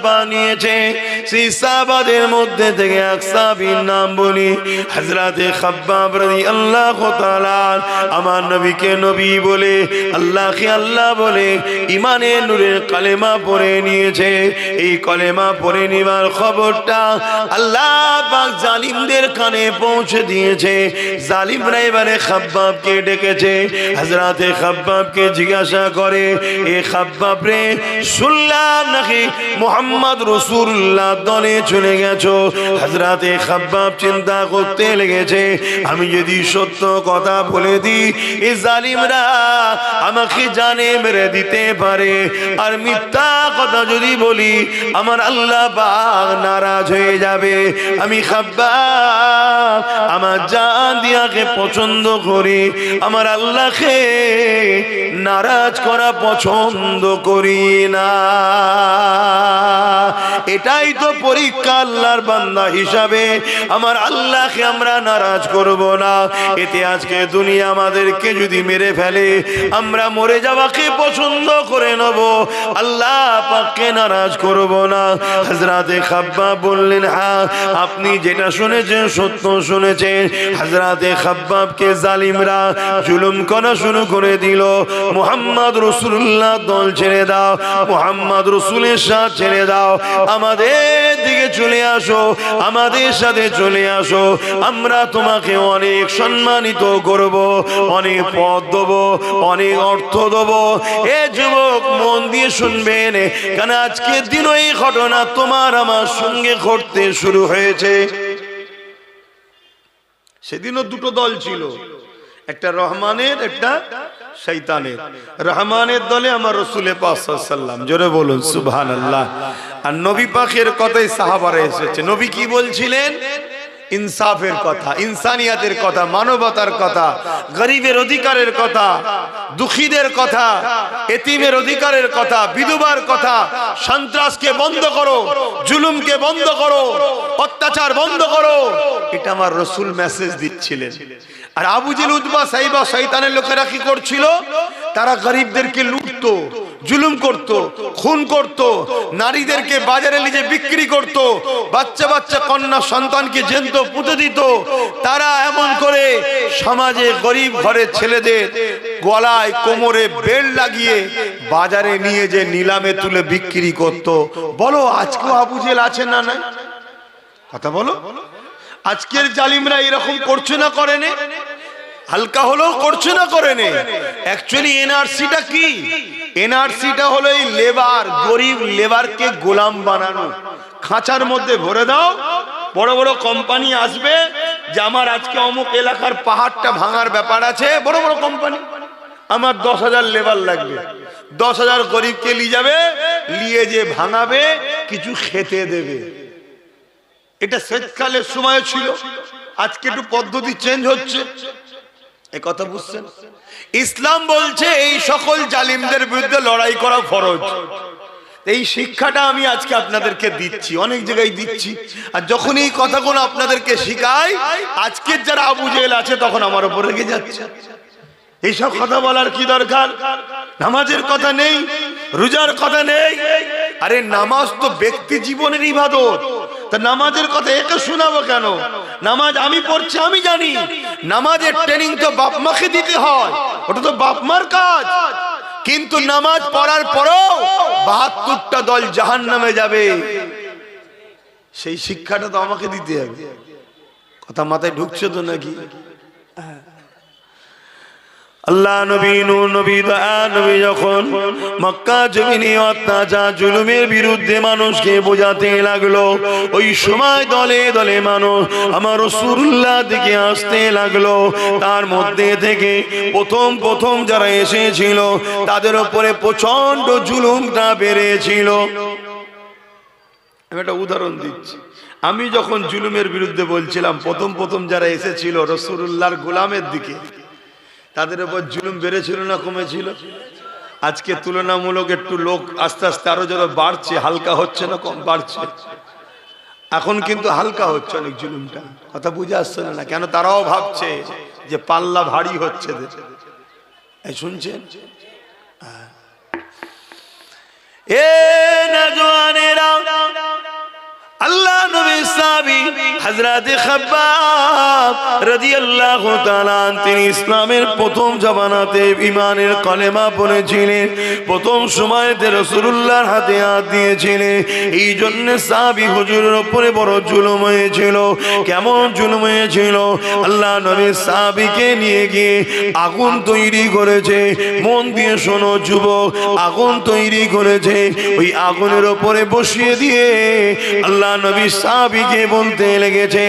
বানিয়েছে। সেই সাহাবাদের মধ্যে থেকে এক সাহাবীর নাম বলি, হযরতে খাব্বাব রাদিয়াল্লাহু তাআলা। আমার নবীকে নবী বলে, আল্লাহকে আল্লাহ বলে ঈমানের নূরের কালেমা পড়ে নিয়েছে। এই কালেমা পড়ে নেওয়ার খবরটা আল্লাহ পাক জালিমদের কানে পৌঁছে দিয়েছে। জালিমরা এবারে খাব্বাবকে ডেকেছে। হযরতে খাব্বাবকে জিজ্ঞাসা করে, এ খাব্বাব রে, শুনলাম নাকি মুহাম্মদ রাসূলুল্লাহ দলে চলে গেছো। হযরতে খাব্বাব চিন্তা করতে লেগেছে, আমি যদি সত্য কথা বলে দিই এই জালিমরা আমাকে জানে মেরে দিতে পারে, আর মিথ্যা কথা যদি বলি আমার আল্লাহ পাক নারাজ হয়ে যাবে। আমি খাব্বাব আমার জান দিয়াকে পছন্দ করি, আমার আল্লাহকে নারাজ করা পছন্দ করি না। এটাই তো পরীক্ষা আল্লাহর বান্দা হিসাবে, আমার আল্লাহকে আমরা নারাজ করব না। এতে আজকে দুনিয়া আমাদেরকে যদি মেরে ফেলে আমরা মরে যাওয়াকে পছন্দ করে নেব, আল্লাহ পাককে নারাজ করব না। হযরতে খাব্বাব বললেন, হ্যাঁ আপনি যেটা শুনেছেন সত্য শুনেছেন। হযরতে খাব্বাবকে জালিমরা জুলুম করা শুরু করে দিল। মুহাম্মদ রাসূলুল্লাহ দল ছেড়ে দাও, মুহাম্মদ রাসূলের সাথে ছেড়ে দাও, আমাদের দিকে চলে আসো, আমাদের সাথে চলে আসো, আমরা তোমাকে অনেক সম্মানিত করব, অনেক পদ দেব, অনেক অর্থ দেব। এ যুবক মন দিয়ে শুনবেন, কারণ আজকের দিন এই ঘটনা তোমার আমার সঙ্গে ঘটতে শুরু হয়েছে। সেদিনও দুটো দল ছিল, একটা রহমানের, একটা শয়তানের। রহমানের দলে আমার রাসূল পাক সাল্লাল্লাহু আলাইহি ওয়াসাল্লাম, জোরে বলুন সুবহানাল্লাহ। আর নবী পাকের কথাই সাহাবারা এসেছে। নবী কি বলছিলেন? ইনসাফের কথা, ইনসানিয়াতের কথা, মানবতার কথা, গরিবের অধিকারের কথা, দুঃখীদের কথা, এতিমের অধিকারের কথা, বিধবার কথা। সন্ত্রাসকে বন্ধ করো, জুলুমকে বন্ধ করো, অত্যাচার বন্ধ করো, এটা আমার রাসূল মেসেজ দিচ্ছিলেন। আর আবু জেহেল, উতবা, সাইবা, শয়তানের লোকেরা কি করছিল? তারা গরিবদেরকে লুটতো, জুলুম করত, খুন করত, নারীদেরকে বাজারে নিয়ে বিক্রি করত, বাচ্চা বাচ্চা কন্যা সন্তানকে জ্যান্ত পুঁতে দিত। তারা এমন করে সমাজে গরিব ঘরের ছেলেদের গলায় কোমরে বেল্ট লাগিয়ে বাজারে নিয়ে যে নিলামে তুলে বিক্রি করত। বলো আজকেও আবু জেহেল আছে না নাই? কথা বলো। আজকের জালিমরা এরকম করছে না করে না? হালকা হলেও করছে না করে না? অ্যাকচুয়ালি এনআরসিটা কি? এনআরসিটা হলো এই লেবার, গরিব লেবারকে গোলাম বানানো। খাঁচার মধ্যে ভরে দাও, বড় বড় কোম্পানি আসবে যে আমার আজকে অমুক এলাকার পাহাড়টা ভাঙার ব্যাপার আছে, বড় বড় কোম্পানি, আমার 10,000 লেবার লাগবে, 10,000 গরিবকে নিয়ে যাবে, নিয়ে যে ভাঙাবে, কিছু খেতে দেবে। এটা শীতকালের সময় ছিল, আজকে একটু পদ্ধতি চেঞ্জ হচ্ছে। এই কথা বুঝছেন? ইসলাম বলছে এই সকল জালিমদের বিরুদ্ধে লড়াই করা ফরজ। এই শিক্ষাটা আমি আজকে আপনাদেরকে দিচ্ছি, অনেক জায়গায় দিচ্ছি। আর যখন এই কথাগুলো আপনাদেরকে শিখাই, আজকের যারা আবু জেহেল আছে তখন আমার উপর রেগে যাচ্ছে। এইসব কথা বলার কি দরকার? নামাজের কথা নেই, রোজার কথা নেই। আরে নামাজ তো ব্যক্তি জীবনের ইবাদত, তা নামাজের কথা একে শোনাবো কেন? নামাজ আমি পড়ছি, আমি জানি নামাজের ট্রেনিং তো বাপ মাকে দিতে হয়, ওটা তো বাপ মার কাজ। কিন্তু নামাজ পড়ার পরও ৭২টা দল জাহান্নামে যাবে, সেই শিক্ষাটা তো আমাকে দিতে হবে। কথা মাথায় ঢুকছে তো নাকি? আল্লাহ নবী নূর নবী দয়া নবী যখন মক্কা জমিনে অত্যাচার জুলুমের বিরুদ্ধে মানুষকে বোঝাতে লাগলো, ওই সময় দলে দলে মানুষ আমার রাসূলুল্লাহ দিকে আসতে লাগলো। তার মধ্যে থেকে প্রথম যারা এসেছিল তাদের উপরে প্রচন্ড জুলুমটা বেড়েছিল। আমি একটা উদাহরণ দিচ্ছি। আমি যখন জুলুমের বিরুদ্ধে বলছিলাম, প্রথম যারা এসেছিল রাসূলুল্লাহর গোলামের দিকে, তাদের উপর জুলুম বেড়েছিল না কমেছিল? আজকে তুলনামূলক একটু লোক আস্তে আস্তে আরো যত বাড়ছে, হালকা হচ্ছে না কম বাড়ছে? এখন কিন্তু হালকা হচ্ছে অনেক জুলুমটা। কথা বুঝে আসছে না? কেন? তারাও ভাবছে যে পাল্লা ভারী হচ্ছে। এই শুনছেন? এ নওজওয়ানেরা, হযরতে খাব্বাব রাদিয়াল্লাহু তাআলা তিনি ইসলামের প্রথম জামানাতে ঈমানের কলেমা পড়েছিলেন, প্রথম সময়তে রাসূলুল্লাহর হাতে হাত দিয়েছিলেন। এই জন্য সাহাবী হুজুরের উপরে বড় জুলুম হয়েছিল। কেমন জুলুম হয়েছিল? আল্লাহ নবী সাহাবীকে নিয়ে গিয়ে আগুন তৈরি করেছে। মন দিয়ে শোনো যুবক, আগুন তৈরি করেছে। ওই আগুনের উপরে বসিয়ে দিয়ে আল্লাহ নবী সাহাবীকে বলতে লেগেছে,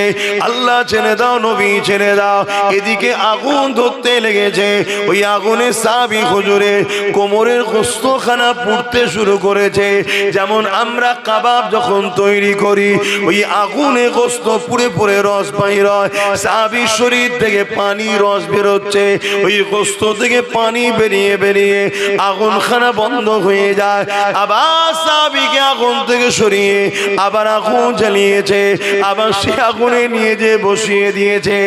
আল্লাহ ছেড়ে দাও, নবী ছেড়ে দাও। এদিকে আগুন ধরতে লেগেছে। ওই আগুনে সাহাবী হুজুরের কোমরের গোশতখানা পুড়তে শুরু করেছে। যেমন আমরা কাবাব যখন তৈরি করি, ওই আগুনে গোশত পুড়ে পুড়ে রস বাইর হয়, সাহাবীর শরীর থেকে পানি রস বেরোচ্ছে। ওই গোশত থেকে পানি বেরিয়ে বেরিয়ে আগুনখানা বন্ধ হয়ে যায়। আবার সাহাবীকে আগুন থেকে সরিয়ে আবার আগুন জ্বালিয়েছে, আবার সে আগুনে নিয়ে যে বসিয়ে দিয়েছে।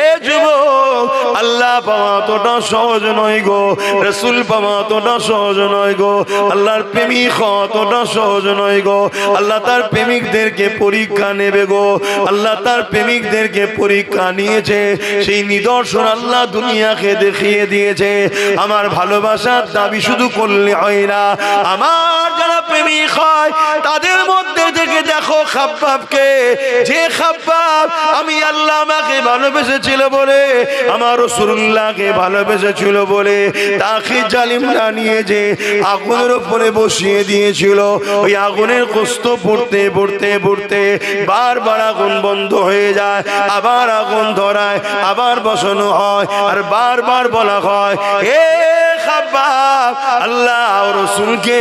এ যুবক, আল্লাহ পাওয়া তোটা সহজ নয় গো, রাসূল পাওয়া তোটা সহজ নয় গো, আল্লাহর প্রেমিক হওয়া তোটা সহজ নয় গো। আল্লাহ তার প্রেমিকদেরকে পরীক্ষা নেবে গো, আল্লাহ তার প্রেমিকদেরকে পরীক্ষা নিয়েছে। সেই নিদর্শন আল্লাহ দুনিয়াকে দেখিয়ে দিয়েছে। আমার ভালোবাসার দাবি শুধু করলে হয় না, আমার যারা প্রেমিক হয় তাদের মধ্যে থেকে দেখো খাব্বাবকে, যে খাব্বাব আমি আল্লাহ আমাকে ভালোবেসেছিল বলে, আমার রাসূলুল্লাহকে ভালোবেসেছিল বলে তাকে জালিমরা নিয়ে যে আগুনের উপরে বসিয়ে দিয়েছিল। ওই আগুনের কষ্ট পড়তে পড়তে পড়তে বারবার আগুন বন্ধ হয়ে যায়, আবার আগুন ধরায়, আবার বসানো হয়, আর বারবার বলা হয়, হে খাব্বাব, আল্লাহ ও রাসূলকে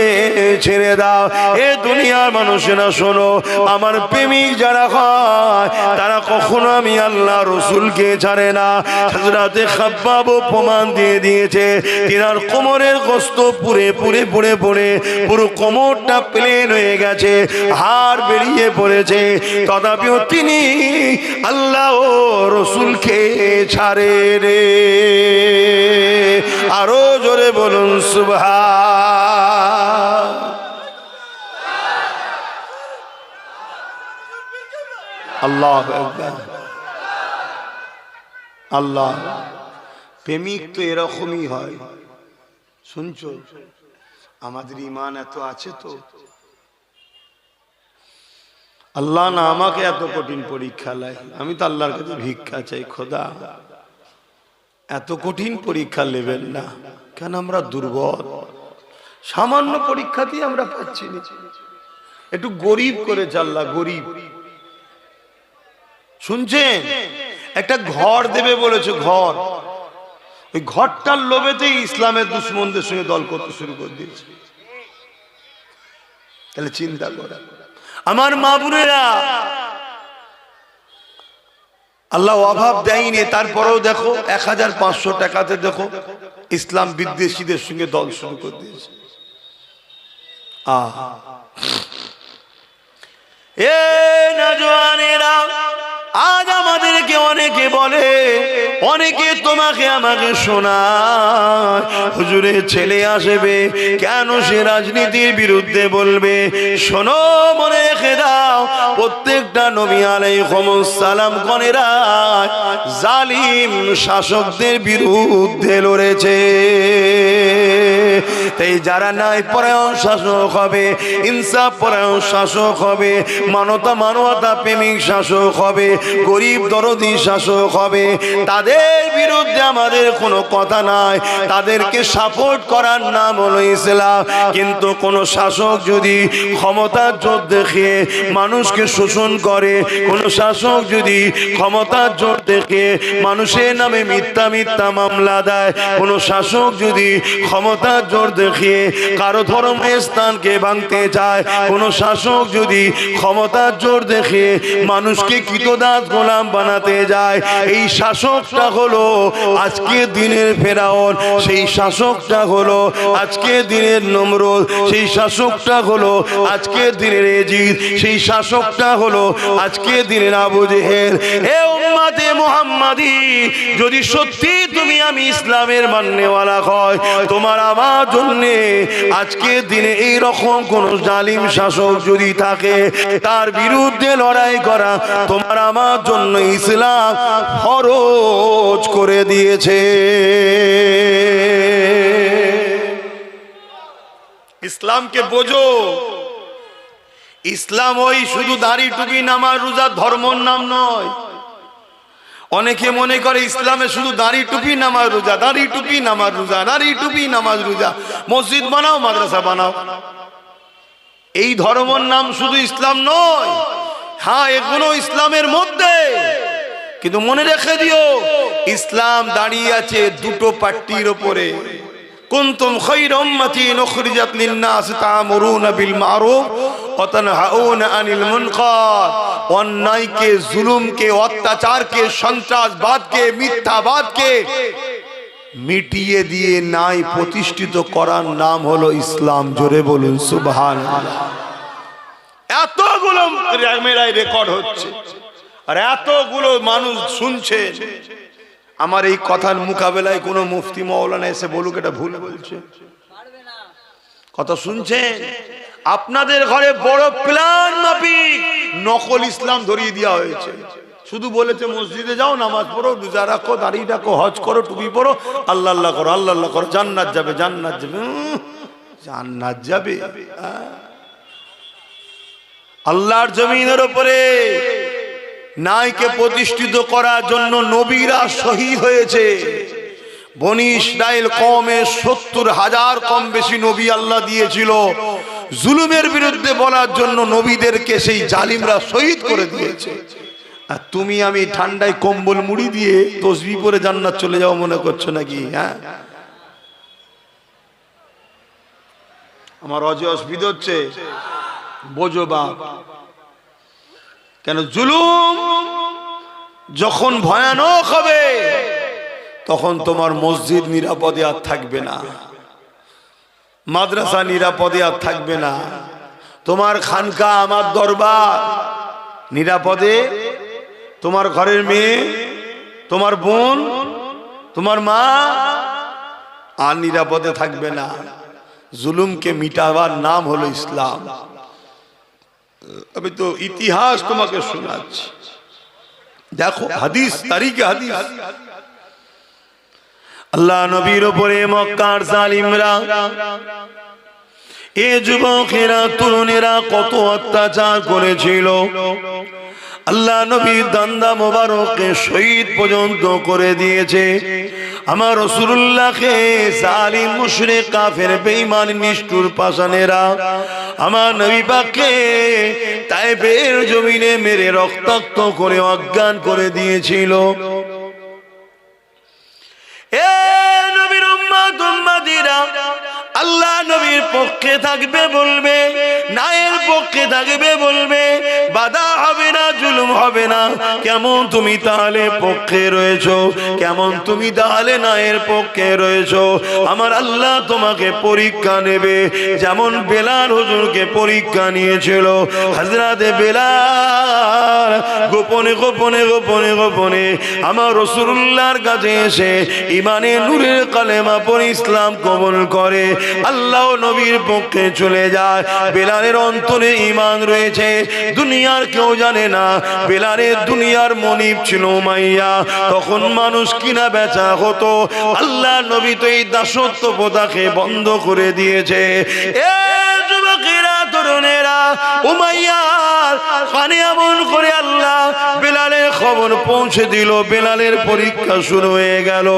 ছেড়ে দাও। এ দুনিয়ার মানুষেরা শোনো, আমার প্রেমিক যারা হয় তারা কখনো আমি আল্লাহ রাসূলকে ছাড়ে না। হযরতে খাব্বাব প্রমাণ দিয়ে দিয়েছে, তিনার কোমরের গোশত পুড়ে পুড়ে পুড়ে পুড়ে পুরো কোমরটা প্লেন হয়ে গেছে, হাড় বেরিয়ে পড়েছে, তথাপিও তিনি আল্লাহ ও রাসূলকে ছাড়ে রে। আরো জোরে বলুন সুবহান। আল্লাহু আকবার। আল্লাহ প্রেমিক তো এরকমই হয়। শুনছো, আমাদের ঈমান এত আছে তো, আল্লাহ না আমাকে এত কঠিন পরীক্ষা লাই, আমি তো আল্লাহর কাছে ভিক্ষা চাই, খোদা এত কঠিন পরীক্ষা নেবেন না। কেন আমরা দুর্বল, সামান্য পরীক্ষাতেই আমরা পাচ্ছি না। একটু গরিব করেছে আল্লাহ, গরিব। শুনছেন, একটা ঘর দেবে বলেছে, ঘর। ওই ঘরটার লোভেতেই ইসলামের দুশ্মনদের সঙ্গে দল করতে শুরু করে দিয়েছে। তাহলে চিন্তা করে আমার মা বোনেরা, আল্লাহ অভাব দেয়নি, তারপরেও দেখো 1500 টাকাতে দেখো ইসলাম বিদ্বেষীদের সঙ্গে দল শুরু করে দিয়েছে। এ নওজওয়ানেরা, আজ আমাদেরকে অনেকে বলে, অনেকে তোমাকে আমাকে শোনায়, হুজুরের ছেলে আসবে কেন সে রাজনীতির বিরুদ্ধে বলবে। শোনো, মনে রেখে দাও, প্রত্যেকটা নবী আলাইহিস সালাম গণেরা জালিম শাসকদের বিরুদ্ধে লড়েছে। তাই যারা ন্যায় পরায়ণ শাসক হবে, ইনসাফ পরায়ণ শাসক হবে, মানবতা প্রেমিক শাসক হবে, গরিব দরদি শাসক হবে, তাদের বিরুদ্ধে আমাদের কোনো কথা নাই। তাদেরকে সাপোর্ট করার নাম হলো ইসলাম। কিন্তু কোন শাসক যদি ক্ষমতার জোর দেখিয়ে মানুষকে শোষণ করে, কোন শাসক যদি ক্ষমতার জোর দেখে মানুষের নামে মিথ্যা মিথ্যা মামলা দেয়, কোন শাসক যদি ক্ষমতার জোর দেখিয়ে কারো ধর্মের স্থানকে ভাঙতে চায়, কোন শাসক যদি ক্ষমতার জোর দেখিয়ে মানুষকে কৃতদাস গোলাম বানাতে যায়, এই শাসকটা হলো আজকে দিনের ফেরাউন, সেই শাসকটা হলো আজকে দিনের নমরুদ, সেই শাসকটা হলো আজকে দিনের এজিদ, সেই শাসকটা বাস্তবটা হলো আজকে দিনের আবু জেহেল। এ উম্মতে মুহাম্মাদি, যদি সত্যি তুমি আমি ইসলামের মাননেওয়ালা হয়, তোমার আমার জন্য আজকে দিনে এই রকম কোন জালিম শাসক যদি থাকে, তার বিরুদ্ধে লড়াই করা তোমার আমার জন্য ইসলাম ফরজ করে দিয়েছে। ইসলামকে বোঝো। ইসলাম ওই শুধু দাড়ি টুপি নামাজ রোজা ধর্মর নাম নয়। অনেকে মনে করে ইসলামে শুধু দাড়ি টুপি নামাজ রোজা, দাড়ি টুপি নামাজ রোজা, দাড়ি টুপি নামাজ রোজা, মসজিদ বানাও মাদ্রাসা বানাও। এই ধর্মর নাম শুধু ইসলাম নয়। হ্যাঁ, এগুলো ইসলামের মধ্যে, কিন্তু মনে রেখে দিও ইসলাম দাঁড়িয়ে আছে দুটো পাট্টির উপরে। কুনতুম খায়রা উম্মাতিন উখরিজাত লিন-নাস তা'মুরুনা বিল মা'রুফ ওয়া তানহাউনা আনিল মুনকার। অন্যায়কে, জুলুমকে, অত্যাচারকে, সন্ত্রাসবাদকে, মিথ্যাবাদকে মিটিয়ে দিয়ে ন্যায় প্রতিষ্ঠিত করার নাম হলো ইসলাম। জোরে বলুন সুবহানাল্লাহ। এতগুলো ক্যামেরায় রেকর্ড হচ্ছে আর এতগুলো মানুষ শুনছে। আমার এই কথার মোকাবেলায় কোনো মুফতি মাওলানা এসে বলুক এটা ভুল বলছে? কথা শুনছেন? আপনাদের ঘরে বড় প্ল্যান মাফিক নকল ইসলাম ধরিয়ে দেওয়া হয়েছে। শুধু বলেছে মসজিদে যাও, নামাজ পড়ো, রোজা রাখো, দাঁড়িয়ে রাখো, হজ করো, টুপি পড়ো, আল্লাহ আল্লাহ করো, আল্লাহ আল্লাহ করো, জান্নাত যাবে, জান্নাত যাবে, জান্নাত যাবে। আল্লাহর জমিনের উপরে ন্যায়কে প্রতিষ্ঠিত করার জন্য নবীরা শহীদ হয়েছে। বনি ইসরাইল কওমে ৭০,০০০ কম বেশি নবী আল্লাহ দিয়েছিল। জুলুমের বিরুদ্ধে বলার জন্য নবীদেরকে সেই জালিমরা শহীদ করে দিয়েছে। আর তুমি আমি ঠান্ডায় কম্বল মুড়ি দিয়ে তসবিহ পরে জান্নাত চলে যাও মনে করছো নাকি? হ্যাঁ, আমার অসুবিধা হচ্ছে, বোঝো বাপ। কেন? জুলুম যখন ভয়ানক হবে তখন তোমার মসজিদ নিরাপদে আর থাকবে না, মাদ্রাসা নিরাপদে আর থাকবে না, তোমার খানকা, আমার দরবার নিরাপদে, তোমার ঘরের মেয়ে, তোমার বোন, তোমার মা আর নিরাপদে থাকবে না। জুলুমকে মিটাবার নাম হলো ইসলাম। আমি তো ইতিহাস তোমাকে শোনাচ্ছি, দেখো হাদিস, তারিখে হাদিস। আল্লাহ নবীর উপরে মক্কার জালিমরা, এ যুবকেরা, তরুণেরা কত অত্যাচার করেছিল। আল্লাহ নবীর দান্দা মোবারককে শহীদ পর্যন্ত করে দিয়েছে। আমার রাসূলুল্লাহকে জালিম, মুশরিক, কাফের, বেঈমান, নিষ্ঠুর পাষাণেরা আমার নবী পাককে তায়েফের জমিনে মেরে রক্তাক্ত করে অজ্ঞান করে দিয়েছিল। এ নবীর উম্মত উম্মতিরা, আল্লাহ নবীর পক্ষে থাকবে বলবে, ন্যায়ের পক্ষে থাকবে বলবে, বাধা হবে না, জুলুম হবে না। কেমন তুমি তাহলে পক্ষে রয়েছো? কেমন তুমি তাহলে ন্যায়ের পক্ষে রয়েছো? আমার আল্লাহ তোমাকে পরীক্ষা নেবে, যেমন বেলাল হুজুরকে পরীক্ষা নিয়েছিল। হযরতে বেলাল গোপনে গোপনে গোপনে গোপনে আমার রাসূলুল্লাহর কাছে এসে ইমানের নূরের কালেমা পড়ে ইসলাম কবুল করে আল্লাহ নবীর পক্ষে চলে যায়। বেলালের অন্তরে ঈমান রয়েছে, দুনিয়ার কেউ জানে না। বেলালের দুনিয়ার মনিব ছিল উমাইয়া। তখন মানুষ কিনা বেচা হতো। আল্লাহ নবী তো এই দাসত্ব প্রথাকে বন্ধ করে দিয়েছে। এ যুবকেরা, তরুণেরা, উমাইয়ার কানে এমন করে আল্লাহ বেলালের খবর পৌঁছে দিল। বেলালের পরীক্ষা শুরু হয়ে গেল।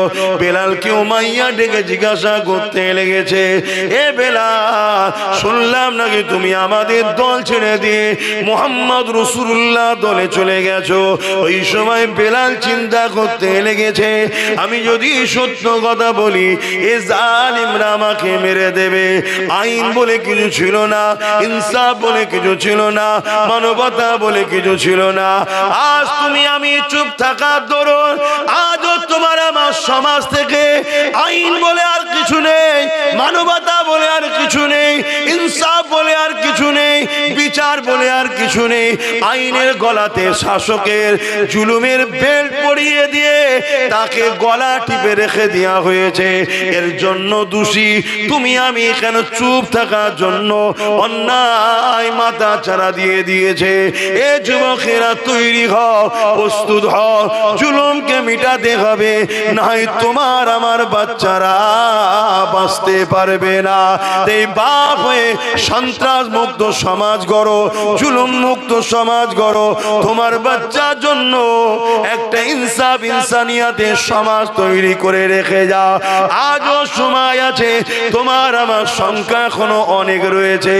বেলালকে উমাইয়া ডেকে জিজ্ঞাসা করতে লেগেছে, এ বেলাল, শুনলাম নাকি তুমি আমাদের দল ছেড়ে দিয়ে মুহাম্মদ রাসূলুল্লাহ দলে চলে গেছো। ওই সময় বেলাল চিন্তা করতে লেগেছে, আমি যদি সত্য কথা বলি এ জালিমরা আমাকে মেরে দেবে। আইন বলে কিছু ছিল না, ইনসাফ বলে কিছু ছিল না, মানবতা বলে কিছু ছিল না। আজ তুমি আমি চুপ থাকার দরুন আজও তোমার আমার সমাজ থেকে আইন বলে আর কিছু নেই, মানবতা বলে আর কিছু নেই, ইনসাফ বলে আর কিছু নেই, বিচার বলে আর কিছু নেই। আইনের গলাতে শাসকের জুলুমের বেল্ট পরিয়ে দিয়ে তাকে গলা টিপে রেখে দেওয়া হয়েছে। এর জন্য দোষী তুমি আমি কেন চুপ থাকার জন্য অন্যায় মাথা চারা দিয়ে দিয়েছে। এ যুবকেরা তৈরি হও, প্রস্তুত হও, জুলুমকে মিটাতে হবে, নাই তোমার আমার বাচ্চারা বাঁচতে পারবে না। এই বাপ হয়ে সন্ত্রাস মুক্ত সমাজ গড়ো, জুলুম মুক্ত সমাজ গড়ো, তোমার বাচ্চার জন্য একটা ইনসাফ ইনসানিয়াতের সমাজ তৈরি করে রেখে যাও। আজও সময় আছে, তোমার আমার সংখ্যা এখনো অনেক রয়েছে।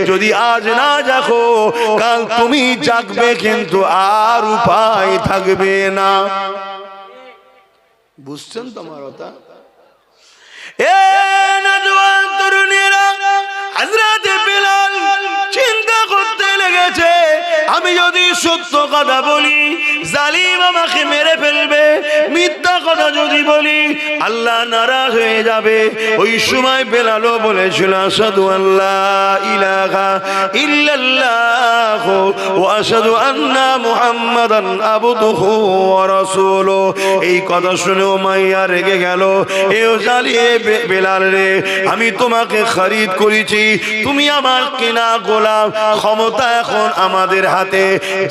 যদি আজ না জাগো কাল তুমি জাগবে, কিন্তু আর উপায় থাকবে না। বুঝছেন তোমার কথা? এ নওজোয়ান তরুণীরা, হযরত বিলাল চিন্তা করতে লেগেছে, আমি যদি সত্য কথা বলি জালিম আমাকে মেরে ফেলবে, মিথ্যা কথা যদি বলি আল্লাহ নারাজ হয়ে যাবে। ওই সময় বেলালও বলেছিল আশহাদু আল্লা ইলাহা ইল্লাল্লাহ ওয়া আশহাদু আন্না মুহাম্মাদান আবদুহু ওয়া রাসূলুহু। এই কথা শুনে উমাইয়া রেগে গেল, এও জালিয়ে বেলাল রে, আমি তোমাকে খরিদ করেছি, তুমি আমার কেনা গোলাম, ক্ষমতা এখন আমাদের হাতে,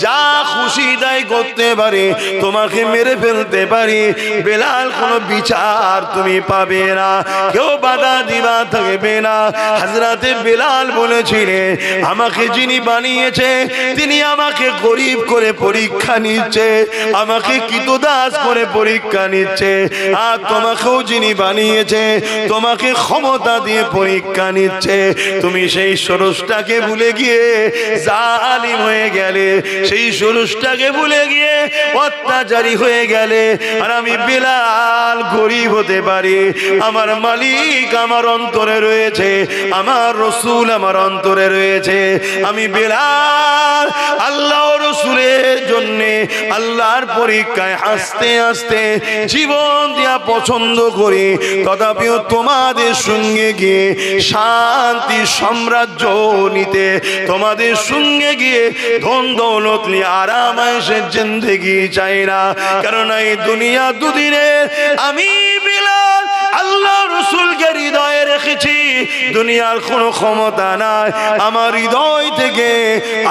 যা খুশি তাই করতে পারি, তোমাকে মেরে ফেলতে পারি। বেলাল কোনো বিচার তুমি পাবে না, কেউ বাধা দিবা থাকবে না। হযরতে বেলাল বলেছিলেন আমাকে যিনি বানিয়েছে তিনি আমাকে গরিব করে পরীক্ষা নিচ্ছে, আমাকে কৃতদাস করে পরীক্ষা নিচ্ছে। আর তোমাকেও যিনি বানিয়েছে তোমাকে ক্ষমতা দিয়ে পরীক্ষা নিচ্ছে। তুমি সেই ষোড়শটাকে ভুলে গিয়ে জালিম হয়ে গেলে, সেই ষোড়শটাকে ভুলে গিয়ে অত্যাচারী হয়ে গেলে। আর আমি বেলাল গরিব হতে পারি, আমার মালিক আমার অন্তরে রয়েছে, আমার রসুল আমার অন্তরে রয়েছে। আমি বেলাল আল্লাহ রসুলের জন্য আল্লাহর পরীক্ষায় আস্তে আস্তে জীবন দিয়া পছন্দ করি, তথাপিও তোমাদের সঙ্গে গিয়ে শান্তি সাম্রাজ্য নিতে, তোমাদের সঙ্গে গিয়ে ধন দৌলত নিয়ে আরাম আয়েশের জিন্দেগি চাই না। কারণ এই দুনিয়া দুদিনের, আমি বেলাল আল্লাহ রসুলকে হৃদয়ে রেখেছি, দুনিয়ার কোনো ক্ষমতা নাই আমার হৃদয় থেকে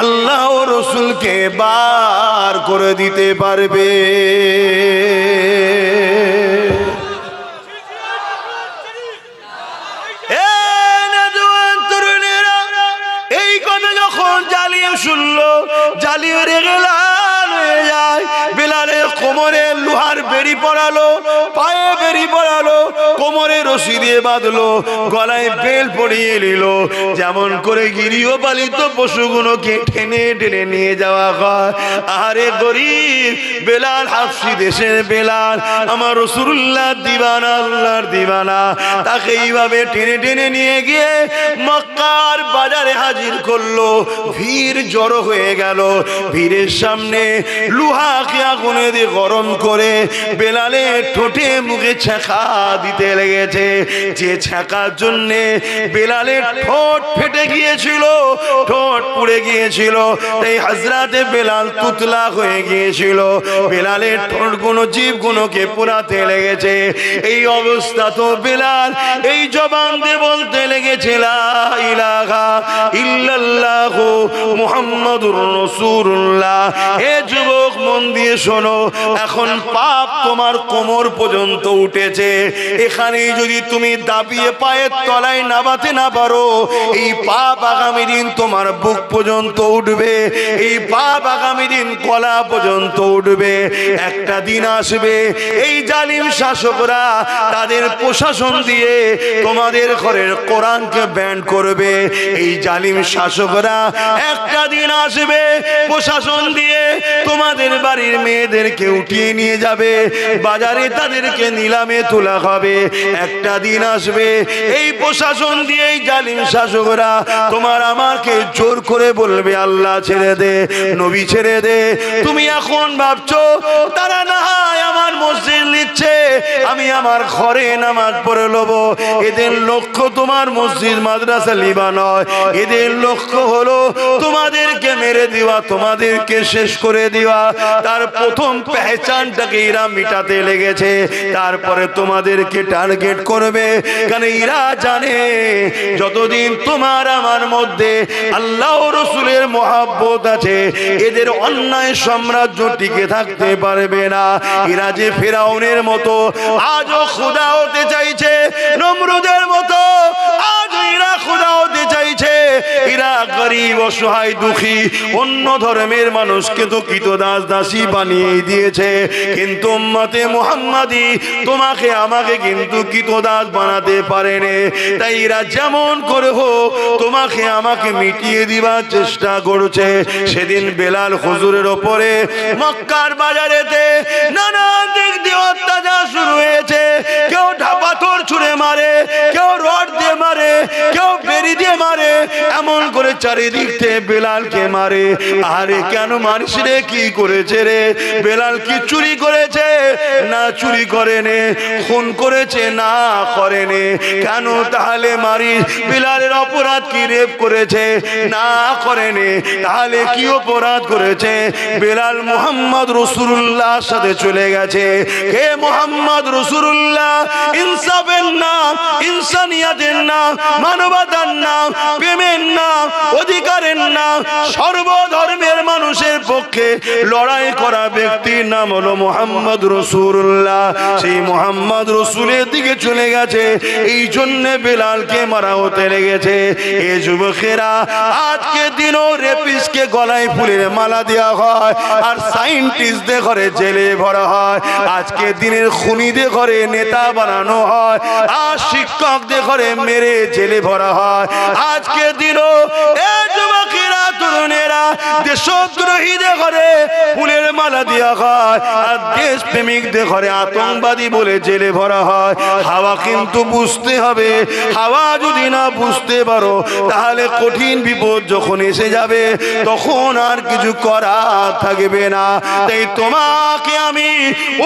আল্লাহ রসুলকে বার করে দিতে পারবে। এই কথা যখন জালিম শুনলো, জালিম রেগে লাল হয়ে যায়। বেলালের কোমরে লোহার বেড়ি পড়ালো, পায়ে বেড়ি পড়ালো, কোমরে রশি দিয়ে বাঁধলো, গলায় বেল পরিয়ে নিল। যেমন করে গৃহপালিত পশুগুলোকে টেনে টেনে নিয়ে যাওয়া হয়। আরে গরিব বেলাল, হাফসি দেশের বেলাল, আমার রাসূলুল্লাহ দিওয়ানা, আল্লাহর দিওয়ানা, তাকে এইভাবে টেনে টেনে নিয়ে গিয়ে মক্কার বাজারে হাজির করলো। ভিড় জড়ো হয়ে গেল, ভিড়ের সামনে লোহাকে আগুনে দিয়ে গরম করে বেলালের ঠোঁটে মুখে ছ্যাঁকা দিতে লেগেছে। যে ছ্যাঁকার জন্যে বেলালের ঠোঁট ফেটে গিয়েছিল, ঠোঁট পুড়ে গিয়েছিল, তাই হযরতে বেলাল তুতলা হয়ে গিয়েছিল। বেলালের ঠোঁটগুলো জীবগুলোকে পোড়াতে লেগেছে। এই অবস্থা তো বেলাল এই জবান দিয়ে বলতে লেগেছে লা ইলাহা ইল্লাল্লাহ মুহাম্মাদুর রাসূলুল্লাহ। হে যুবক মন দিয়ে শোনো, এখন পাপ তোমার কোমর পর্যন্ত উঠেছে, এখানেই যদি তুমি দাবিয়ে পায়ের তলায় নামাতে না পারো, এই পাপ আগামী দিন তোমার বুক পর্যন্ত উঠবে, এই পাপ আগামী দিন গলা পর্যন্ত উঠবে। একটা দিন আসবে এই জালিম শাসকরা তাদের প্রশাসন দিয়ে তোমাদের ঘরের কোরআনকে ব্যান করবে। এই জালিম শাসকরা একটা দিন আসবে প্রশাসন দিয়ে তোমাদের তোমাদের বাড়ির মেয়েদেরকে উঠিয়ে নিয়ে যাবে, বাজারে তাদেরকে নিলামে তোলা হবে। একটা দিন আসবে এই প্রশাসন দিয়ে এই জালিম শাসকরা তোমার আমাকে জোর করে বলবে আল্লাহ ছেড়ে দে, নবী ছেড়ে দে। তুমি এখন ভাবছো তারা না হয় আমার মসজিদ নিচ্ছে, আমি আমার ঘরে নামাজ পড়ে নেব। এদের লক্ষ্য তোমার মসজিদ মাদ্রাসা লিবা নয়, এদের লক্ষ্য হলো তোমাদেরকে মেরে দেওয়া, তোমাদেরকে শেষ করে দেওয়া। তার প্রথম পেহচানটাকে এরা মিটাতে লেগেছে, তারপরে তোমাদেরকে টার্গেট করবে। কারণ এরা জানে যতদিন তোমার আমার মধ্যে আল্লাহ রসুলের মহব্বত আছে, এদের অন্যায় সাম্রাজ্য টিকে থাকতে পারবে না। এরা যে ফেরাউনের মতো আজও খোদা হতে চাইছে, নমরুদের মতো আজও এরা খোদা হতে চাইছে। এরা গরিব অসহায় দুঃখী অন্য ধর্মের মানুষকে তো কৃতদাস দাসী বানিয়ে দিয়েছে, কিন্তু উম্মতে মুহাম্মাদি তোমাকে আমাকে কিন্তু কৃতদাস বানাতে পারেনি। তাই এরা যেমন করে হোক তোমাকে আমাকে মিটিয়ে দিবার চেষ্টা করছে। সেদিন বেলাল হুজুরের ওপরে মক্কার বাজারেতে নানা দিক দিয়ে অত্যাচার শুরু হয়েছে। কেউ ঢাপাথর ছুঁড়ে মারে, কেউ রড দিয়ে মারে, কেউ বেরি দিয়ে মারে, এমন করে চারিদিক থেকে বেলালকে মারে। আরে কেন মারিস রে, কি করেছে রে? বেলাল কি চুরি করেছে? না চুরি করেনি। খুন করেছে? না করেনি। কেন তাহলে মারিস? বেলালের অপরাধ কি রেপ করেছে? না করেনি। তাহলে কি অপরাধ করেছে? বেলাল মুহাম্মদ রাসূলুল্লাহর সাথে চলে গেছে। হে মুহাম্মদ রাসূলুল্লাহ, ইনসাফের নাম, ইনসানিয়াতের নাম, মানবতার নাম, প্রেমের নাম, অধিকারের নাম, সর্বধর্মের মানুষের পক্ষে লড়াই করা ব্যক্তির নাম হলো মুহাম্মদ রাসূলুল্লাহ। সেই মুহাম্মদ রাসূলের দিকে চলে গেছে, এই জন্য বেলালকে মারা হতে লেগেছে। এ যুবকেরা, আজকে দিনও রেপিস্টকে গলায় ফুলের মালা দেওয়া হয়, আর সায়েন্টিস্টদের ঘরে জেলে ভরা হয়। আজকে দিনের খুনিদের ঘরে নেতা বানানো হয়, আর শিক্ষকদের ঘরে মেরে জেলে ভরা হয়। আজকে দিনও এ যুবকেরা, তরুণেরা, দেশদ্রোহীদের ঘরে ফুলের মালা দেওয়া হয়, আর দেশপ্রেমিকদের ঘরে আতঙ্কবাদী বলে জেলে ভরা হয়। হাওয়া কিন্তু বুঝতে হবে, হাওয়া যদি না বুঝতে পারো তাহলে কঠিন বিপদ যখন এসে যাবে তখন আর কিছু করা থাকবে না। তাই তোমাকে আমি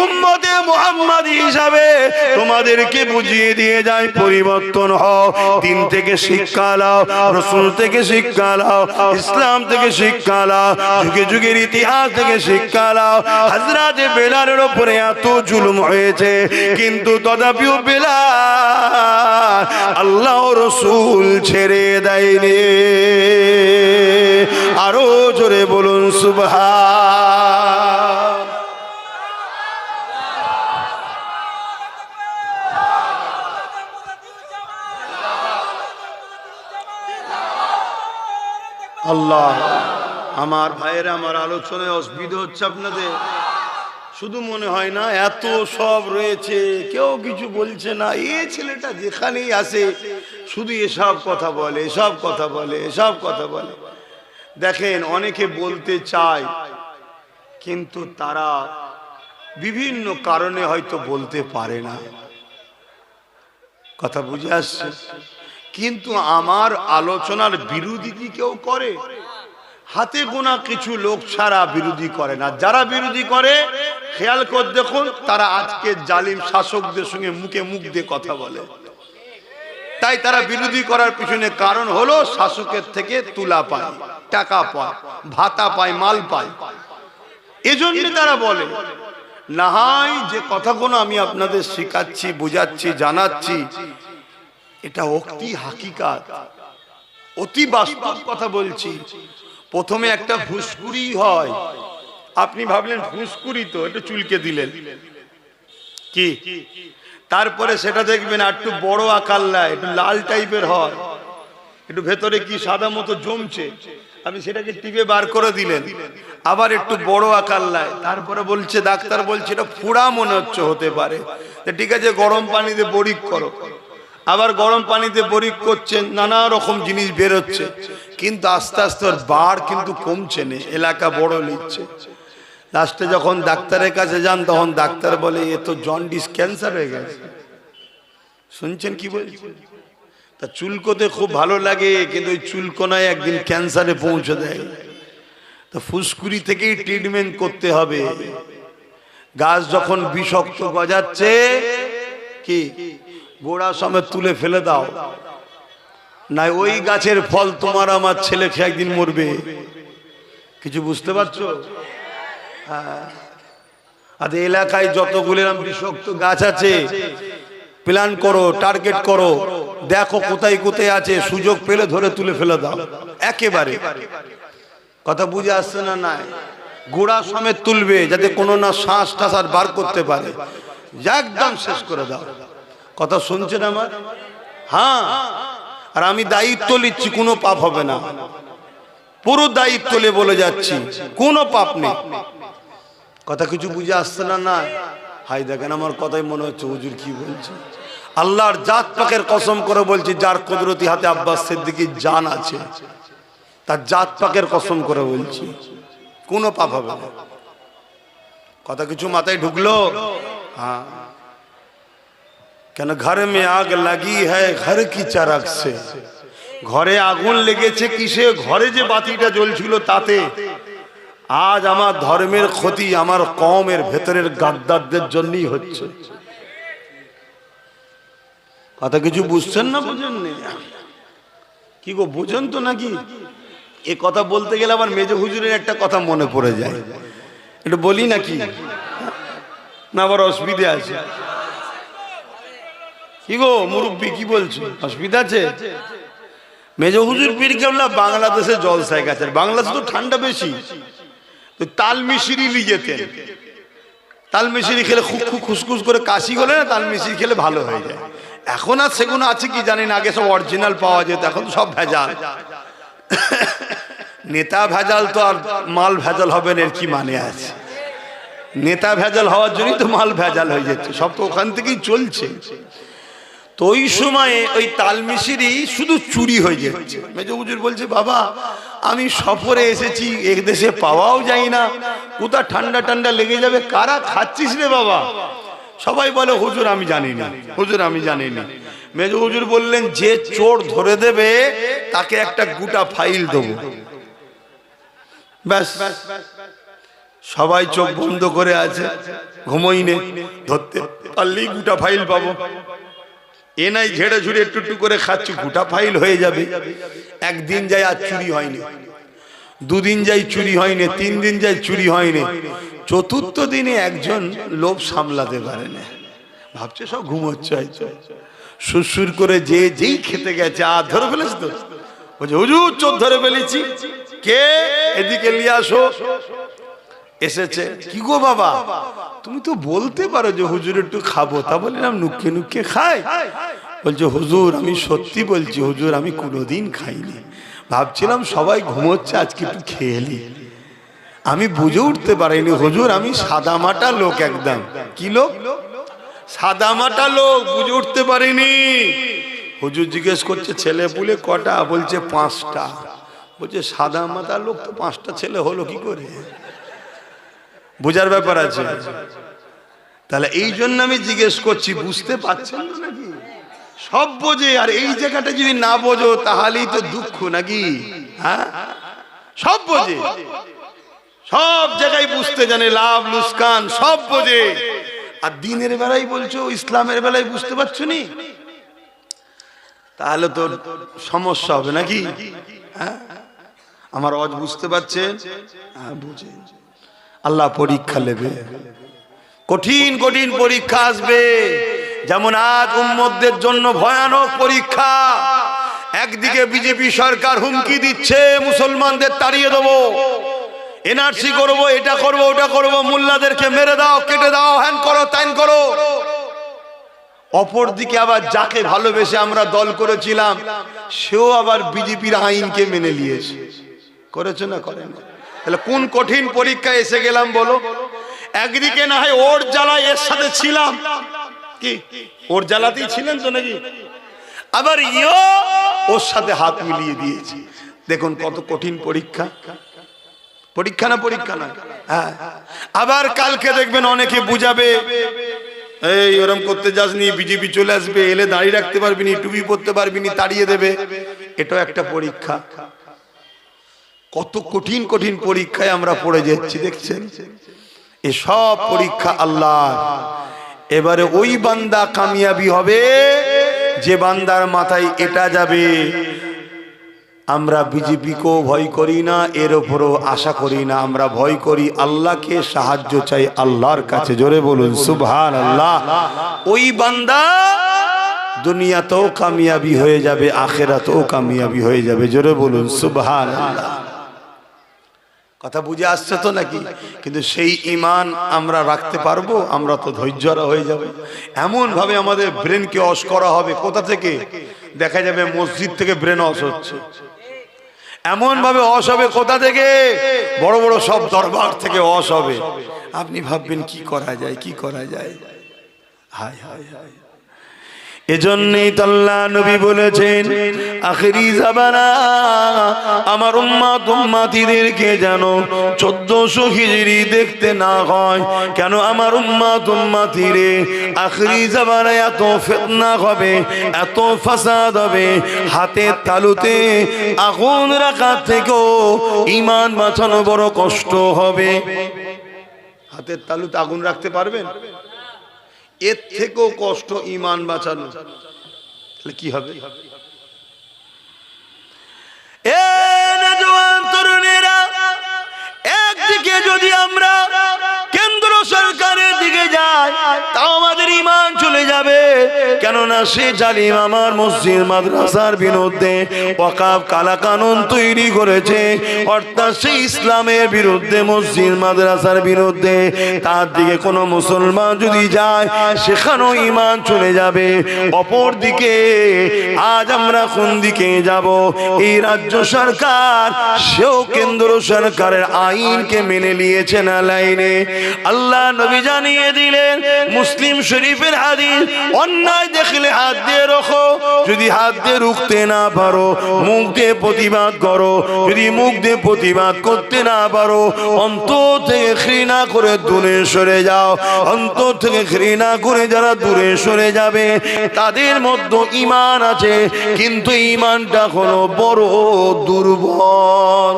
উম্মতে মুহাম্মাদী হিসাবে তোমাদেরকে বুঝিয়ে দিয়ে যাই, পরিবর্তন হও, দিন থেকে শিক্ষা নাও, রাসূল থেকে শিক্ষা নাও, ইসলাম থেকে শিক্ষা নাও, যুগে যুগের ইতিহাস থেকে শিক্ষা নাও। হযরত বেলালের উপরে এত জুলুম হয়েছে, কিন্তু তথাপিও বেলাল আল্লাহ রাসূল ছেড়ে দেয়নি। আরো জোরে বলুন সুবহান। আল্লাহ, আমার ভাইয়েরা, আমার আলোচনায় অসুবিধা হচ্ছে আপনাদের? শুধু মনে হয় না এত সব রয়েছে, কেউ কিছু বলছে না। এই ছেলেটা যেখানেই আসে শুধু এসব কথা বলে, এসব কথা বলে, এসব কথা বলে। দেখেন, অনেকে বলতে চায় কিন্তু তারা বিভিন্ন কারণে হয়তো বলতে পারে না। কথা বুঝে আসছে? কিন্তু আমার আলোচনার বিরোধী কি কেউ করে? হাতে গোনা কিছু লোক ছাড়া বিরোধী করে না। যারা বিরোধী করে, খেয়াল করে দেখুন, তারা আজকে জালিম শাসকদের সঙ্গে মুখে মুখ দিয়ে কথা বলে। তাই তারা বিরোধী করার পিছনে কারণ হলো শাসকের থেকে তুলা পায়, টাকা পায়, ভাতা পায়, মাল পায়, এজন্য তারা বলে। না হয় যে কথাগুলো আমি আপনাদের শেখাচ্ছি, বোঝাচ্ছি, জানাচ্ছি, এটা অতি হাকিকাত, অতি বাস্তব কথা বলছি। প্রথমে একটা ফুসকুড়ি হয়, আপনি ভাবলেন ফুসকুড়ি তো একটু চুলকে দিলেন কি, তারপরে সেটা দেখবেন একটু বড় আকার নেয়, একটু লাল টাইপের হয়, একটু ভেতরে কি সাদা মতো জমছে, আপনি সেটাকে টিপে বার করে দিলেন, আবার একটু বড় আকার নেয়, তারপরে বলছে, ডাক্তার বলছে এটা ফোড়া মনে হচ্ছে, হতে পারে, ঠিক আছে গরম পানিতে বরিক করো। আবার গরম পানিতে বরিক করছেন, নানা রকম জিনিস বেরোচ্ছে, কিন্তু আস্তে আস্তে ওর বার কিন্তু কমছে না, এলাকা বড় নিচ্ছে। লাস্টে যখন ডাক্তারের কাছে যান তখন ডাক্তার বলে এ তো জন্ডিস ক্যান্সার হয়ে গেছে। শুনছেন কি বলছেন? তা চুলকোতে খুব ভালো লাগে, কিন্তু ওই চুলকোনায় একদিন ক্যান্সারে পৌঁছে দেয়। তো ফুসকুড়ি থেকেই ট্রিটমেন্ট করতে হবে। গাছ যখন বিষাক্ত গজাচ্ছে কি গোড়া সমেত তুলে ফেলে দাও, না ওই গাছের ফল তোমার আমার ছেলে খেয়ে একদিন মরবে। কিছু বুঝতে পারছো? হ্যাঁ। আর এলাকায় যতগুলো বিষাক্ত গাছ আছে প্ল্যান করো, টার্গেট করো, দেখো কোথায় কোথায় আছে, সুযোগ পেলে ধরে তুলে ফেলে দাও একেবারে। কথা বুঝে আসছে না? নাই গোড়া সমেত তুলবে, যাতে কোনো না শ্বাস টাস আর বার করতে পারে, একদম শেষ করে দাও। কথা শুনছেন আমার? হ্যাঁ। আর আমি দায়িত্ব নিচ্ছি, কোনো পাপ হবে না, পুরো দায়িত্ব নিয়ে বলে যাচ্ছি, কোনো পাপ নেই। কথা কিছু বুঝে আসছে না? না হাই দেখেন আমার কথাই মনে হচ্ছে হুজুর কি বলছে। আল্লাহর জাত পাকের কসম করে বলছি, যার কুদরতি হাতে আব্বাস সিদ্দিকীর জান আছে, তার জাত পাকের কসম করে বলছি, কোনো পাপ হবে না। কথা কিছু মাথায় ঢুকলো? হ্যাঁ। কেন ঘর মে আগ লাগি হ্যায় ঘর কি চারাক সে, ঘরে আগুন লেগেছে কিসে? ঘরে যে বাতিটা জ্বলছিল তাতে। আজ আমার ধর্মের ক্ষতি আমার কওমের ভেতরের গাদ্দারদের জন্যই হচ্ছে। কথা কিছু বুঝছেন না? বুঝেন না? কি গো বুঝেন তো নাকি? এ কথা বলতে গেলে আবার মেজো হুজুরের একটা কথা মনে পড়ে যায়, একটু বলি নাকি? না আবার অসুবিধা আছে? কি গো মুরব্বী কি বলছো, অসুবিধা আছে? মেজো হুজুর পীর কেবলা বাংলাদেশে জলসায় গেছেন। বাংলাদেশে তো ঠান্ডা বেশি, তো তাল মিশরি নিয়ে যেতেন। তাল মিশরি খেলে খুসখুস করে কাশি হলে না, তাল মিশরি খেলে ভালো হয়ে যায়। এখন আর সেগুলো আছে কি জানি না, আগে সব অরিজিনাল পাওয়া যেত, এখন সব ভেজাল। নেতা ভেজাল তো আর মাল ভেজাল হবে না, এর কি মানে আছে? নেতা ভেজাল হওয়ার জন্যই তো মাল ভেজাল হয়ে যাচ্ছে, সব তো ওখান থেকেই চলছে। তো ওই সময়ে ওই তালমিশরি শুধু চুরি হয়ে যাচ্ছে। মেজো হুজুর বলছে, বাবা আমি সফরে এসেছি, এক দেশে পাওয়াও যায় না, কোথা ঠান্ডা ঠান্ডা লেগে যাবে, কারা খাচ্ছিস রে বাবা? সবাই বলে হুজুর আমি জানি না, হুজুর আমি জানি না। মেজো হুজুর বললেন, যে চোর ধরে দেবে তাকে একটা গোটা ফাইল দেবো। ব্যাস, সবাই চোখ বন্ধ করে আছে, ঘুমোইনে, ধরতে পারলেই গোটা ফাইল পাবো। এ নাই ঝেড়ে ঝুড়ে একটু একটু করে খাচ্ছি, গোটা ফাইল হয়ে যাবে। একদিন যাই আর চুরি হয়নি, দুদিন যাই চুরি হয়নি, 3 দিন যাই চুরি হয়নি, চতুর্থ দিনে একজন লোভ সামলাতে পারে না, ভাবছে সব ঘুমোচ্ছে হয়তো, সুরসুর করে যেই খেতে গেছে, আর ধরে ফেলেছে তো, বলছে হুজুর চোর ধরে ফেলেছি। কে? এদিকে নিয়ে আসো। এসেছে। কি গো বাবা, তুমি তো বলতে পারো যে হুজুর একটু খাবো, তা বললাম নুকে নুকে খাই। বলছে হুজুর আমি সত্যি বলছি, হুজুর আমি কোনোদিন খাইনি, ভাবছিলাম সবাই ঘুমোচ্ছে আজকে একটু খেয়ে নি। আমি বুঝে উঠতে পারিনি হুজুর, আমি সাদামাটা লোক একদম। কি লোক? সাদামাটা লোক, বুঝে উঠতে পারিনি। হুজুর জিজ্ঞেস করছে ছেলে পুলে কটা? বলছে 5টা। বলছে সাদামাটা লোক তো 5টা ছেলে হলো কি করে? বোঝার ব্যাপার আছে। তাহলে এই জন্য আমি জিজ্ঞেস করছি, বুঝতে পারছেন নাকি? সব বোঝে, আর এই জায়গাটা যদি না বোঝো তাহলেই তো দুঃখ নাকি? হ্যাঁ, সব বোঝে, সব জায়গায় বুঝতে জানে, লাভ লুসকান সব বোঝে। আর দিনের বেলায় বলছো, ইসলামের বেলায় বুঝতে পারছো নি, তাহলে তো সমস্যা হবে নাকি? হ্যাঁ, আমার আওয়াজ বুঝতে পারছেন? হ্যাঁ বুঝে। আল্লাহ পরীক্ষা নেবে, কঠিন কঠিন পরীক্ষা আসবে। যেমন আজ উম্মতদের জন্য ভয়ানক পরীক্ষা। একদিকে বিজেপি সরকার হুমকি দিচ্ছে মুসলমানদের তাড়িয়ে দেবো, এনআরসি করবো, এটা করবো, ওটা করবো, মোল্লাদেরকে মেরে দাও, কেটে দাও, হ্যান করো, ত্যান করো। অপরদিকে আবার যাকে ভালোবেসে আমরা দল করেছিলাম সেও আবার বিজেপির আইনকে মেনে নিয়েছে। করেছে না? করেন। তাহলে কোন কঠিন পরীক্ষায় এসে গেলাম বলো? একদিকে না হয় ওর জ্বালায় এর সাথে ছিলাম, কি ওর জ্বালাতেই ছিলেন তো নাকি, আবার ওর সাথে হাত মিলিয়ে দিয়েছি। দেখুন কত কঠিন পরীক্ষা। পরীক্ষা না পরীক্ষা না? হ্যাঁ। আবার কালকে দেখবেন অনেকে বুঝাবে, এই ওরম করতে যাসনি, বিজেপি চলে আসবে, এলে দাঁড়িয়ে রাখতে পারবি নি, টুপি পরতে পারবি নি, তাড়িয়ে দেবে। এটাও একটা পরীক্ষা। কত কঠিন কঠিন পরীক্ষায় আমরা পড়ে যাচ্ছি দেখছেন। এসব পরীক্ষা আল্লাহ। এবারে ওই বান্দা কামিয়াবি হবে যে বান্দার মাথায় এটা যাবে, আমরা বিজেপিকেও ভয় করি না, এর উপরও আশা করি না, আমরা ভয় করি আল্লাহকে, সাহায্য চাই আল্লাহর কাছে। জোরে বলুন সুবহানাল্লাহ। ওই বান্দা দুনিয়াতেও কামিয়াবি হয়ে যাবে, আখিরাতেও কামিয়াবি হয়ে যাবে। জোরে বলুন সুবহানাল্লাহ। কথা বুঝে আসছে তো নাকি? কিন্তু সেই ঈমান আমরা রাখতে পারবো? আমরা তো ধৈর্যরা হয়ে যাব। এমন ভাবে আমাদের ব্রেনকে ওয়াশ করা হবে। কোথা থেকে? দেখা যাবে মসজিদ থেকে ব্রেন ওয়াশ হচ্ছে। এমন ভাবে ওয়াশ হবে কোথা থেকে? বড় বড় সব দরবার থেকে ওয়াশ হবে। আপনি ভাববেন কি করা যায়, কি করা যায়। হায় হায় হায়। এজন্যই তো আল্লাহ নবী বলেছেন, আখিরি জামানা আমার উম্মত উম্মতিদেরকে যেন 1400 হিজরি দেখতে না হয়। কেন? আমার উম্মত উম্মতিরে আখিরি জামানায় এত ফিতনা হবে, এত ফাসাদ হবে, হাতের তালুতে আগুন রাখার থেকেও ঈমান বাঁচানো বড় কষ্ট হবে। হাতের তালুতে আগুন রাখতে পারবেন? এর থেকেও কষ্ট ঈমান বাঁচানো। তাহলে কি হবে? এ নওজোয়ান তরুণেরা, একদিকে যদি আমরা কেন্দ্র সরকারের দিকে যাই তাও আমাদের ঈমান চলে যাবে। কেননা সে জালিম আমার মসজিদ মাদ্রাসার বিরুদ্ধে ওয়াকফ কালা কানুন তৈরি করেছে, অর্থাৎ সে ইসলামের বিরুদ্ধে, মসজিদ মাদ্রাসার বিরুদ্ধে। তার দিকে কোনো মুসলমান যদি যায় সেখানেও ঈমান চলে যাবে। অপর দিকে আজ আমরা কোন দিকে যাব? এই রাজ্য সরকার, সেও কেন্দ্র সরকারের আইনকে মেনে নিয়েছে না লাইনে। আল্লাহ নবী জানিয়ে দিলেন মুসলিম শরীফের হাদিস, অন্যায় দেখলে হাত দিয়ে রাখো, যদি হাত দিয়ে রুখতে না পারো মুখ দিয়ে প্রতিবাদ করো, যদি মুখ দিয়ে প্রতিবাদ করতে না পারো অন্তর থেকে ঘৃণা করে দূরে সরে যাও। অন্তর থেকে ঘৃণা করে যারা দূরে সরে যাবে তাদের মধ্যে ঈমান আছে, কিন্তু ঈমানটা হলো বড় দুর্বল।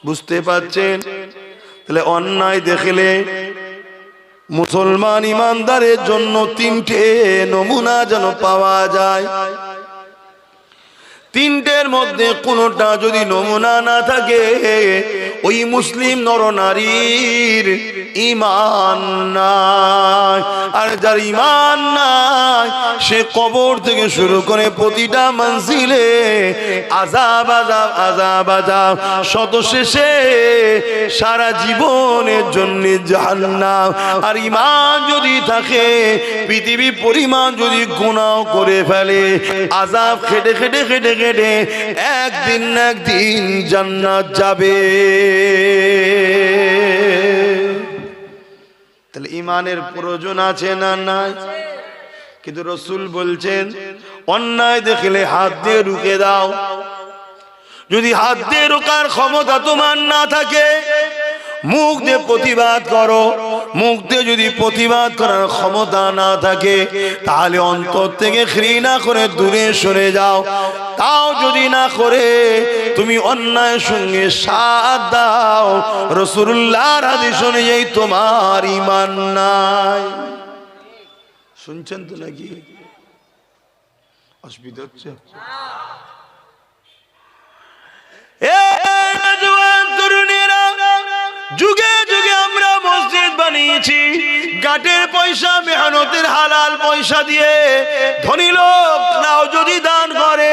বুঝতে পারছেন? তাহলে অন্যায় দেখলে মুসলমান ইমানদারের জন্য 3টে নমুনা যেন পাওয়া যায়। 3টের মধ্যে কোনটা যদি নমুনা না থাকে ওই মুসলিম নরনারীর ঈমান নাই। আর যার ঈমান নাই সে কবর থেকে শুরু করে প্রতিটা মঞ্জিলে আযাব আযাব আযাব আযাব, শত শেষে সারা জীবনের জন্য জাহান্নাম। আর ঈমান যদি থাকে, পৃথিবী পরিমাণ যদি গুনাহ করে ফেলে, আযাব খেটে খেটে খেটে খেটে একদিন না একদিন জান্নাত যাবে। তাহলে ঈমানের প্রয়োজন আছে না নাই? কিন্তু রাসূল বলছেন অন্যায় দেখলে হাত দিয়ে রুখে দাও। যদি হাত দিয়ে রোকার ক্ষমতা তোমার না থাকে, মুখ দিয়ে প্রতিবাদ করো। মুখ দিয়ে যদি প্রতিবাদ করার ক্ষমতা না থাকে তাহলে অন্তর থেকে ঘৃণা করে দূরে সরে যাও। তাও যদি না করে তুমি অন্যায়ের সঙ্গে সাথ দাও, রাসূলুল্লাহর হাদিস অনুযায়ী তোমার ঈমান নাই। শুনছেন তো নাকি? অসুবিধা হচ্ছে? যুগে যুগে আমরা মসজিদ বানিয়েছি গাটের পয়সা, মেহনতের হালাল পয়সা দিয়ে। ধনী লোকরাও যদি দান করে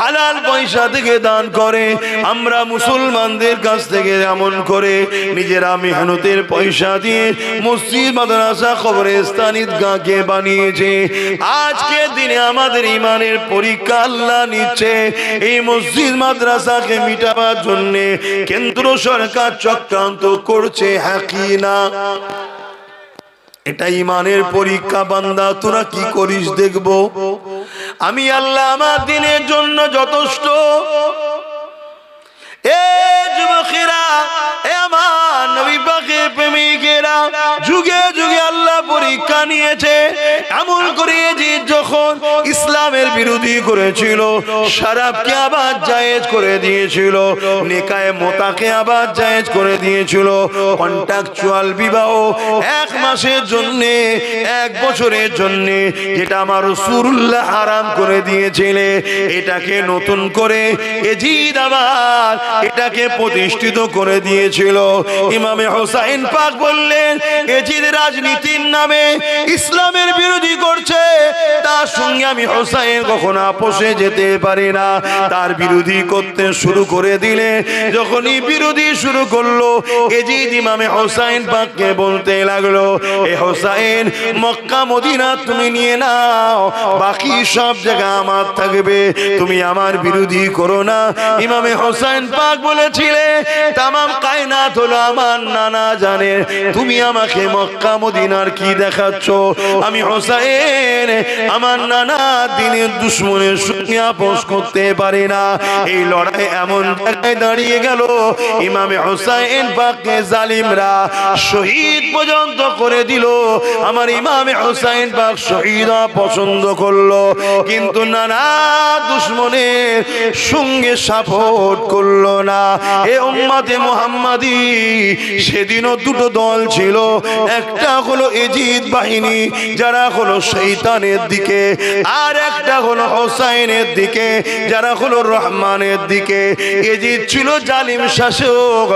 হালাল পয়সা থেকে দান করে। আমরা মুসলমানদের কাছ থেকে এমন করে নিজেরা মেহনতের পয়সা দিয়ে মসজিদ মাদ্রাসা কবরস্থান ঈদগাহকে বানিয়েছে। আজকের দিনে আমাদের ঈমানের পরীক্ষা আল্লাহ নিচ্ছে। এই মসজিদ মাদ্রাসাকে মিটাবার জন্য কেন্দ্র সরকার চক্রান্ত করছে, হ্যাঁ কি না? এটা ঈমানের পরীক্ষা। বান্দা তোরা কি করিস দেখবো। আমি আল্লাহ আমার দিনের জন্য যথেষ্ট। এ যুবকেরা, করেছে। এমন করে যে যখন ইসলামের বিরোধী করেছিল, শরাবকে আবার জায়েজ করে দিয়েছিল, নিকায়ে মোতাকে আবার জায়েজ করে দিয়েছিল, কন্ট্রাকচুয়াল বিবাহ 1 মাসের জন্য 1 বছরের জন্য যেটা আমার রাসূলুল্লাহ হারাম করে দিয়েছিলে, এটাকে নতুন করে এজিদ আবার এটাকে প্রতিষ্ঠিত করে দিয়েছিল। ইমামে হোসাইন পাক বললেন, এজিদ রাজনীতির নামে ইসলামের বিরোধী করছে, তার সঙ্গে আমি হোসাইন কখনো আপোষে যেতে পারি না। তার বিরোধী করতে শুরু করে দিলে, যখনই বিরোধী শুরু করলো, এজিদ ইমামে হোসাইন পাককে বলতে লাগলো, এ হোসাইন, মক্কা মদিনা তুমি নিয়ে নাও, বাকি সব জায়গা আমার থাকবে, তুমি আমার বিরোধী করো না। ইমামে হোসাইন পাক বলেছিলে, তামাম কায়নাত হলো আমার নানা জানে, তুমি আমাকে মক্কা মদিনার কি দেখাচ্ছ? আমি হোসাইন আমার নানা দিনের দুশমনের সঙ্গে আপোষ করতে পারি না। এই লড়াই এমন জায়গায় দাঁড়িয়ে গেল, ইমামে হোসাইন পাককে জালিমরা শহীদ পর্যন্ত করে দিল। আমার ইমামে হোসাইন পাক শহীদ পছন্দ করলো, কিন্তু নানা দুশমনের সঙ্গে সাপোর্ট করলো না। এ উম্মতে মুহাম্মাদি, সেদিনও দুটো দল ছিল, একটা হলো এজিদ বাহিনী যারা হলো শয়তানের দিকে, আর একটা হলো হোসাইনের দিকে যারা হলো রহমানের দিকে। এজিদ ছিল জালিম শাসক।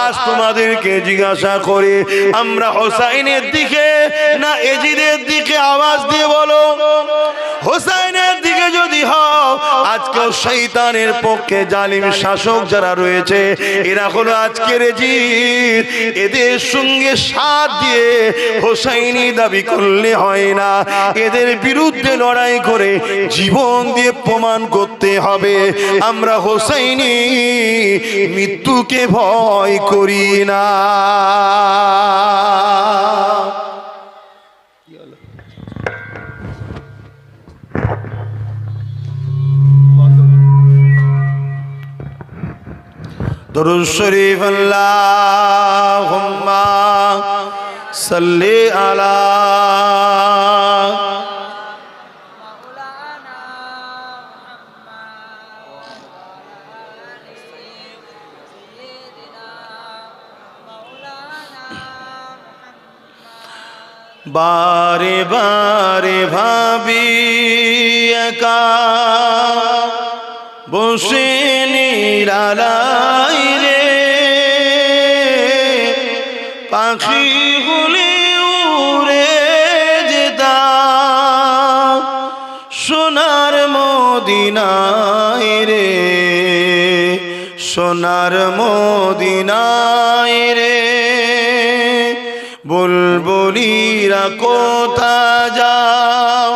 আজ তোমাদেরকে জিজ্ঞাসা করে, আমরা হোসাইনের দিকে না এজিদের দিকে? আওয়াজ দিয়ে বলো। হোসাইনের দিকে যদি হও, আজকেও শয়তানের পক্ষে জালিম শাসক যারা রয়েছে, এরা হলো আজকের এজিদ। এদের সঙ্গে সাথ দিয়ে হোসাইনি দাবি করলে হয় না, এদের বিরুদ্ধে লড়াই করে জীবন দিয়ে প্রমাণ করতে হবে আমরা হোসাইনি মৃত্যুকে ভয় করি না। दुरूद शरीफ अल्लाहुम्मा सल्ली अला बारे बारे भाबी एका বসে নিরালাই রে, পাখি গুলি উড়ে যেতাম সোনার মদিনায় রে, সোনার মদিনায় রে। বুলবুলিরা কোথা যাও,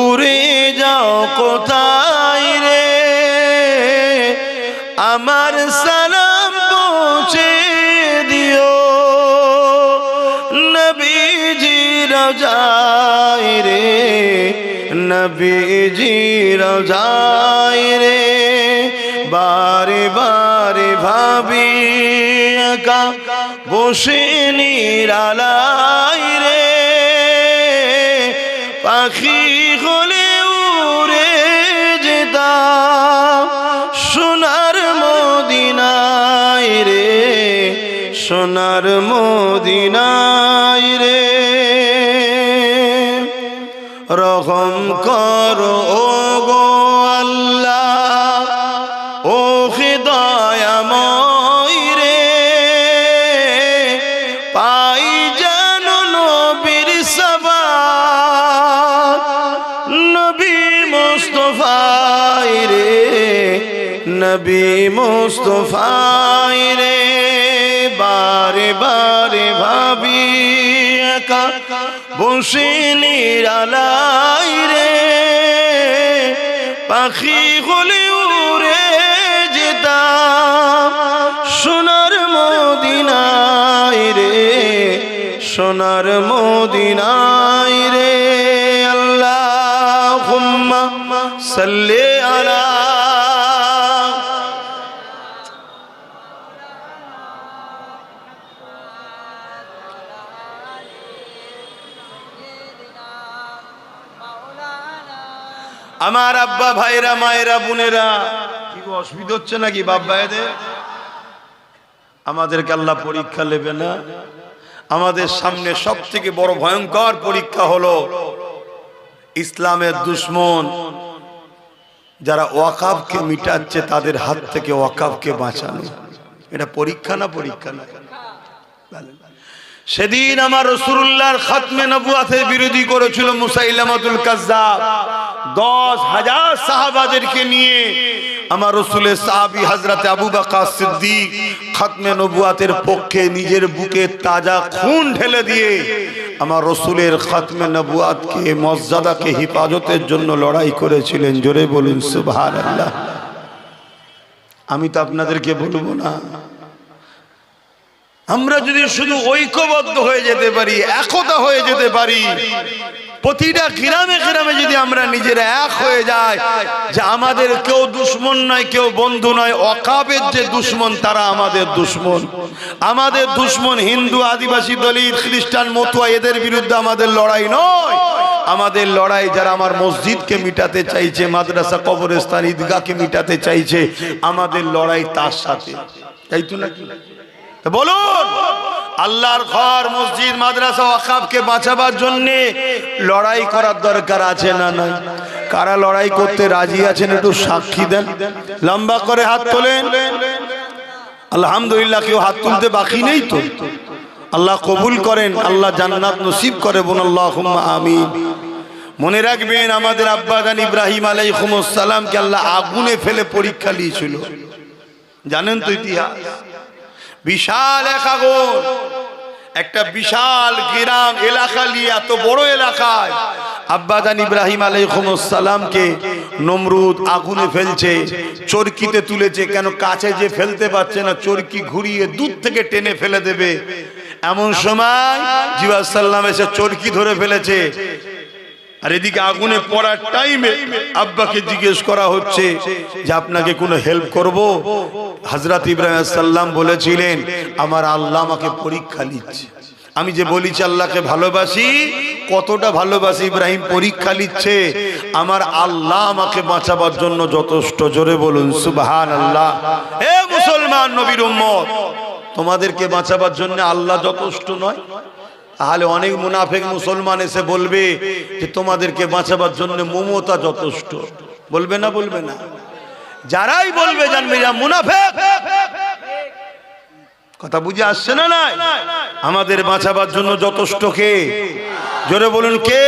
উড়ে যাও কোথায় রে, আমার সালাম পৌঁছে দিও নবীজি রওজায় রে, নবীজি রওজায় রে। বারে বারে ভাবি একা বসে নিরালাই রে, পাখি হলে উড়ে যেতাম সোনার মদিনায় রে, সোনার মদিনায় রে। রহম করো গো আল্লাহ, ও দয়াময় রে, পাই যেন নবীর সাবাত, নবী মুস্তাফায় রে, নবী মুস্তাফায় রে। বারে বারে ভাবি একা বসে নিরালাই রে, পাখি হলে উড়ে যেতাম সোনার মদিনায় রে, সোনার মদিনায় রে। আল্লাহুম্মা সাল্লি আলা আমার আব্বা ভাইরা মায়েরা বোনেরা, কি অসুবিধা হচ্ছে নাকি বাপ ভাইদের? আমাদেরকে আল্লাহ পরীক্ষা নেবে না? আমাদের সামনে সব থেকে বড় ভয়ঙ্কর পরীক্ষা হলো ইসলামের দুশ্মন যারা ওয়াকাফকে মিটাচ্ছে তাদের হাত থেকে ওয়াকাফকে বাঁচানো। এটা পরীক্ষা না? পরীক্ষা না? সেদিন আমার রাসূলুল্লাহর খাতমে নবুয়াতের বিরোধী করেছিল মুসাইলামাতুল কাজ্জাব। 10,000 সাহাবাদেরকে নিয়ে আমার রাসূলের সাহাবী হযরতে আবু বকর সিদ্দিক খাতমে নবুয়াতের পক্ষে নিজের বুকে তাজা খুন ঢেলে দিয়ে আমার রাসূলের খাতমে নবুয়াতকে মর্যাদাকে হেফাজতের জন্য লড়াই করেছিলেন। জোরে বলুন সুবহানাল্লাহ। আমি তো আপনাদেরকে বলবো না, আমরা যদি শুধু ঐক্যবদ্ধ হয়ে যেতে পারি, একতা হয়ে যেতে পারি, প্রতিটা গ্রামে গ্রামে যদি আমরা নিজেরা এক হয়ে যাই যে আমাদের কেউ দুশ্মন নয়, কেউ বন্ধু নয়, ওয়াকাফের যে দুশ্মন তারা আমাদের দুশ্মন। আমাদের দুশ্মন হিন্দু, আদিবাসী, দলিত, খ্রিস্টান, মতুয়া, এদের বিরুদ্ধে আমাদের লড়াই নয়। আমাদের লড়াই যারা আমার মসজিদকে মিটাতে চাইছে, মাদ্রাসা, কবরস্থান, ঈদগাহকে মিটাতে চাইছে, আমাদের লড়াই তার সাথে। তাই তো নাকি? বলুন, আল্লাহর ঘর, মসজিদ, মাদ্রাসা, ওয়াকাফকে বাঁচাবার জন্য লড়াই করার দরকার আছে না নাই? কারা লড়াই করতে রাজি আছেন একটু সাক্ষী দেন। লম্বা করে হাত তোলেন। আলহামদুলিল্লাহ, কেউ হাত তুলতে বাকি নেই তো? আল্লাহ কবুল করেন, আল্লাহ জান্নাত নসিব করে, বলুন আল্লাহুম্মা আমিন। মনে রাখবেন, আমাদের আব্বা জান ইব্রাহিম আলাইহিস সালামকে আল্লাহ আগুনে ফেলে পরীক্ষা নিয়েছিল। জানেন তো ইতিহাস? বিশাল এক আগুন, একটা বিশাল গ্রাম এলাকা নিয়ে, এত বড় এলাকায় আব্বা জান ইব্রাহিম আলাইহিস সালামকে নমরুদ আগুনে ফেলছে, চরকিতে তুলেছে। কেন? কাছে যে ফেলতে পারছে না, চরকি ঘুরিয়ে দূর থেকে টেনে ফেলে দেবে। এমন সময় জিবরাইল সাল্লাম এসে চরকি ধরে ফেলেছে। আর এদিকে আগুনে পড়ার টাইমে আব্বাকে জিজ্ঞেস করা হচ্ছে যে আপনাকে কোনো হেল্প করব? হযরত ইব্রাহিম সাল্লাম বলেছিলেন, আমার আল্লাহ আমাকে পরীক্ষা নিচ্ছে। আমি যে বলেছি আল্লাহকে ভালোবাসি, কতটা ভালোবাসি ইব্রাহিম পরীক্ষা নিচ্ছে। আমার আল্লাহ আমাকে বাঁচাবার জন্য যথেষ্ট। জোরে বলুন সুবহানাল্লাহ। এ মুসলমান নবীর উম্মত, তোমাদেরকে বাঁচাবার জন্য আল্লাহ যথেষ্ট নয়? তাহলে অনেক মুনাফিক মুসলমান এসে বলবে যে তোমাদেরকে বাঁচাবার জন্য মমতা যথেষ্ট। বলবে না? বলবে না? যারাই বলবে জানবে এরা মুনাফিক। কথা বুঝে আসছে না? নাই? আমাদের বাঁচাবার জন্য যথেষ্ট কে? জোরে বলুন কে?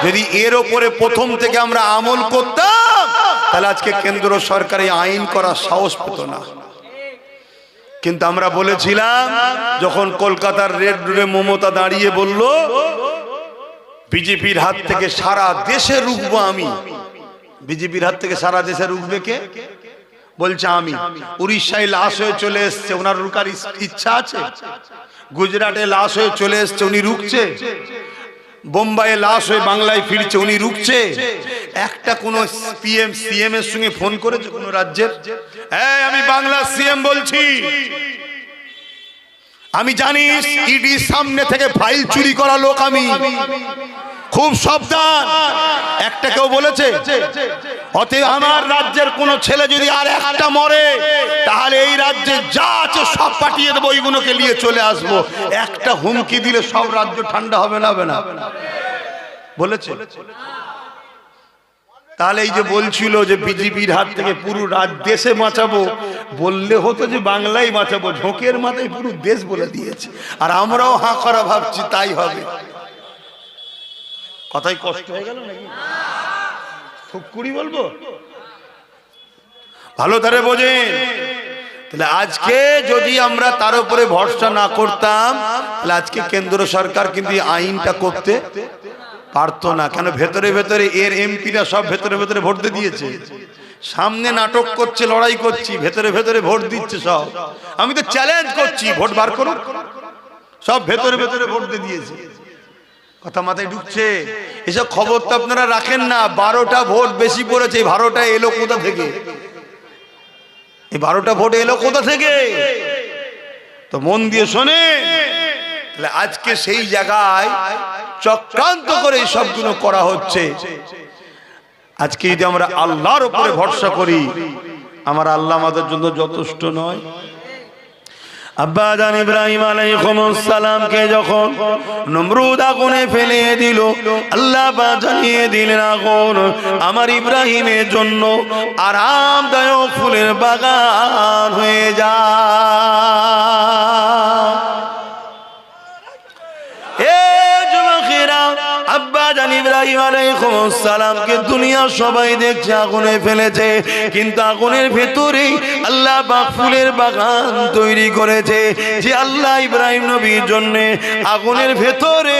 যদি এর উপরে প্রথম থেকে আমরা আমল করতাম তাহলে আজকে কেন্দ্র সরকারি আইন করার সাহস পেত না। কিন্তু আমরা বলেছিলাম, যখন কলকাতার রেড রোডে মমতা দাঁড়িয়ে বলল বিজেপির হাত থেকে সারা দেশে রুখবো আমি। বিজেপির হাত থেকে সারা দেশে রুখবে কে? বলছে আমি। উড়িষ্যায় লাশ হয়ে চলে এসছে, ওনার রুকার ইচ্ছা আছে? গুজরাটে লাশ হয়ে চলে এসছে, উনি রুখছে? বোম্বাইয়ে লাশ হয়ে বাংলায় ফিরছে, উনি রুখছে? একটা কোন পিএম সিএম এর সঙ্গে ফোন করেছে কোন রাজ্যের? আমি বাংলার সিএম বলছি, আমি জানি ইডি সামনে থেকে ফাইল চুরি করা লোক, আমি খুব সাবধান। একটা কেউ বলেছে? অতএব আমার রাজ্যের কোন ছেলে যদি আর একটা মরে তাহলে এই রাজ্যে যা আছে সব পাঠিয়ে দেবো, ওইগুলোকে নিয়ে চলে আসবো। একটা হুমকি দিলে সব রাজ্য ঠান্ডা হবে না? হবে না? বলেছে? তাহলে এই যে বলছিল যে বিজেপির হাত থেকে পুরো দেশে বাঁচাবো, বললে হতো যে বাংলায় বাঁচাবো। ঝোঁকের মাথায় পুরো দেশ বলে দিয়েছে, আর আমরাও হাঁ করা ভাবছি তাই হবে। কথাই কষ্ট হয়ে গেল নাকি? খুব কুড়ি বলবো, ভালো ধারে বোঝেন। তাহলে আজকে যদি আমরা তার উপরে ভরসা না করতাম তাহলে আজকে কেন্দ্র সরকার কিন্তু আইনটা করতে পারতো না। কেন? ভেতরে ভেতরে এর এমপিরা সব ভেতরে ভেতরে ভোট দিয়ে দিয়েছে। সামনে নাটক করছে, লড়াই করছি, ভেতরে ভেতরে ভোট দিচ্ছে সব। আমি তো চ্যালেঞ্জ করছি, ভোট বার করুন। সব ভেতরে ভেতরে ভোট দিয়ে দিয়েছে। কথা মাথায় ঢুকছে? এসব খবর তো আপনারা রাখেন না। 12টা ভোট বেশি পড়েছে। 12টা এলো কোথা থেকে? এই 12টা ভোট এলো কোথা থেকে? তো মন দিয়ে শোনে। তাহলে আজকে সেই জায়গায় চক্রান্ত করে সবগুলো করা হচ্ছে। আজকে যদি আমরা আল্লাহর উপরে ভরসা করি, আমার আল্লাহ আমাদের জন্য যথেষ্ট নয়? আব্বা জান ইব্রাহিম আলাইহিস সালামকে যখন নমরুদ আগুনে ফেলে দিল, আল্লাহ পাক জানিয়ে দিলেন আগুন আমার ইব্রাহিমের জন্য আরামদায়ক ফুলের বাগান হয়ে যায়। এ যুবকেরা, আব্বা জান ইব্রাহিম আলাইহিস সালামকে দুনিয়া সবাই দেখছে আগুনে ফেলেছে, কিন্তু আগুনের ভেতরে আল্লাহ পাক ফুলের বাগান তৈরি করেছে। যে আল্লাহ ইব্রাহিম নবীর জন্য আগুনের ভেতরে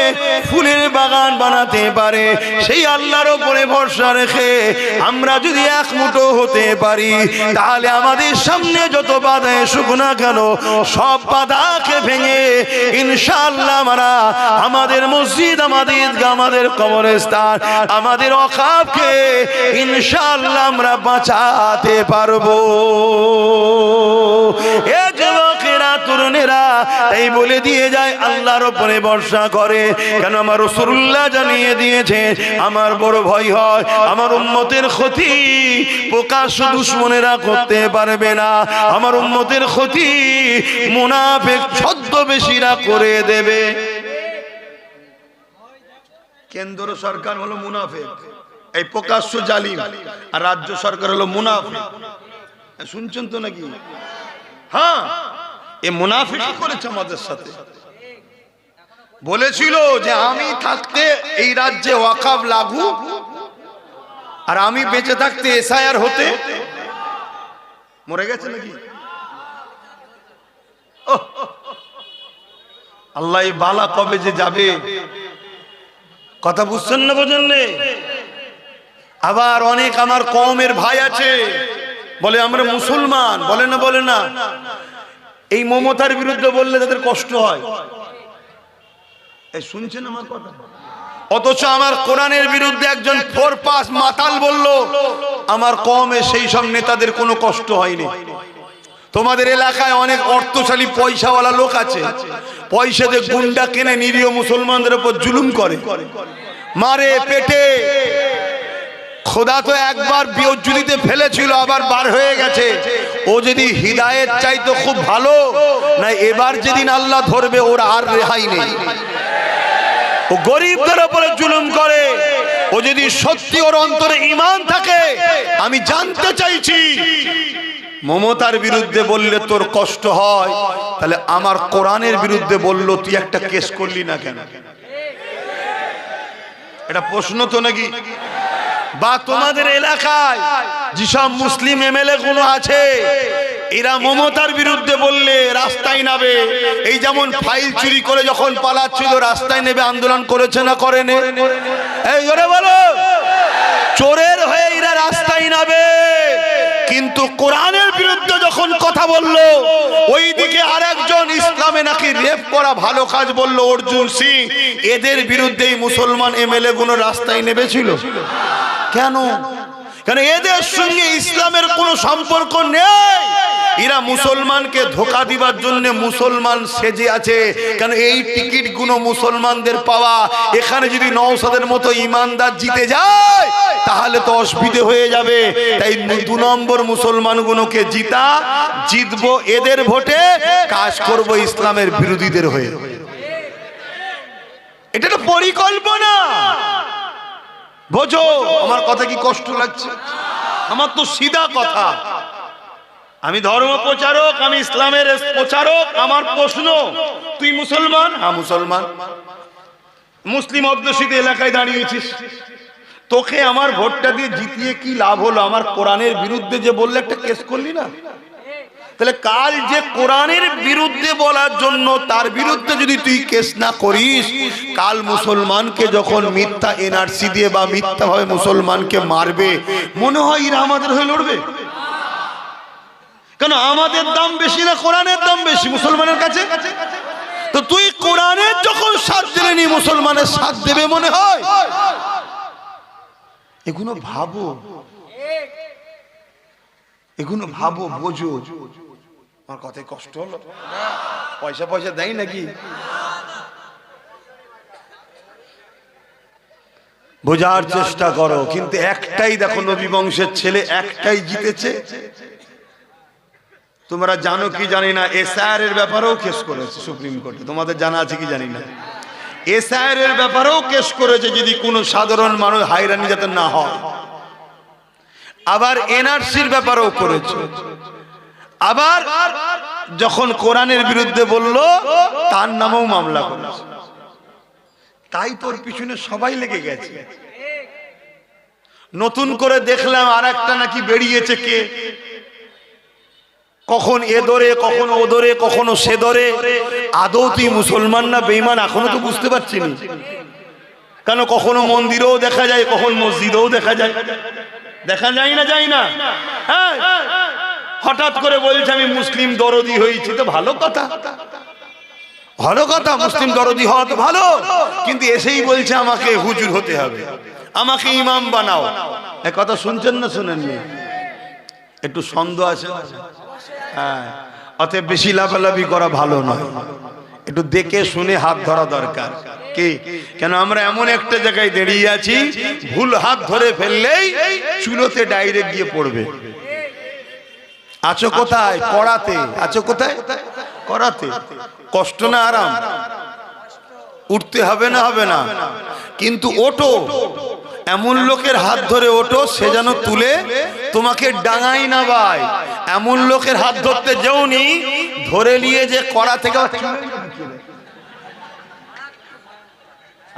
ফুলের বাগান বানাতে পারে, সেই আল্লাহর উপরে ভরসা রেখে আমরা যদি এক মুঠো হতে পারি, তাহলে আমাদের সামনে যত বাধা এসুক না কেন, সব বাধাকে ভেঙে ইনশাআল্লাহ আমরা আমাদের মসজিদ, আমাদের ঈদগাহ, আমাদের কবরস্থান, আমাদের ওয়াকফকে ইনশাআল্লাহ আমরা বাঁচাতে পারবো। এ যুবকেরা, তরুণেরা, তাই বলে দিয়ে যায় আল্লাহর উপরে ভরসা করে। কেন? আমার রাসূলুল্লাহ জানিয়ে দিয়েছে, আমার বড় ভয় হয় আমার উম্মতের ক্ষতি প্রকাশ্য দুশমনেরা করতে পারবে না, আমার উম্মতের ক্ষতি মুনাফিক ছদ্মবেশীরা করে দেবে। কেন্দ্র সরকার হলো মুনাফিক, এই প্রকাশ্য জালিম, আর রাজ্য সরকার হলো মুনাফিক। শুনছেন তো নাকি? হ্যাঁ, এ মুনাফিকই করেছে আমাদের সাথে। বলেছিল যে আমি থাকতে এই রাজ্যে ওয়াকফ লাগু, আর আমি বেঁচে থাকতে এসআইআর হতে। মরে গেছে নাকি? আল্লাহ বালা কবে যে যাবে, কথা বুঝছেন না? বোঝেন না? আবার অনেক আমার কওমের ভাই আছে, বলে আমরা মুসলমান, বলে না বলে না, এই মমতার বিরুদ্ধে বললে তাদের কষ্ট হয়। এই শুনছেন আমার কথা? অথচ আমার কোরআনের বিরুদ্ধে একজন ফোরপাস মাতাল বলল, আমার কওমে সেই সব নেতাদের কোনো কষ্ট হয়নি। তোমাদের এলাকায় অনেক অর্থশালী পয়সাওয়ালা লোক আছে, পয়সা দিয়ে গুন্ডা কিনে নিরীহ মুসলমানদের উপর জুলুম করে, মারে পেটে। খোদা তো একবার বিয়জ্জুদিতে ফেলেছিল, আবার বার হয়ে গেছে। ও যদি হিদায়েত চাইতো খুব ভালো, না এবার যেদিন আল্লাহ ধরবে ওর আর রেহাই নেই। ও গরিবদের উপরে জুলুম করে। ও যদি সত্যি ওর অন্তরে ঈমান থাকে, আমি জানতে চাইছি, মমতার বিরুদ্ধে বললে তোর কষ্ট হয়, তাহলে আমার কোরআনের বিরুদ্ধে বললো তুই একটা কেস করলি না কেন? এটা প্রশ্ন তো নাকি? বা তোমাদের এলাকায় যেসব মুসলিম এমএলএ গুলো আছে, এরা মমতার বিরুদ্ধে বললে রাস্তায় নামে। এই যেমন ফাইল চুরি করে যখন পালাচ্ছিল, রাস্তায় নেবে আন্দোলন করেছে না করেনি? এই জোরে বলো। চোরের হয়ে এরা রাস্তায় নামে, কিন্তু কোরআনের বিরুদ্ধে যখন কথা বললো, ওইদিকে আরেকজন ইসলামে নাকি রেপ করা ভালো কাজ বললো অর্জুন সিং, এদের বিরুদ্ধেই মুসলমান এমএলএ গুলো রাস্তায় নেমেছিল। কেন? কেন এদের সঙ্গে ইসলামের কোনো সম্পর্ক নেই। এরা মুসলমানকে ধোঁকা দিবার জন্য মুসলমান সেজে আছে। কেন? এই টিকিট গুলো মুসলমানদের পাওয়া। এখানে যদি নওশাদের মতো ইমানদার জিতে যায়, তাহলে তো অসুবিধে হয়ে যাবে। তাই 2 নম্বর মুসলমানগুলোকে জিতবো এদের ভোটে, কাজ করব ইসলামের বিরোধীদের হয়ে। এটা তো পরিকল্পনা। বোঝো আমার কথা কি কষ্ট লাগছে? আমার তো সিধা কথা। আমি ধর্ম প্রচারক, আমি ইসলামের প্রচারক। আমার প্রশ্ন, তুই মুসলমান? হ্যাঁ মুসলমান। মুসলিম অধ্যুষিত এলাকায় দাঁড়িয়েছিস, তোকে আমার ভোটটা দিয়ে জিতিয়ে কি লাভ হলো? আমার কোরআনের বিরুদ্ধে যে বললে একটা কেস করলি না? তাহলে কাল যে কোরআনের বিরুদ্ধে বলার জন্য, তার বিরুদ্ধে যদি তুই কেস না করিস, কাল মুসলমানকে যখন মিথ্যা এনআরসি দিয়ে বা মিথ্যা ভাবে মুসলমানকে মারবে, মনে হয় এরা আমাদের হয়ে লড়বে? কেন? আমাদের দাম বেশি না কোরআনের দাম বেশি মুসলমানের কাছে? তো তুই কোরআনের যখন সাথ দিলেনি, মুসলমানের সাথ দেবে মনে হয়? এগুলো ভাবো, এগুলো ভাবো, বোঝো। আমার কথায় কষ্ট হলো? পয়সা দেয় নাকি? বোঝার চেষ্টা করো। কিন্তু একটাই দেখো, নবী বংশের ছেলে একটাই জিতেছে। তোমরা জানো কি জানি না, এসআইআর এর ব্যাপারেও কেস করেছে সুপ্রিম কোর্টে, তোমাদের জানা আছে কি জানি না। এসআইআর এর ব্যাপারেও কেস করেছে, যদি কোনো সাধারণ মানুষ হয়রানি যাতে না হয়। আবার এনআরসির ব্যাপারেও করেছে। আবার যখন কোরআনের বিরুদ্ধে বলল, তার নামেও মামলা করেছে। তাই তোর পিছনে সবাই লেগে গেছে। নতুন করে দেখলাম আর একটা নাকি বেরিয়েছে, কে কখন এ ধরে, কখন ও ধরে, কখনো সে ধরে। আদৌ তুই মুসলমান না বেঈমান এখনো তো বুঝতে পারছি না। কেন কখনো মন্দিরেও দেখা যায়, কখন মসজিদেও দেখা যায়। দেখা যায় না, যায় না। হ্যাঁ, হঠাৎ করে বলছে আমি মুসলিম দরদি হয়েছি, তো ভালো কথা, ভালো কথা, মুসলিম দরদি হওয়া তো ভালো। কিন্তু এসেই বলছে আমাকে হুজুর হতে হবে, আমাকে ইমাম বানাও। এই কথা শুনছেন না শুনেননি? একটু সন্দেহ আছে। হ্যাঁ, অতএব বেশি লাফালাফি করা ভালো নয়। একটু দেখে শুনে হাত ধরা দরকার। কি কেন আমরা এমন একটা জায়গায় দাঁড়িয়ে আছি, ভুল হাত ধরে ফেললেই চুলোতে ডাইরেক্ট গিয়ে পড়বে। আছো কোথায়? কড়াতে। আছো কোথায়? কড়াতে। কষ্ট না আরাম? উঠতে হবে না? হবে না। কিন্তু ওঠো, এমন লোকের হাত ধরে ওঠো সে যেন তুলে তোমাকে ডাঙাই না ভাই। এমন লোকের হাত ধরতে যাওনি, ধরে নিয়ে যে কড়া থেকে।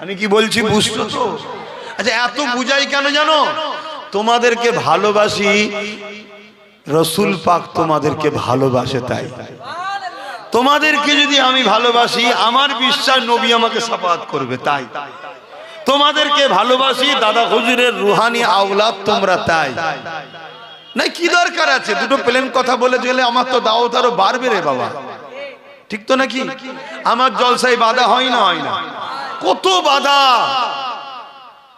আমি কি বলছি বুঝছো তো? আচ্ছা, এত বুঝাই কেন জানো? তোমাদেরকে ভালোবাসি, রসুল পাক তোমাদেরকে ভালোবাসে। তাই তোমাদেরকে যদি আমি ভালোবাসি, আমার বিশ্বাস নবী আমাকে শাফাআত করবে। তাই তোমাদেরকে ভালোবাসি, দাদা হুজুরের রুহানি আওলাদ তোমরা। তাই না, কি দরকার আছে দুটো প্লেন কথা বলে গেলে? আমার তো দাওয়াত আরো বাড়বে রে বাবা, ঠিক তো নাকি? আমার জলসায় বাধা হয় না? হয় না? কত বাধা।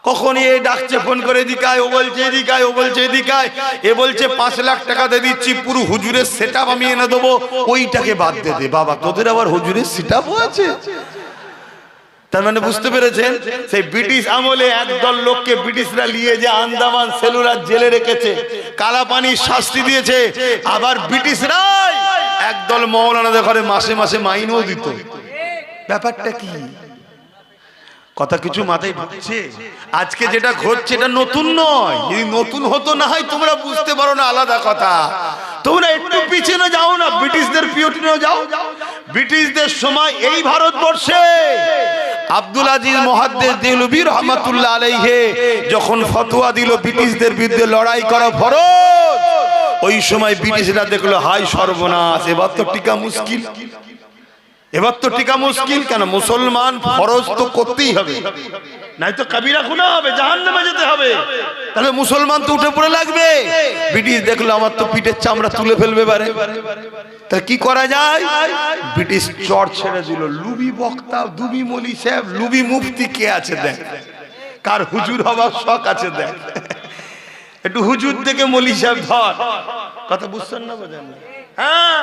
কখন এ ডাকছে ফোন করে, এদিকায়, ও বলছে এদিকায়, ও বলছে এদিকায়, এ বলছে 5 লাখ টাকা দিয়ে দিচ্ছি, পুরো হুজুরের সেটআপ আমি এনে দেবো, ওইটাকে বাদ দে দে। বাবা, তোদের আবার হুজুরের সেটআপও আছে? তার মানে বুঝতে পেরেছেন, সেই ব্রিটিশ আমলে একদল লোককে ব্রিটিশরা নিয়ে যে আন্দামান সেলুলার জেলে রেখেছে, কালা পানির শাস্তি দিয়েছে। আবার ব্রিটিশরা একদল মৌলানাদের ঘরে মাসে মাসে মাইনও দিত। ব্যাপারটা কি? কথা কিছু মাথায় ঢুকছে? আজকে যেটা ঘটছে এটা নতুন নয়। যদি নতুন হতো না হয় তোমরা বুঝতে পারো না, আলাদা কথা। তোমরা একটু পিছনে যাও না, ব্রিটিশদের পিরিয়ডে যাও। ব্রিটিশদের সময় এই ভারতবর্ষে আব্দুল আজিজ মুহাদ্দিস দেহলভী রাহমাতুল্লাহ আলাইহি যখন ফতোয়া দিল ব্রিটিশদের বিরুদ্ধে লড়াই করা ফরজ, ওই সময় ব্রিটিশরা দেখলো হাই সর্বনাশ, এবার তো টিকা মুশকিল। এবার তো টিকা মুশকিল। কেন? মুসলমান ফরজ তো করতেই হবে, নাই তো কবিরা গুনাহ হবে, জাহান্নামে যেতে হবে। তাহলে মুসলমান তো উঠে পড়ে লাগবে। ব্রিটিশ দেখলো আমার তো পিঠের চামড়া তুলে ফেলবে পারে, তাহলে কি করা যায়? ব্রিটিশ চট ছেড়ে দিল। লুবি বক্তা, দুবি মলি সাহেব, লুবি মুফতি কে আছে দেখ, কার হুজুর হবার শখ আছে দেখ। একটু হুজুর থেকে মলি সাহেব ধর। কথা বুঝছেন না? বোঝেন না? হ্যাঁ,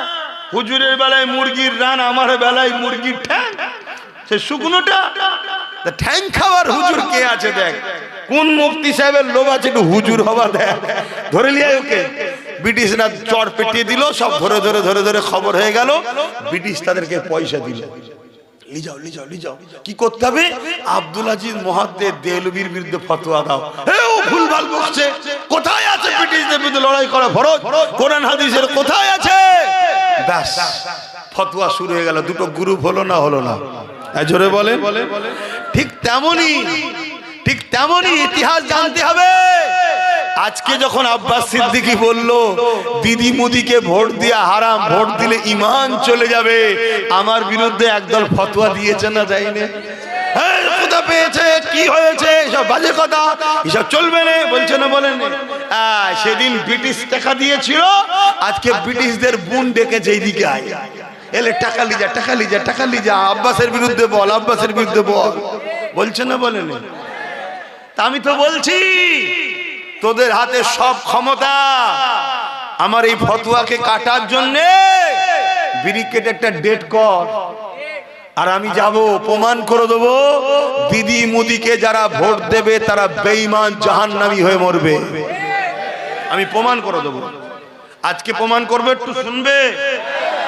হুজুরের বেলায় মুরগির রান, আমার বেলায় মুরগির ঠ্যাং। সে শুকনোটা ঠ্যাং খাওয়ার হুজুর কে আছে দেখ। কোন মুফতি সাহেবের লোভ আছে একটু হুজুর হবা দেখ। ধরে লিয়ে ওকে ব্রিটিশরা চড় পেটিয়ে দিল, সব ধরে ধরে ধরে ধরে খবর হয়ে গেল। ব্রিটিশ তাদেরকে পয়সা দিল, লিজাও লিজাও লিজাও। কি করতে হবে? আব্দুল আজিজ মুহাদ্দিস দেহলভীর বিরুদ্ধে ফতোয়া দাও। ও ভুলভাল বলছে। কোথায় আছে ব্রিটিশদের বিরুদ্ধে লড়াই করা ফরজ? কোরআন হাদিসের কোথায় আছে? ব্যাস, ফতোয়া শুরু হয়ে গেল। দুটো গ্রুপ হলো না? হলো না? জোরে বলেন। ঠিক তেমনই ইতিহাস জানতে হবে। আজকে যখন আব্বাস সিদ্দিকী বলল দিদি মুদিকে ভোট দিয়া হারাম, ভোট দিলে ঈমান চলে যাবে, আমার বিরুদ্ধে একদল ফতোয়া দিয়েছে না? যায়নি? কোথা পেয়েছে, কি হয়েছে, সব বাজে কথা, এসব চলবে না বলছে না? বলেন। সেদিন ব্রিটিশ টাকা দিয়েছিল, আজকে ব্রিটিশদের বোন ডেকেছে এইদিকে আয়, এলে টাকা লিজা, টাকা লিজা, টাকা লিজা, আব্বাসের বিরুদ্ধে বল, আব্বাসের বিরুদ্ধে বল। বলছে না? বলেন। তা আমি তো বলছি তোদের হাতে সব ক্ষমতা। আমার এই ফতোয়াকে কাটার জন্য ব্রিকেট একটা ডেট কর, আর আমি যাব প্রমাণ করে দেবো দিদি মুদিকে যারা ভোট দেবে তারা বেঈমান জাহান্নামী হয়ে মরবে। আমি প্রমাণ করে দেবো, আজকে প্রমাণ করবে, একটু শুনবে?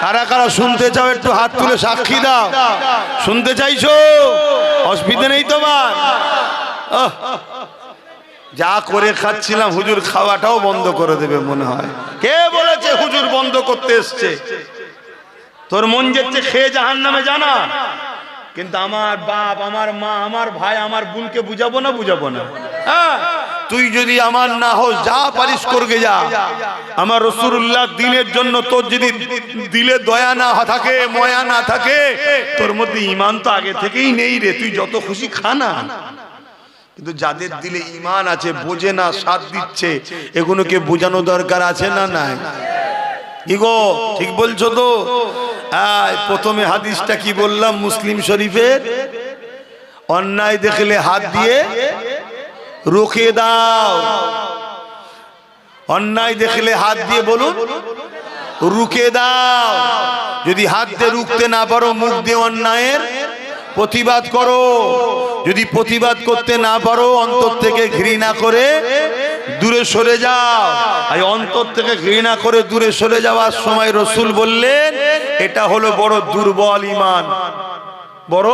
কারা কারা শুনতে চাও একটু হাত তুলে সাক্ষী দাও। শুনতে চাইছো? অসুবিধা নেই তোমার? যা করে খাচ্ছিলাম হুজুর খাওয়াটাও বন্ধ করে দেবে মনে হয়। কে বলেছে হুজুর বন্ধ করতে এসছে? তোর মন যাচ্ছে খেয়ে জাহান্নামে জানা, কিন্তু আমার বাপ, আমার মা, আমার ভাই, আমার বোনকে বুঝাবো না? বুঝাবো না? হ্যাঁ, তুই যদি আমার না হোস যা পারিস করগে যা। আমার রাসূলুল্লাহ দ্বীনের জন্য তোর যদি দিলে দয়া না থাকে, ময়া না থাকে, তোর মধ্যে ঈমান তো আগে থেকেই নেই রে। তুই যত খুশি খা না। কিন্তু যাদের দিলে ঈমান আছে, বোঝে না, সাথ দিচ্ছে, এগুলোকে বোঝানো দরকার আছে না নাই? কি গো, ঠিক বলছো তো? প্রথমে হাদিসটা কি বললাম মুসলিম শরীফের? অন্যায় দেখলে হাত দিয়ে রুখে দাও। অন্যায় দেখলে হাত দিয়ে বলুন রুখে দাও। যদি হাত দিয়ে রুখতে না পারো মুখ দিয়ে অন্যায়ের প্রতিবাদ করো। যদি প্রতিবাদ করতে না পারো অন্তর থেকে ঘৃণা করে দূরে সরে যাও। আর অন্তর থেকে ঘৃণা করে দূরে সরে যাওয়ার সময় রাসূল বললেন এটা হলো বড় দুর্বল ঈমান। বড়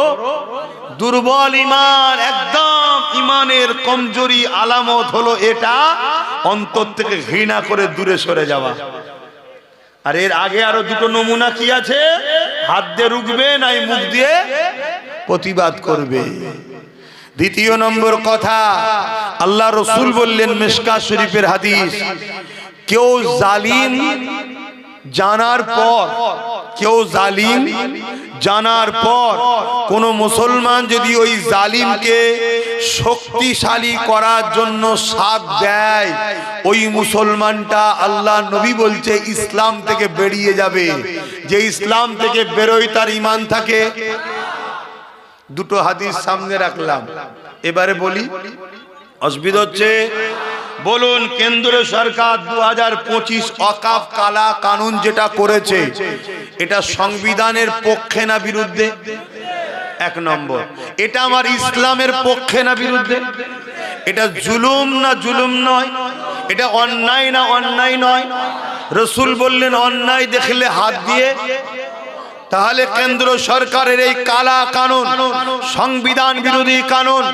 দুর্বল ঈমান, একদম ঈমানের কমজোরি আলামত হলো এটা, অন্তর থেকে ঘৃণা করে দূরে সরে যাওয়া। আর এর আগে আরো দুটো নমুনা কি আছে? হাত দিয়ে রুখবে নাই মুখ দিয়ে প্রতিবাদ করবে। দ্বিতীয় নম্বর কথা, আল্লাহ রাসূল বললেন মিশকাত শরীফের হাদিস, কেউ জালিম জানার পর, কেউ জালিম জানার পর কোন মুসলমান যদি ওই জালিমকে শক্তিশালী করার জন্য সাথ দেয়, ওই মুসলমানটা আল্লাহ নবী বলছে ইসলাম থেকে বেরিয়ে যাবে। যে ইসলাম থেকে বেরোয় তার ঈমান থাকে। দুটো হাদিস সামনে রাখলাম, এবারে বলি, অসুবিধা হচ্ছে? বলুন, কেন্দ্র সরকার 2025 ওয়াকফ কালা কানুন যেটা করেছে, এটা সংবিধানের পক্ষে না বিরুদ্ধে? এক নম্বর, এটা আমার ইসলামের পক্ষে না বিরুদ্ধে? এটা জুলুম না জুলুম নয়? এটা অন্যায় না অন্যায় নয়? রাসূল বললেন অন্যায় দেখলে হাত দিয়ে। তাহলে কেন্দ্র সরকারের এই কালা কানুন, সংবিধান বিরোধী কানুন,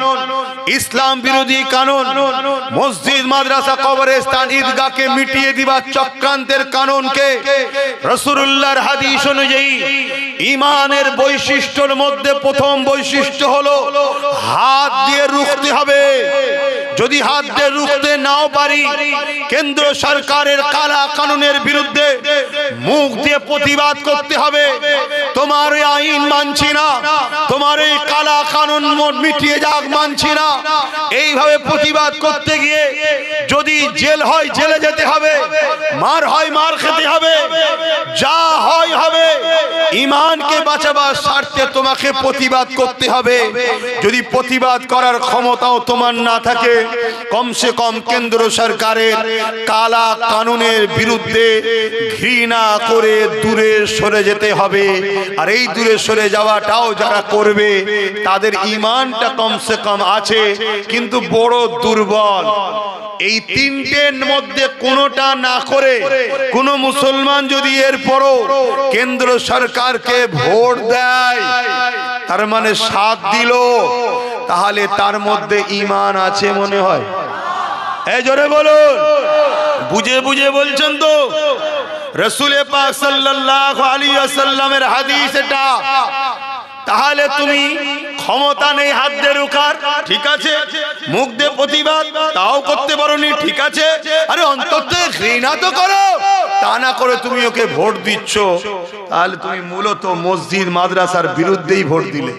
ইসলাম বিরোধী কানুন, মসজিদ মাদ্রাসা কবরস্থান ঈদগাহকে মিটিয়ে দিবার চক্রান্তের কানুনকে রাসূলুল্লাহর হাদিস অনুযায়ী ঈমানের বৈশিষ্ট্যের মধ্যে প্রথম বৈশিষ্ট্য হলো হাত দিয়ে রুখতে হবে। যদি হাত দিয়ে রুখতে নাও পারি, কেন্দ্র সরকারের কালা কানুনের বিরুদ্ধে মুখ দিয়ে প্রতিবাদ করতে হবে। তোমার এই আইন মানছি না, তোমার এই কালা কানুন মিটিয়ে যাক মানছি না। এইভাবে প্রতিবাদ করতে গিয়ে যদি জেল হয় জেলে যেতে হবে, মার হয় মার খেতে হবে, যা হয় হবে। ঈমানকে বাঁচাবার স্বার্থে তোমাকে প্রতিবাদ করতে হবে। যদি প্রতিবাদ করার ক্ষমতাও তোমার না থাকে, কমসে কম কেন্দ্র সরকারের কালা কানুনের বিরুদ্ধে ঘৃণা করে দূরে সরে যেতে হবে। আর এই দূরে সরে যাওয়াটাও যারা করবে তাদের ঈমানটা কমসে কম আছে, কিন্তু বড় দুর্বল। এই তিনটের মধ্যে কোনোটা না করে কোন মুসলমান যদি এরপরও কেন্দ্র সরকারকে ভোট দেয়, তার মানে সাথ দিল, তাহলে তার মধ্যে ঈমান আছে মনে হয়? এই জোরে বলুন, বুঝে বুঝে বলছেন তো? রাসূল পাক সাল্লাল্লাহু আলাইহি ওয়াসাল্লামের হাদিস এটা। তাহলে তুমি ক্ষমতা নেই হাত দিয়ে রুখার, ঠিক আছে, মুখ দিয়ে প্রতিবাদ তাও করতে পারোনি, ঠিক আছে, আরে অন্তত ঘৃণা তো করো। তা না করে তুমি ওকে ভোট দিচ্ছ, তাহলে তুমি মূলত মসজিদ মাদ্রাসার বিরুদ্ধেই ভোট দিলে।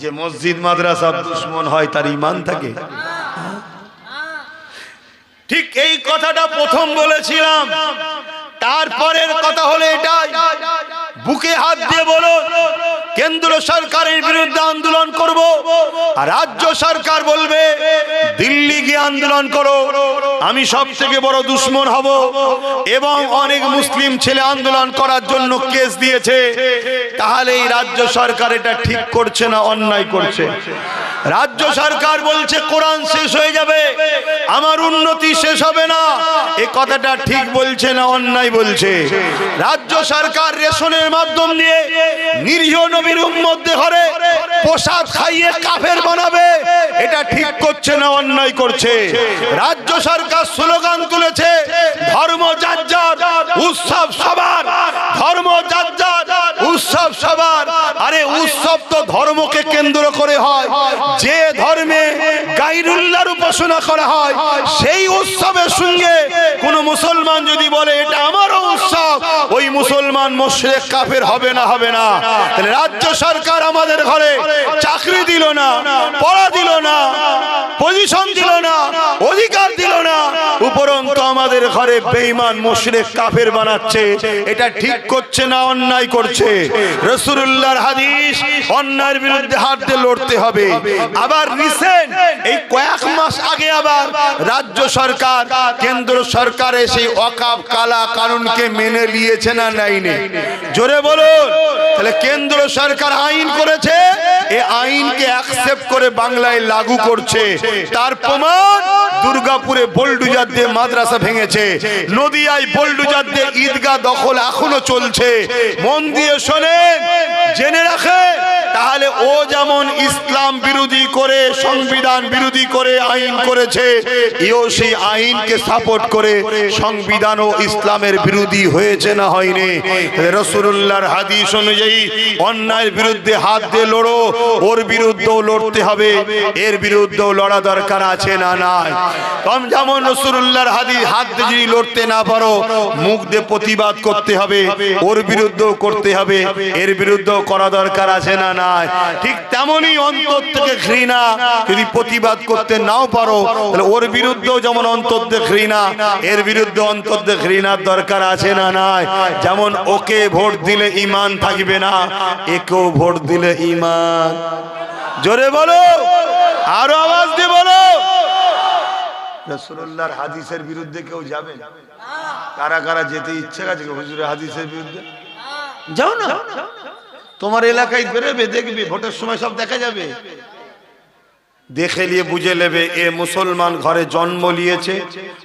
যে মসজিদ মাদ্রাসার দুশমন হয় তার ঈমান থাকে? ঠিক এই কথাটা প্রথম বলেছিলাম। তারপরের কথা হলো এটাই, বুকে হাত দিয়ে বলো কেন্দ্র সরকারের বিরুদ্ধে আন্দোলন করব, আর রাজ্য সরকার বলবে দিল্লি গিয়ে আন্দোলন করো, আমি সব থেকে বড় দুশ্মন হব। এবং অনেক মুসলিম ছেলে আন্দোলন করার জন্য কেস দিয়েছে। তাহলে এই রাজ্য সরকার এটা ঠিক করছে না অন্যায় করছে? রাজ্য সরকার বলছে কোরআন শেষ হয়ে যাবে, আমার উন্নতি শেষ হবে না, এই কথাটা ঠিক বলছে না অন্যায় বলছে? রাজ্য সরকার রেশনের মাধ্যম দিয়ে নিরীহ নবীর উম্মতদের ঘরে প্রসাদ খাইয়ে কাফের বানাবে, এটা ঠিক করছে না অন্যায় করছে? রাজ্য সরকার স্লোগান তুলেছে ধর্ম যার যার উৎসব সবার, ধর্ম যার যার উৎসব সবার। আরে উৎসব তো ধর্মকে কেন্দ্র করে হয়। যে ধর্মে গায়রুল্লাহর উপাসনা করা হয় সেই উৎসবের সঙ্গে কোন মুসলমান যদি বলে এটা আমারও উৎসব, ওই মুসলমান মুশরিক কাফের হবে না? হবে না। তাহলে রাজ্য সরকার আমাদের ঘরে চাকরি দিল না, পড়া দিল না, পজিশন দিল না, অধিকার দিল না, উপরন্তু আমাদের ঘরে বেঈমান মুশরিক কাফের বানাচ্ছে, এটা ঠিক করছে না অন্যায় করছে? রাসূলুল্লাহর হাদিস, অন্যায়ের বিরুদ্ধে হাত দিয়ে লড়তে হবে। আবার রিসেন্ট এই কয়েক মাস আগে আবার রাজ্য সরকার কেন্দ্র সরকারের সেই ওয়াকফ কালা কানুনকে মেনে নিয়েছে না নেয়নি? জোরে বলুন। তাহলে কেন্দ্র সরকার আইন করেছে, এই আইনকে অ্যাকসেপ্ট করে বাংলায় লাগু করছে। তার প্রমাণ দুর্গাপুরে বোলডুজার দিয়ে মাদ্রাসা ভেঙেছে, নদিয়ায় বোলডুজার দিয়ে ঈদগাহ দখল এখনো চলছে। মন দিয়ে শোনেন, জেনে রাখে, তাহলে ও যেমন ইসলাম বিরোধী করে, সংবিধান বিরোধী করে আইন করেছে, এও সেই আইনকে সাপোর্ট করে সংবিধান ও ইসলামের বিরোধী হয়েছে না হয়নি? রাসূলুল্লাহর হাদিস অনুযায়ী অন্যায়ের বিরুদ্ধে হাত দিয়ে লড়ো, ওর বিরুদ্ধেও লড়তে হবে, এর বিরুদ্ধেও লড়া দরকার আছে না নাই? তুমি যেমন রাসূলুল্লাহর হাদিস হাত দিয়ে যদি লড়তে না পারো, মুখ দিয়ে প্রতিবাদ করতে হবে, ওর বিরুদ্ধেও করতে হবে, এর বিরুদ্ধেও করা দরকার আছে না নাই? ঠিক তেমনই অন্তর থেকে ঘৃণা যদি প্রতিবাদ করতে নাও পারো, তাহলে ওর বিরুদ্ধেও যেমন অন্তর থেকে ঘৃণা, এর বিরুদ্ধে অন্তর থেকে ঘৃণার দরকার আছে না নাই? যেমন ওকে ভোট দিলে ঈমান থাকবে না, একেও ভোট দিলে ঈমান। জোরে বলো, আরো আওয়াজ দিয়ে বলো। রাসূলুল্লাহর হাদিসের বিরুদ্ধে কেউ যাবে? কারা কারা যেতে ইচ্ছে আছে হুজুরের হাদিসের বিরুদ্ধে? যাও না, তোমার এলাকায় বেরোবে, দেখবে ভোটের সময় সব দেখা যাবে, দেখে নিয়ে বুঝে নেবে এ মুসলমান ঘরে জন্ম নিয়েছে,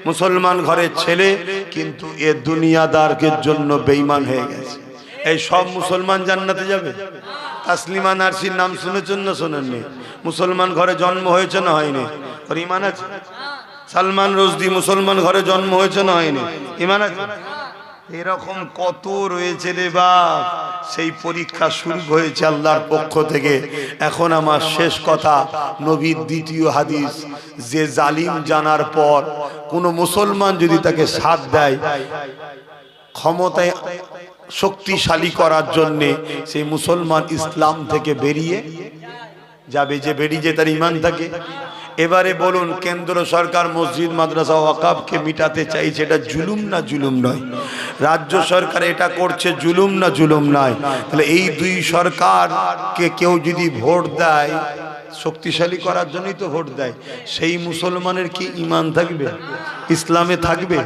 মুসলমান ঘরের ছেলে, কিন্তু এ দুনিয়াদারের জন্য বেঈমান হয়ে গেছে। এই সব মুসলমান জান্নাতে যাবে? তাসলিমা নার্সির নাম শুনেছেন না শোনেননি? মুসলমান ঘরে জন্ম হয়েছে না হয়নি? ওর ঈমান আছে? সালমান রুশদি মুসলমান ঘরে জন্ম হয়েছে না হয়নি? ঈমান আছে? এরকম কত রয়েছে রে বাপ। সেই পরীক্ষা শুরু হয়েছে আল্লাহর পক্ষ থেকে। এখন আমার শেষ কথা, নবীর দ্বিতীয় হাদিস, যে জালিম জানার পর কোন মুসলমান যদি তাকে সাথ দেয় ক্ষমতায় শক্তিশালী করার জন্য, সেই মুসলমান ইসলাম থেকে বেরিয়ে যাবে। যে বেরিয়ে তার ঈমান থাকে। এবারে বলুন, কেন্দ্র সরকার মসজিদ মাদ্রাসা ওয়াকফকে মিটাতে চাইছে, এটা জুলুম না জুলুম নয়? রাজ্য সরকার এটা করছে, জুলুম না জুলুম নয়? তাহলে এই দুই সরকারকে কেউ যদি ভোট দেয় শক্তিশালী করার জন্যই তো ভোট দেয়, সেই মুসলমানের কি ঈমান থাকবে, ইসলামে থাকবে?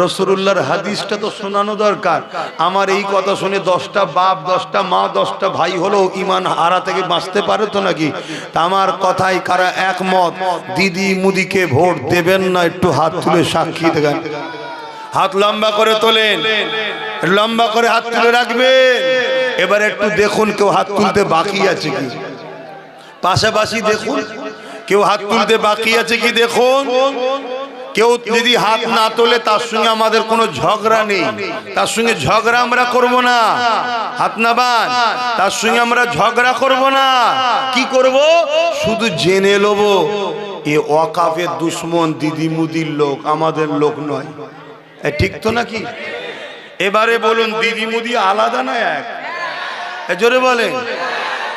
রাসূলুল্লাহর হাদিসটা তো শোনানো দরকার। আমার এই কথা শুনে 10টা বাপ, 10টা মা, 10টা ভাই হলো ঈমান হারা থেকে বাঁচতে পারে তো নাকি? তা আমার কথায় কারা একমত দিদি মুদিকে ভোট দেবেন না? একটু হাত তুলে সাক্ষী দেন। হাত লম্বা করে তোলেন, লম্বা করে হাত তুলে রাখবেন। এবার একটু দেখুন কেউ হাত তুলতে বাকি আছে কি, পাশাপাশি দেখুন কেউ হাত তুলতে বাকি আছে কি দেখুন। কেউ যদি হাত না তোলে তার সঙ্গে আমাদের কোনো ঝগড়া নেই, তার সঙ্গে ঝগড়া আমরা করব না। হাত না বান, তার সঙ্গে আমরা ঝগড়া করব না। কি করব? শুধু জেনে নেব এ ওয়াকফের দুশ্মন, দিদি মুদির লোক, আমাদের লোক নয়। ঠিক তো নাকি? এবারে বলুন, দিদি মুদি আলাদা না এক? জোরে বলেন।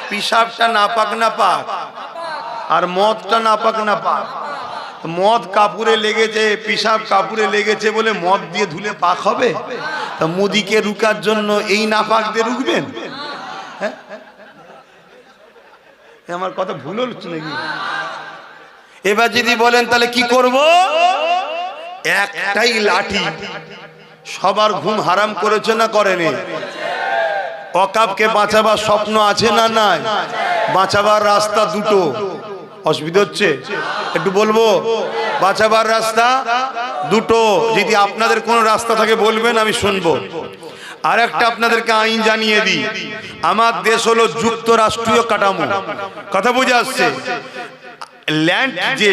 পিসাবটা নাপাক না পাক, আর মদটা নাপাক না পাক? মদ কাপড়ে লেগেছে, পিসাব কাপড়ে লেগেছে বলে মদ দিয়ে ধুলে পাক হবে? তা মুদিকে রুকার জন্য এই নাপাক দিয়ে রুকবেন? আমার কথা ভুল হচ্ছে নাকি? এবার যদি বলেন তাহলে কি করব? একটাই লাঠি সবার ঘুম হারাম করেছে না করেনি? ওয়াকফকে বাঁচাবার স্বপ্ন আছে না নাই? বাঁচাবার রাস্তা দুটো। অসুবিধা হচ্ছে একটু বলবো? বাঁচাবার রাস্তা দুটো, যদি আপনাদের কোনো রাস্তা থাকে বলবেন, আমি শুনবো। আর একটা আপনাদেরকে আইন জানিয়ে দিই, আমার দেশ হলো যুক্তরাষ্ট্রীয় কাঠামো। কথা বুঝে আসছে? ল্যান্ড যে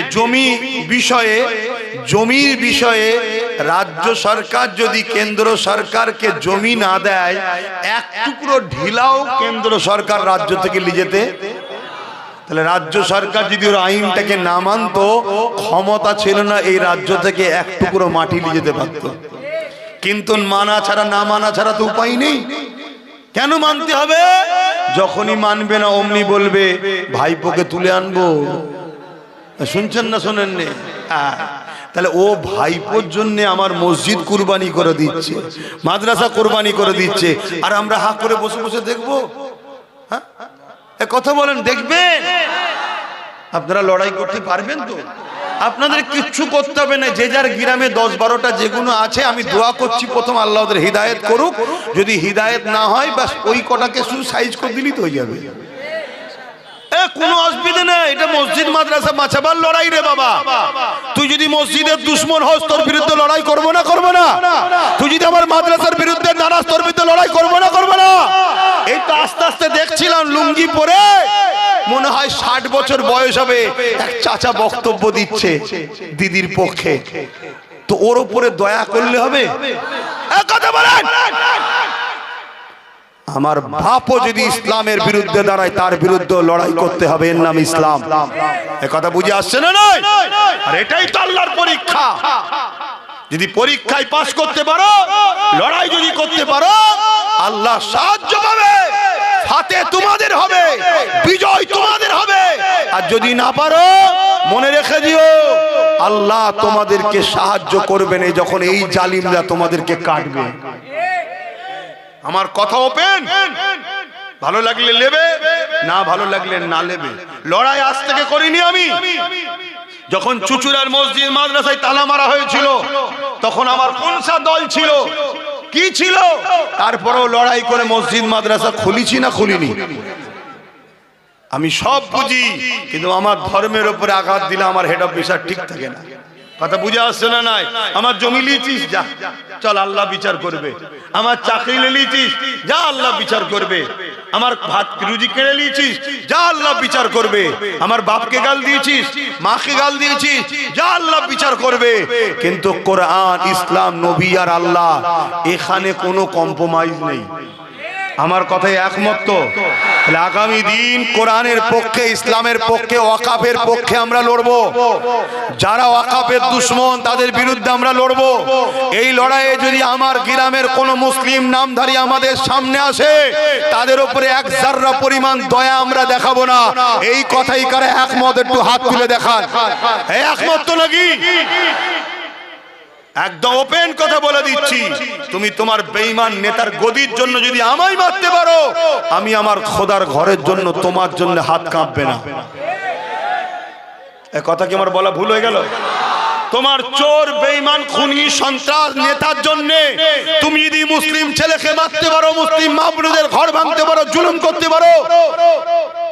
জমির বিষয়ে রাজ্য সরকার যদি কেন্দ্র সরকারকে জমি না দেয়, এক টুকরো ঢিলাও কেন্দ্র সরকার রাজ্য থেকে নিয়ে যেতে, তাহলে রাজ্য সরকার যদি ওর আইনটাকে না মানতো, ক্ষমতা ছিল না এই রাজ্য থেকে এক টুকরো মাটি নিয়ে যেতে পারত। কিন্তু মানা ছাড়া, না মানা ছাড়া তো উপায় নেই। কেন মানতে হবে? যখনই মানবে না অমনি বলবে ভাইপোকে তুলে আনবো। শুনছেন না শোনেননি? তাহলে ও ভাইপোর জন্য আমার মসজিদ কুরবানি করে দিচ্ছে, মাদ্রাসা কুরবানি করে দিচ্ছে, আর আমরা হা করে বসে বসে দেখবো? হ্যাঁ, কথা বলেন, দেখবেন? আপনারা লড়াই করতে পারবেন তো? আপনাদের কিচ্ছু করতে হবে না। যে যার গ্রামে 10-12টা যেগুলো আছে, আমি দোয়া করছি প্রথম আল্লাহ ওদের হিদায়েত করুক। যদি হিদায়েত না হয়, বাস ওই কটাকে শুধু সাইজ করে দিলেই তো হয়ে যাবে। কোনো অসুবিধা নেই। এটা মসজিদ মাদ্রাসা বাঁচাবার লড়াই রে বাবা। তুই যদি মসজিদের দুশ্মন হস, তোর বিরুদ্ধে লড়াই করবো না? করবো না? তুই যদি আমার মাদ্রাসার বিরুদ্ধে নারাজ, তোর বিরুদ্ধে লড়াই করবো না? করবো না? এই তো আস্তে আস্তে দেখছিলাম লুঙ্গি পরে, মনে হয় 60 বছর বয়স হবে, এক চাচা বক্তব্য দিচ্ছে দিদির পক্ষে। তো ওর উপরে দয়া করলে হবে? কথা বলেন। আমার বাপও যদি ইসলামের বিরুদ্ধে দাঁড়ায়, তার বিরুদ্ধে লড়াই করতে হবে। এর নাম ইসলাম। এ কথা বুঝে আসছে না? নয়? আর এটাই তো আল্লাহর পরীক্ষা। যদি পরীক্ষায় পাস করতে পারো, লড়াই যদি করতে পারো, আল্লাহ সাহায্য পাবে, হাতে তোমাদের হবে, বিজয় তোমাদের হবে। আর যদি না পারো, মনে রেখে দিও, আল্লাহ তোমাদেরকে সাহায্য করবেন যখন এই জালিমরা তোমাদেরকে কাটবে। আমার কথা ওপেন, ভালো লাগলে নেবে, না ভালো লাগলে না নেবে। লড়াই আজ থেকে করিনি আমি। যখন চুচুড়ার মসজিদ মাদ্রাসায় তালা মারা হয়েছিল, তখন আমার কোনসা দল ছিল, কি ছিল, তারপরেও লড়াই করে মসজিদ মাদ্রাসা খুলিছি না খুলিনি? আমি সব বুঝি, কিন্তু আমার ধর্মের উপরে আঘাত দিলে আমার হেড অফ বিচার ঠিক থাকে না। কথা বুঝে আসছে না? নাই? আমার জমি লিয়েছিস, যা, চল আল্লাহ বিচার করবে। আমার চাকরি লিয়েছিস, যা, আল্লাহ বিচার করবে। আমার ভাত রুজি কেড়ে নিয়েছিস, যা, আল্লাহ বিচার করবে। আমার বাপকে গাল দিয়েছিস, মাকে গাল দিয়েছিস, যা, আল্লাহ বিচার করবে। কিন্তু কোরআন, ইসলাম, নবী আর আল্লাহ, এখানে কোনো কম্প্রোমাইজ নেই। আমার কথায় একমত তো? তাহলে আগামী দিন কোরআনের পক্ষে, ইসলামের পক্ষে, ওয়াকফের পক্ষে আমরা লড়বো। যারা ওয়াকফের দুশমন, তাদের বিরুদ্ধে আমরা লড়বো। এই লড়াইয়ে যদি আমার গ্রামের কোনো মুসলিম নামধারী আমাদের সামনে আসে, তাদের উপরে এক জাররা পরিমাণ দয়া আমরা দেখাবো না। এই কথাই কারে একমত? একটু হাত তুলে দেখান। এই একমত তো নাকি? একদম ওপেন কথা বলে দিচ্ছি, তুমি তোমার বেঈমান নেতার গদির জন্য যদি আমায় মারতে পারো, আমি আমার খোদার ঘরের জন্য তোমার জন্য হাত কাঁপবে না। এ কথা কি আমার বলা ভুল হয়ে গেল? তোমার চোর, বেঈমান, খুনি, সন্ত্রাস নেতার জন্য তুমি যদি মুসলিম ছেলেকে মারতে পারো, মুসলিম মা বোনদের ঘর ভাঙতে পারো, জুলুম করতে পারো,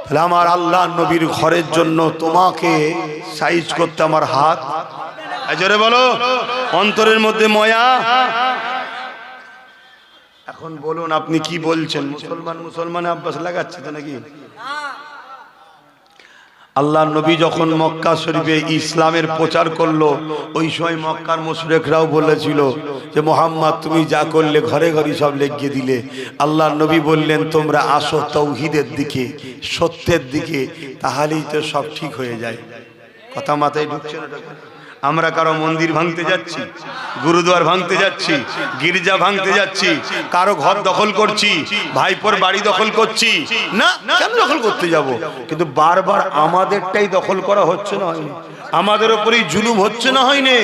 তাহলে আমার আল্লাহ নবীর ঘরের জন্য তোমাকে সাইজ করতে আমার হাত, জোরে বলো, অন্তরের মধ্যে ময়া। এখন বলুন আপনি কি বলছেন? মুসলমান আব্বাস লাগাচ্ছে তো নাকি? আল্লাহ নবী যখন মক্কা শরীফে ইসলামের প্রচার করলো, ওই সময় মক্কার মুশরিকরাও বলেছিল যে মোহাম্মদ তুমি যা করলে ঘরে ঘরে সব লেগে দিলে। আল্লাহ নবী বললেন তোমরা আসো তাওহীদের দিকে, সত্যের দিকে, তাহলেই তো সব ঠিক হয়ে যায়। কথা মাথায় ঢুকছে না? আমরা কারো মন্দির ভাঙতে যাচ্ছি, গুরুদুয়ার ভাঙতে যাচ্ছি, গির্জা ভাঙতে যাচ্ছি, কারো ঘর দখল করছি, ভাইপোর বাড়ি দখল করছি না, কেন দখল করতে যাব? কিন্তু বারবার আমাদেরটাই দখল করা হচ্ছে না, হয়নি? আমাদের উপরেই জুলুম হচ্ছে না, হয়নি?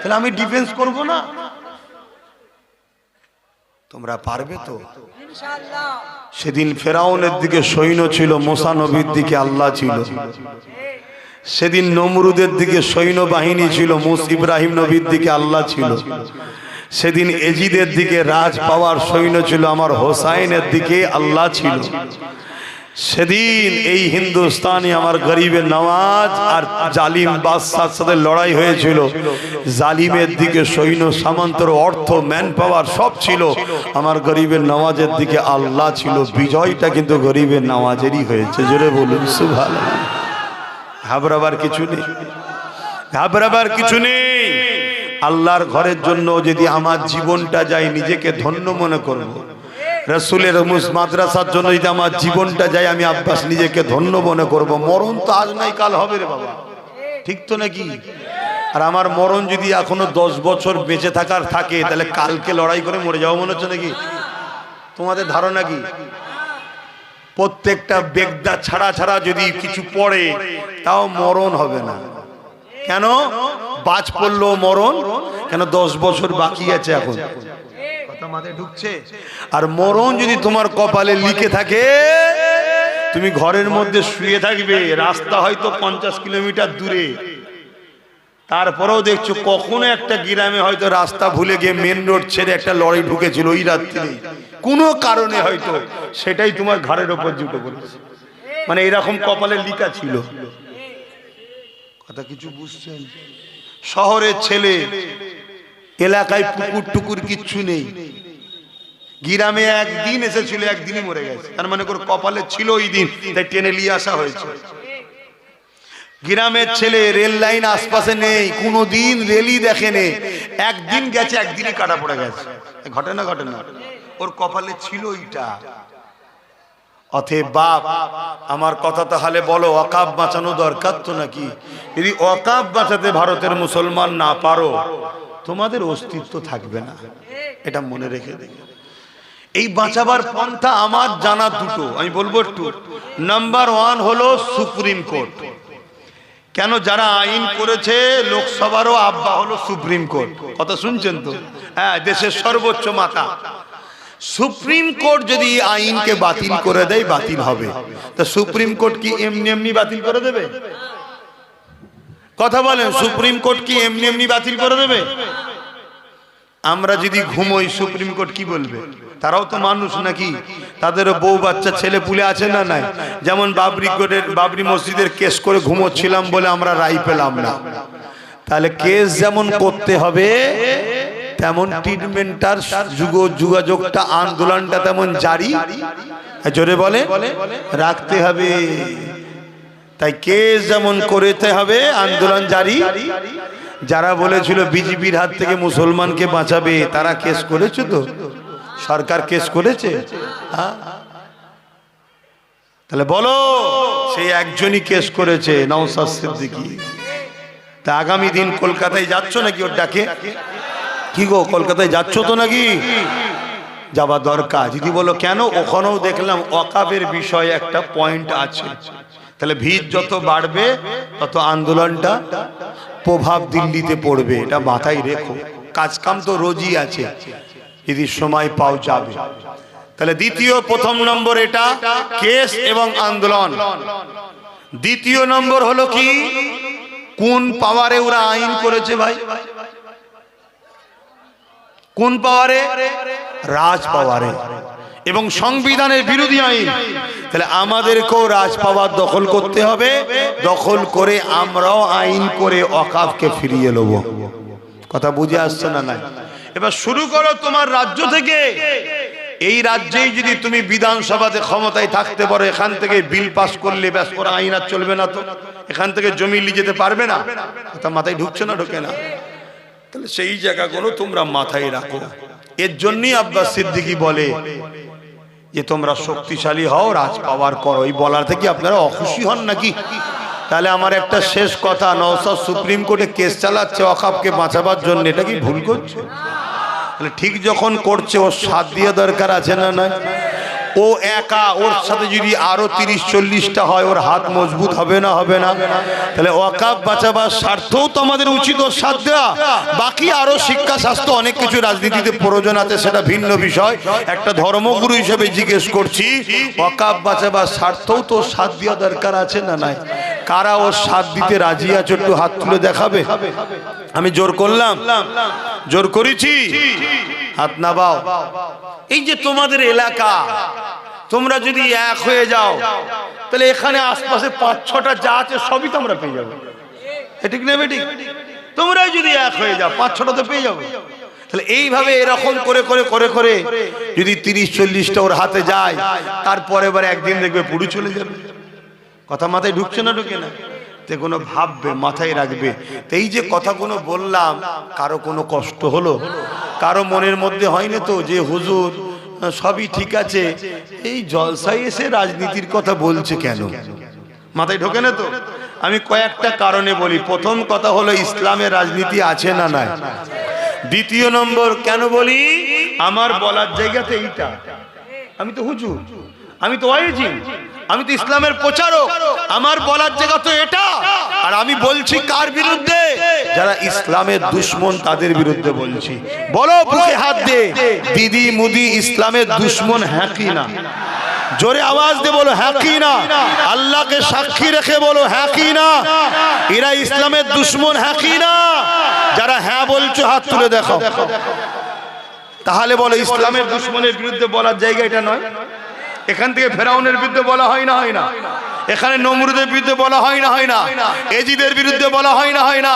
তাহলে আমি ডিফেন্স করব না? তোমরা পারবে তো? সেদিন ফেরাউনের দিকে সৈন্য ছিল, মুসা নবীর দিকে আল্লাহ ছিল। সেদিন নমরুদের দিকে সৈন্য বাহিনী ছিল, ইব্রাহিম নবীর দিকে আল্লাহ ছিল। সেদিন এজিদের দিকে রাজ পাওয়ার সৈন্য ছিল, আমার হোসাইনের দিকে আল্লাহ ছিল। সেদিন এই হিন্দুস্তানি আমার গরিবের নওয়াজ আর জালিম বাদশার সাথে লড়াই হয়েছিল। জালিমের দিকে সৈন্য সামন্তর অর্থ ম্যান পাওয়ার সব ছিল, আমার গরিবের নওয়াজের দিকে আল্লাহ ছিল। বিজয়টা কিন্তু গরিবের নওয়াজেরই হয়েছে। জোরে বলুন সুবহানাল্লাহ। ঘাবড়াবার কিছু নেই, ঘাবড়াবার কিছু নেই। আল্লাহর ঘরের জন্য যদি আমার জীবনটা যায়, নিজেকে ধন্য মনে করব। রাসূলের মাদ্রাসার জন্য যদি আমার জীবনটা যায়, আমি আব্বাস নিজেকে ধন্য মনে করব। মরণ তো আজ নাই কাল হবে রে বাবা, ঠিক তো নাকি? আর আমার মরণ যদি এখনো 10 বছর বেঁচে থাকার থাকে, তাহলে কালকে লড়াই করে মরে যাবো মনে হচ্ছে নাকি? তোমাদের ধারণা কি? প্রত্যেকটা বেগদা ছাড়া ছাড়া যদি কিছু পড়ে, তাও মরণ হবে না। কেন? বাজ পড়লো মরণ কেন? 10 বছর বাকি আছে এখন, কথা মাথায় ঢুকছে? আর মরণ যদি তোমার কপালে লিখে থাকে, তুমি ঘরের মধ্যে শুয়ে থাকবে, রাস্তা হয়তো 50 কিলোমিটার দূরে, তারপরেও দেখছো কখনো একটা গ্রামে হয়তো রাস্তা ভুলে গিয়ে মেন রোড ছেড়ে একটা লরি ঢুকেছিল ওই রাত্রি, কোনো কারণে হয়তো সেটাই তোমার ঘাড়ের ওপর জুটে পড়েছে। মানে এরকম কপালে লিখা ছিল। কথা কিছু বুঝছেন? শহরের ছেলে, এলাকায় পুকুর টুকুর কিচ্ছু নেই, গ্রামে একদিন এসেছিল, একদিনই মরে গেছে। তার মানে করে কপালে ছিল ওই দিন, তাই টেনে নিয়ে আসা হয়েছে। গ্রামের ছেলে রেল লাইন আশপাশে নেই, কোনোদিন রেলই দেখেনি, একদিন গেছে, একদিনই কাটা পড়ে গেছে। ঘটে না? ঘটে না? ওর কপালে ছিল ওইটা। অতএব বাপ, আমার কথা তাহলে বলো, ওয়াকাফ বাঁচানো দরকার তো নাকি? যদি ওয়াকাফ বাঁচাতে ভারতের মুসলমান না পারো, তোমাদের অস্তিত্ব থাকবে না, এটা মনে রেখে দেখে। এই বাঁচাবার পন্থা আমার জানা দুটো, আমি বলবো একটু। নাম্বার 1 হলো সুপ্রিম কোর্ট। কেন? যারা আইন করেছে লোকসভারও আব্বা হলো সুপ্রিম কোর্ট। কথা শুনছেন তো? হ্যাঁ, দেশের সর্বোচ্চ মাথা। সুপ্রিম কোর্ট যদি আইনকে বাতিল করে দেয়, বাতিল হবে। তা সুপ্রিম কোর্ট কি এমনি এমনি বাতিল করে দেবে? কথা বলেন, সুপ্রিম কোর্ট কি এমনি এমনি বাতিল করে দেবে? আমরা যদি ঘুমোই, সুপ্রিম কোর্ট কি বলবে? তারাও তো মানুষ নাকি? তাদেরও বউ বাচ্চা ছেলে পুলে আছে না নাই? যেমন বাবরি মসজিদের কেস করে ঘুমোচ্ছিলাম বলে আমরা রায় পেলাম না, তাহলে কেস যেমন করতে হবে, তেমন ট্রিটমেন্টার যোগাযোগটা, আন্দোলনটা তেমন জারি, জোরে বলে, রাখতে হবে। তাই কেস যেমন করতে হবে, আন্দোলন জারি। যারা বলেছিল বিজেপির হাত থেকে মুসলমানকে বাঁচাবে, তারা কেস করেছে তো? সরকার কেস করেছে? তাহলে বলো, সেই একজনই কেস করেছে, নওশাদ সিদ্দিকী। তা আগামী দিন কলকাতায় যাচ্ছ নাকি ওর ডাকে? কি গো, কলকাতায় যাচ্ছ তো নাকি? যাওয়া দরকার। যদি বলো কেন, ওখানেও দেখলাম ওয়াকাফের বিষয়ে একটা পয়েন্ট আছে। তাহলে ভিড় যত বাড়বে, তত আন্দোলনটা প্রভাব দিল্লিতে পড়বে, এটা মাথায় রেখো। কাজকাম তো রোজই আছে, যদি সময় পাও যাবে। তাহলে প্রথম নম্বর এটা কেস এবং আন্দোলন। দ্বিতীয় নম্বর হলো কি, কোন পাওয়ারে ওরা আইন করেছে ভাই? কোন পাওয়ারে? রাজ পাওয়ারে, এবং সংবিধানের বিরোধী আইন। তাহলে আমাদেরকেও রাজ পাওয়ার দখল করতে হবে, দখল করে আমরাও আইন করে ওয়াকাফকে ফিরিয়ে নেব। কথা বুঝে আসছে না? নাই। এবার শুরু করো তোমার রাজ্য থেকে। এই রাজ্যেই যদি তুমি বিধানসভাতে ক্ষমতায় থাকতে পারো, এখান থেকে বিল পাস করলে ব্যাস, ওরা আইন আর চলবে না তো? এখান থেকে জমি নিয়ে যেতে পারবে না? কথা মাথায় ঢুকছে না? ঢোকে না? তাহলে সেই জায়গাগুলো তোমরা মাথায় রাখো। এর জন্যই আব্বাস সিদ্দিকী বলে যে তোমরা শক্তিশালী হও, রাজ পাওয়ার করো। এই বলার থেকে আপনারা অখুশি হন নাকি? তাহলে আমার একটা শেষ কথা, নওশাদ সুপ্রিম কোর্টে কেস চালাচ্ছে ওয়াকাফকে বাঁচাবার জন্য, এটা কি ভুল করছে? তাহলে ঠিক যখন করছে, ওর সাথ দিয়ে দরকার আছে না? নয়, ও একা, ওর সাথে যদি আরো 30-40টা হয় ওর হাত মজবুত হবে না? হবে না? তাহলে ওয়াকাফ বাঁচাবার স্বার্থেও তো আমাদের উচিত ওর সাথ দেওয়া। বাকি আরো শিক্ষা শাস্ত্র অনেক কিছু রাজনীতিতে প্রয়োজন আছে, সেটা ভিন্ন বিষয়। একটা ধর্মগুরু হিসেবে জিজ্ঞেস করছি, ওয়াকাফ বাঁচাবার স্বার্থেও তো সাথ দেওয়া দরকার আছে না নাই? কারা ওর সাথ দিতে রাজি আছে একটু হাত তুলে দেখাবে? আমি জোর করলাম? জোর করেছি? হাত নামাও। এই যে তোমাদের এলাকা, তোমরা যদি এক হয়ে যাও তাহলে এখানে আশপাশে 5-6টা যা আছে সবই তোমরা পেয়ে যাবে। ঠিক না বেটি? তোমরা যদি এক হয়ে যাও 5-6টা তো পেয়ে যাবে। তাহলে এইভাবে এরকম করে করে করে করে যদি 30-40টা ওর হাতে যায়, তারপরে এবার একদিন দেখবে পুরো চলে যাবে। কথা মাথায় ঢুকছে না? ঢুকে না? তে কোনো ভাববে, মাথায় রাখবে। তো এই যে কথাগুলো বললাম, কারো কোনো কষ্ট হলো? কারো মনের মধ্যে হয়নি তো যে হুজুর সবই ঠিক আছে, এই জলসায় এসে রাজনীতির কথা বলছে কেন? মাথায় ঢোকে না তো? আমি কয়েকটা কারণে বলি। প্রথম কথা হলো, ইসলামের রাজনীতি আছে না নাই? দ্বিতীয় নম্বর কেন বলি, আমার বলার জায়গাতে এইটা। আমি তো হুজুর, আমি তো ওয়াইজি, আমি তো ইসলামের প্রচারক, আমার বলার জায়গা তো এটা। আর আমি বলছি কার বিরুদ্ধে? যারা ইসলামের দুশ্মন তাদের বিরুদ্ধে বলছি। বলো বুকে হাত দে, দিদি মুদি ইসলামের দুশ্মন হ্যাঁ কি না? জোরে আওয়াজ দিয়ে বলো হ্যাঁ কি না? আল্লাহকে সাক্ষী রেখে বলো হ্যাঁ কি না? এরা ইসলামের দুশ্মন হ্যাঁ কি না? যারা হ্যাঁ বলছো হাত তুলে দেখো। তাহলে বলো ইসলামের দুশ্মনের বিরুদ্ধে বলার জায়গা এটা নয়? এখান থেকে ফেরাউনের বিরুদ্ধে বলা হয় না? হয় না? এখানে নমরুদের বিরুদ্ধে বলা হয় না? হয় না? এজিদের বিরুদ্ধে বলা হয় না? হয় না?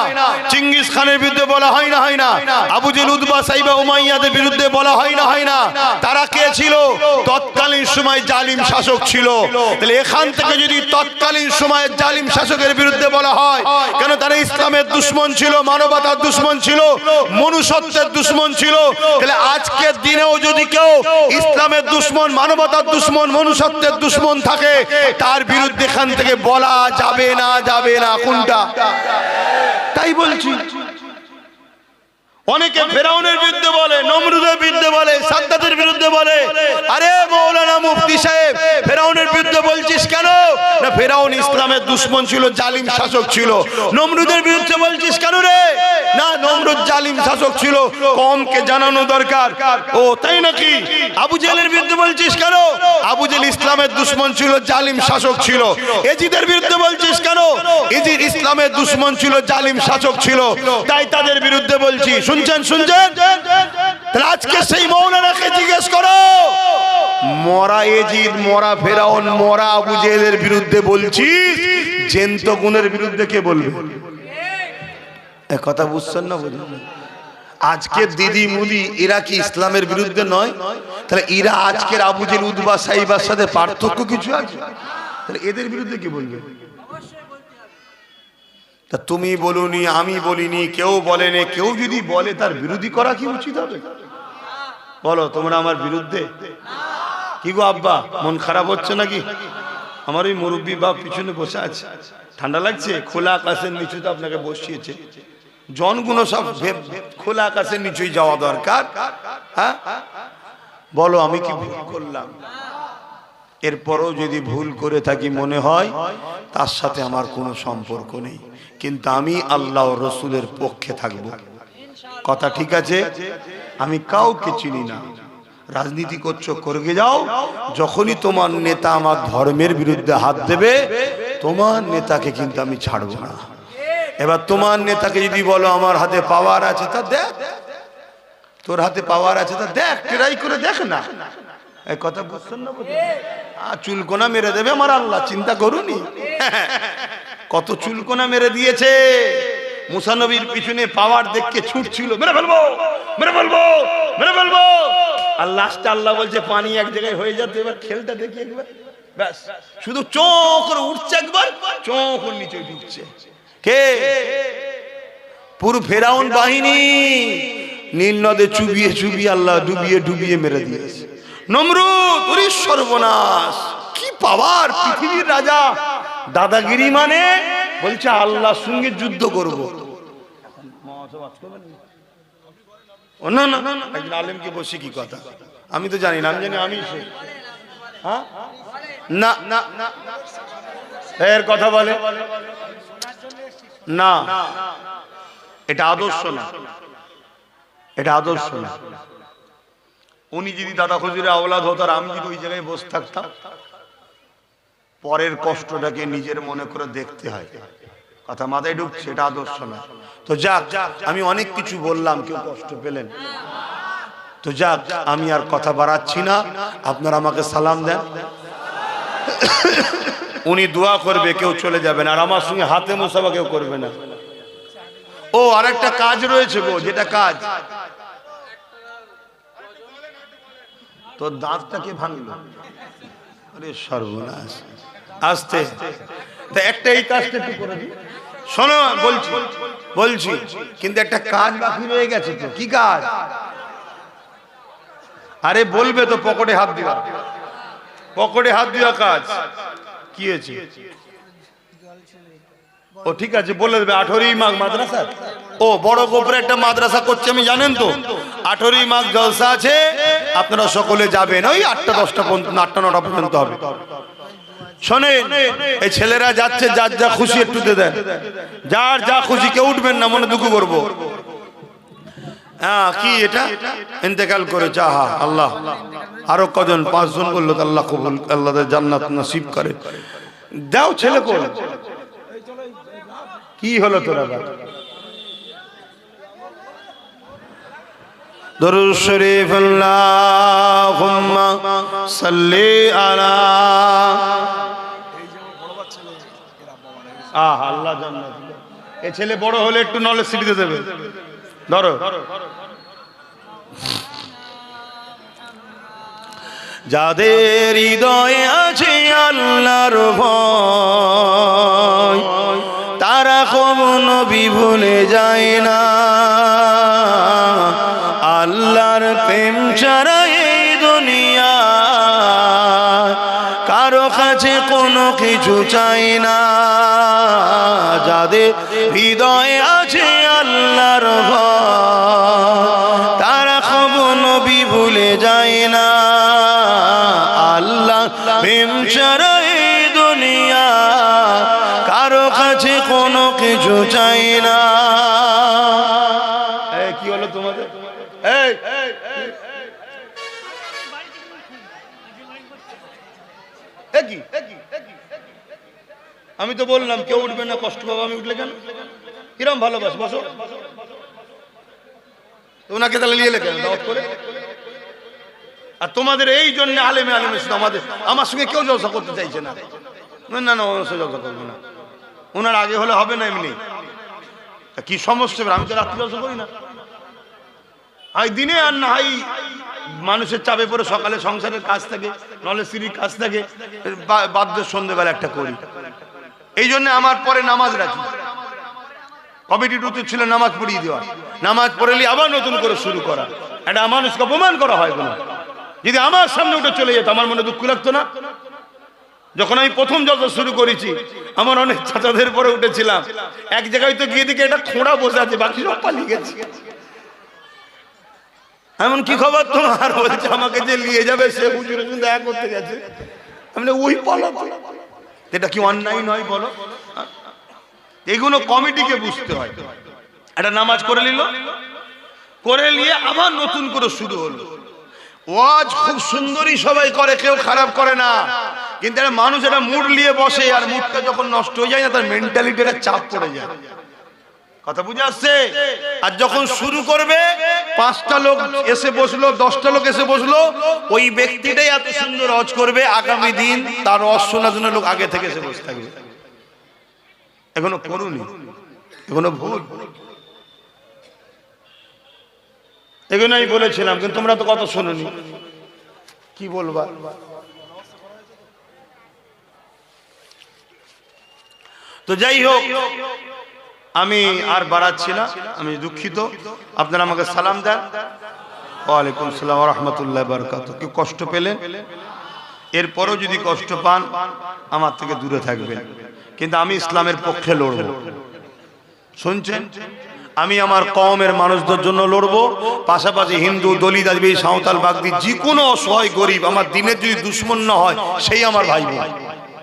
চিঙ্গিস খানের বিরুদ্ধে বলা হয় না? হয় না? আবু জেল, উতবা, সাইবা, উমাইয়াদের বিরুদ্ধে বলা হয় না? হয় না? তারা কে ছিল? তৎকালীন সময় জালিম শাসক ছিল। তাহলে এখান থেকে যদি তৎকালীন সময়ে জালিম শাসকের বিরুদ্ধে বলা হয়, কেন? তারা ইসলামের দুশ্মন ছিল, মানবতার দুশ্মন ছিল, মনুষ্যত্বের দুশ্মন ছিল। তাহলে আজকের দিনেও যদি কেউ ইসলামের দুশ্মন, মানবতার দুশ্মন, মনুষ্যত্বের দুশ্মন থাকে, তার বিরুদ্ধে এখান থেকে বলা যাবে না? যাবে না? কোনটা? তাই বলছি। অনেকে ফেরাউনের বিরুদ্ধে বলে, নমরুদের বিরুদ্ধে বলে, সাদ্দাতের বিরুদ্ধে বলে। আরে মৌলানা মুফতি সাহেব, ফেরাউনের বিরুদ্ধে বলছিস কেন? না, ফেরাউন ইসলামের দুশ্মন ছিল, জালিম শাসক ছিল। নমরুদের বিরুদ্ধে বলছিস কেন রে? না, নমরুদ জালিম শাসক ছিল, কওমকে জানানো দরকার। ও তাই নাকি? আবু জেলের বিরুদ্ধে বলছিস কেন? আবু জেল ইসলামের দুশ্মন ছিল, জালিম শাসক ছিল। এজিদের বিরুদ্ধে বলছিস কেন? এজিদ ইসলামের দুশ্মন ছিল, জালিম শাসক ছিল, তাই তাদের বিরুদ্ধে বলছি। শুনছেন? শুনছেন? তাহলে আজকে সেই মৌলানাকে জিজ্ঞেস করো, মরা এজিদ, মরা ফেরাউন, মরা আবু জেলের বিরুদ্ধে বলছিস, জেন্ত গুণের বিরুদ্ধে কে বলবে? কথা বুঝছেন না? বুঝলেন? আজকের দিদি মুদি এরা কি ইসলামের বিরুদ্ধে নয়? তাহলে এরা আজকের আবু জেল, উতবা, সাইবার সাথে পার্থক্য কিছু আছে? তাহলে এদের বিরুদ্ধে কে বলবে? তা তুমি বলুনি, আমি বলিনি, কেউ বলেনি। কেউ যদি বলে তার বিরোধী করা কি উচিত হবে? বলো তোমরা আমার বিরুদ্ধে? কি গো আব্বা, মন খারাপ হচ্ছে নাকি? আমার ওই মুরব্বী বাপ পিছনে বসে আছে, ঠান্ডা লাগছে? খোলা আকাশের নিচুতে আপনাকে বসিয়েছে, জনগুলো সব খোলা আকাশের নিচুই যাওয়া দরকার। হ্যাঁ, বলো আমি কি ভুল করলাম? এরপরও যদি ভুল করে থাকি মনে হয় তার সাথে আমার কোনো সম্পর্ক নেই, কিন্তু আমি আল্লাহ ও রসুলের পক্ষে থাকব। কথা ঠিক আছে? আমি কাউকে চিনি না। রাজনীতি করছো করে যাও, যখনই তোমার নেতা আমার ধর্মের বিরুদ্ধে হাত দেবে, তোমার নেতাকে কিন্তু আমি ছাড়বো না। এবার তোমার নেতাকে যদি বলো আমার হাতে পাওয়ার আছে, তা দেখ, তোর হাতে পাওয়ার আছে তা দেখ, ট্রাই করে দেখ না। এই কথা বুঝছেন না? চুলকোনা মেরে দেবে আমার আল্লাহ, চিন্তা করুনি? কত চুলকোনা মেরে দিয়েছে। মুসা নবীর পিছনে পাওয়ার দেখে ছুটছিল, মেরে ফেলবো, মেরে ফেলবো, মেরে ফেলবো। আর লাস্টে আল্লাহ বলছে পানি এক জায়গায় হয়ে যাচ্ছে, এবার খেলটা দেখি একবার, ব্যাস শুধু চোখ করে উঠছে, একবার চোখ করে নিচে ঢুকছে। কে? পুরো ফেরাউন বাহিনী নীল নদে চুবিয়ে চুবিয়ে আল্লাহ ডুবিয়ে ডুবিয়ে মেরে দিয়েছে। নমরুদ, ওরে সর্বনাশ, কি পাওয়ার! পৃথিবীর রাজা, দাদাগিরি মানে বলছে আল্লাহর সঙ্গে যুদ্ধ করব। না না না, একজন আলেমকে বসে কি কথা? আমি তো জানি না, আমি জানি আমি না এর কথা বলে না, এটা আদর্শ না, এটা আদর্শ না। উনি যদি দাদা হুজুরের আওলাদ হতো আর আমি যদি ওই জায়গায় বসে থাকতাম, পরের কষ্টটাকে নিজের মনে করে দেখতে হয়, কথা মাথায় ঢুকছে, এটা আদর্শ না। তো যাক, আমি অনেক কিছু বললাম, কেউ কষ্ট পেলেন? তো যাক, আমি আর কথা বাড়াচ্ছি না, আপনারা আমাকে সালাম দেন। উনি দোয়া করবে, কেউ চলে যাবেন, আর আমার সঙ্গে হাতে মুসাফা কেউ করবে না। ও আর একটা কাজ রয়েছে গো, যেটা কাজ, তোর দাঁতটাকে ভাঙলো, আরে সর্বনাশ, আস্তে একটা এই কাজটা একটু করে দিই। শোনো, বলছি কিন্তু একটা কাজ বাকি রয়ে গেছে। তো কি কাজ? আরে বলবে তো, পকেটে হাত দিবা, পকেটে হাত দেওয়া কাজ। কি হয়েছে? ও ঠিক আছে, বলে দেবে। 18ই মাঘ মাদ্রাসা, ও বড় গোপরে একটা মাদ্রাসা করছে, আমি জানেন তো, 18ই মাঘ জলসা আছে, আপনারা সকলে যাবেন। ওই 8টা 10টা পর্যন্ত, 8টা 9টা পর্যন্ত হবে। শোনেন, এই ছেলেরা যাচ্ছে, যার যা খুশি একটু দিয়ে দেন, যার যা খুশি, কেউ উঠবেন না, মনে দুঃখ করবো। হ্যাঁ, কি এটা ইন্তেকাল করে চাহা আল্লাহ, আরো কজন 5 জন বললো, আল্লাহ কবুল, আল্লাহ জান্নাত নসিব করে দাও। ছেলে কোন কি হলো তোরা? দরুদ শরীফ, আল্লাহুম্মা সাল্লি আলা, আল্লাহ জান্নাত। এই ছেলে বড় হলে একটু নলেজ শিখিয়ে দেবে। ধরো, যাদের হৃদয়ে আছে আল্লাহর ভয়, তারা কখনো ভুলে যায় না। আল্লাহর প্রেম ছাড়া এই দুনিয়া কারো কাছে কোনো কিছু চাই না। যাদের হৃদয়ে আছে আল্লাহর ভয়, তারা কখনো ভুলে যায় না। আল্লাহ প্রেম ছাড়া এই দুনিয়া কারো কাছে কোনো কিছু চাই না। কি হলো তোমাদের? আমি তো বললাম কেউ উঠবে না, কষ্ট পাবো। আমি উঠলে কেন? কিরম ভালোবাস, বসো। ওনাকে তাহলে নিয়ে কেন দাওয়াত করে? আর তোমাদের এই জন্য আলেমে শুধু আমার সঙ্গে কেউ জলসা করতে চাইছে না। না না, ওনার সঙ্গে জলসা করবো না। ওনার আগে হলে হবে না এমনি। কি সমস্যা? আমি তো রাত্রি জলসা করি না, আই দিনে, আর না হয় মানুষের চাপে পড়ে সকালে সংসারের কাজ থাকে, নলে স্ত্রীর কাজ থাকে, বাধ্য সন্ধ্যেবেলা একটা করি। এই জন্য আমার পরে নামাজ রাখি। কমিটির উচিত ছিল নামাজ পড়িয়ে দেওয়া, নামাজ পড়েলি আবার নতুন করে শুরু করা। এটা মানুষকে অপমান করা হয় কোনো। যদি আমার সামনে উঠে চলে যেত, আমার মনে দুঃখ লাগতো না? যখন আমি প্রথম জলসা শুরু করেছি, আমার অনেক চাচাদের পরে উঠেছিলাম, এক জায়গায় তো গিয়ে দিকে এটা খোঁড়া বসে আছে, বাকি সব পালিয়ে গেছে। এমন কি খবর তোমার? বলছে আমাকে যে নিয়ে যাবে সে হুজুরের সঙ্গে দেখা করতে গেছে। আমি ওই পালাতো। এটা কি অন্যায় নয় বলো? এগুলো কমিটিকে বুঝতে হয়। একটা নামাজ করে নিল, করে নিয়ে আবার নতুন করে শুরু হলো। ওয়াজ খুব সুন্দরই সবাই করে, কেউ খারাপ করে না, কিন্তু একটা মানুষ একটা মুড নিয়ে বসে, আর মুডটা যখন নষ্ট হয়ে যায় না, তার মেন্টালিটিটা চাপ পড়ে যায়। কথা বুঝে আসছে? আর যখন শুরু করবে, 5টা লোক এসে বসলো, 10টা লোক এসে বসলো, ওই ব্যক্তিটাই এত সুন্দর ওয়াজ করবে, আগামী দিন তার ওয়াজ শোনার জন্য লোক আগে থেকে এসে বসে থাকবে। এখনো করুনি, এখনো ভুল। এগুলো আমি বলেছিলাম, কিন্তু তোমরা তো কথা শোনোনি। কি বলবা? তো যাই হোক, আমি আর বাড়াচ্ছি না, আমি দুঃখিত। আপনারা আমাকে সালাম দেন। ওয়ালাইকুম আসসালাম ওয়া রাহমাতুল্লাহি ওয়া বারাকাতুহু। কি কষ্ট পেলেন? এরপরও যদি কষ্ট পান, আমার থেকে দূরে থাকবেন, কিন্তু আমি ইসলামের পক্ষে লড়ব। শুনছেন? আমি আমার কওমের মানুষদের জন্য লড়বো, পাশাপাশি হিন্দু, দলিত, আজমি, সাঁওতাল, বাগদি, যে কোনো অসহায় গরিব আমার দিনের যদি দুশ্মন না হয় সেই আমার ভাই বোন।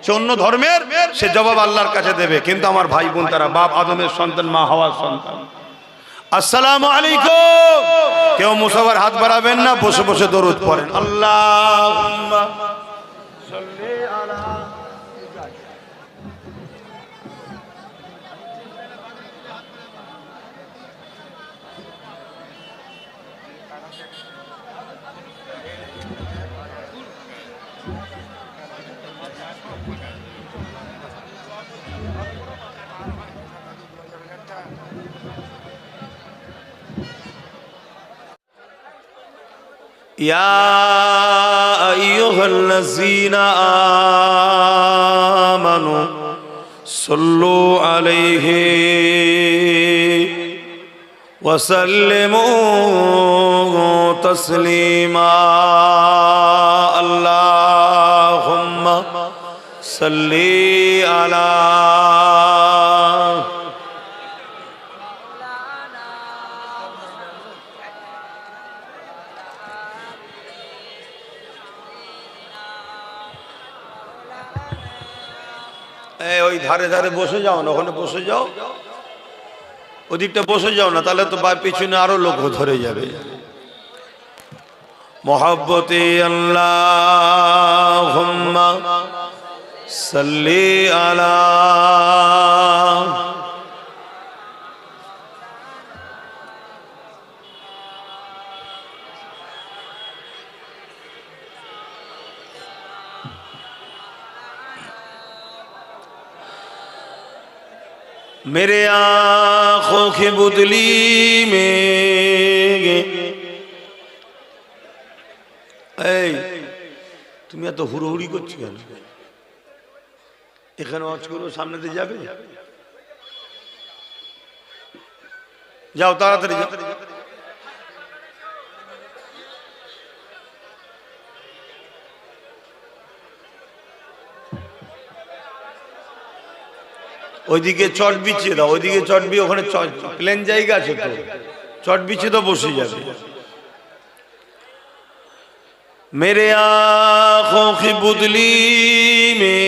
সে অন্য ধর্মের, সে জবাব আল্লাহর কাছে দেবে, কিন্তু আমার ভাই বোন তারা বাপ আদমের সন্তান, মা হাওয়ার সন্তান। আসসালামু আলাইকুম। কেউ মুসাফার হাত বাড়াবেন না, বসে বসে দরুদ পড়েন। আল্লাহুম্মা সাল্লি আলা। يا أيها الذين آمنوا صلوا عليه وسلموا تسليما اللهم صل على ওই ধারে ধারে বসে যাও না, ওখানে বসে যাও, ওদিকটা বসে যাও না, তাহলে তো পিছনে আরো লোক ধরে যাবে। মোহাব্বতে আল্লাহুম্মা সাল্লি আলা मेरे आँखों की बुदली में তুমি এত হুড়োহুড়ি করছো কেন? এখানে ওয়াজ করো, সামনে দিয়ে যাবে, যাও তাড়াতাড়ি যাও। ওইদিকে চট বিছিয়ে দাও, ওইদিকে চট বিয়ে, ওখানে প্লেন জায়গা আছে তো, চট বিছিয়ে তো বসে যাবে। मेरे आँखों की बुदली में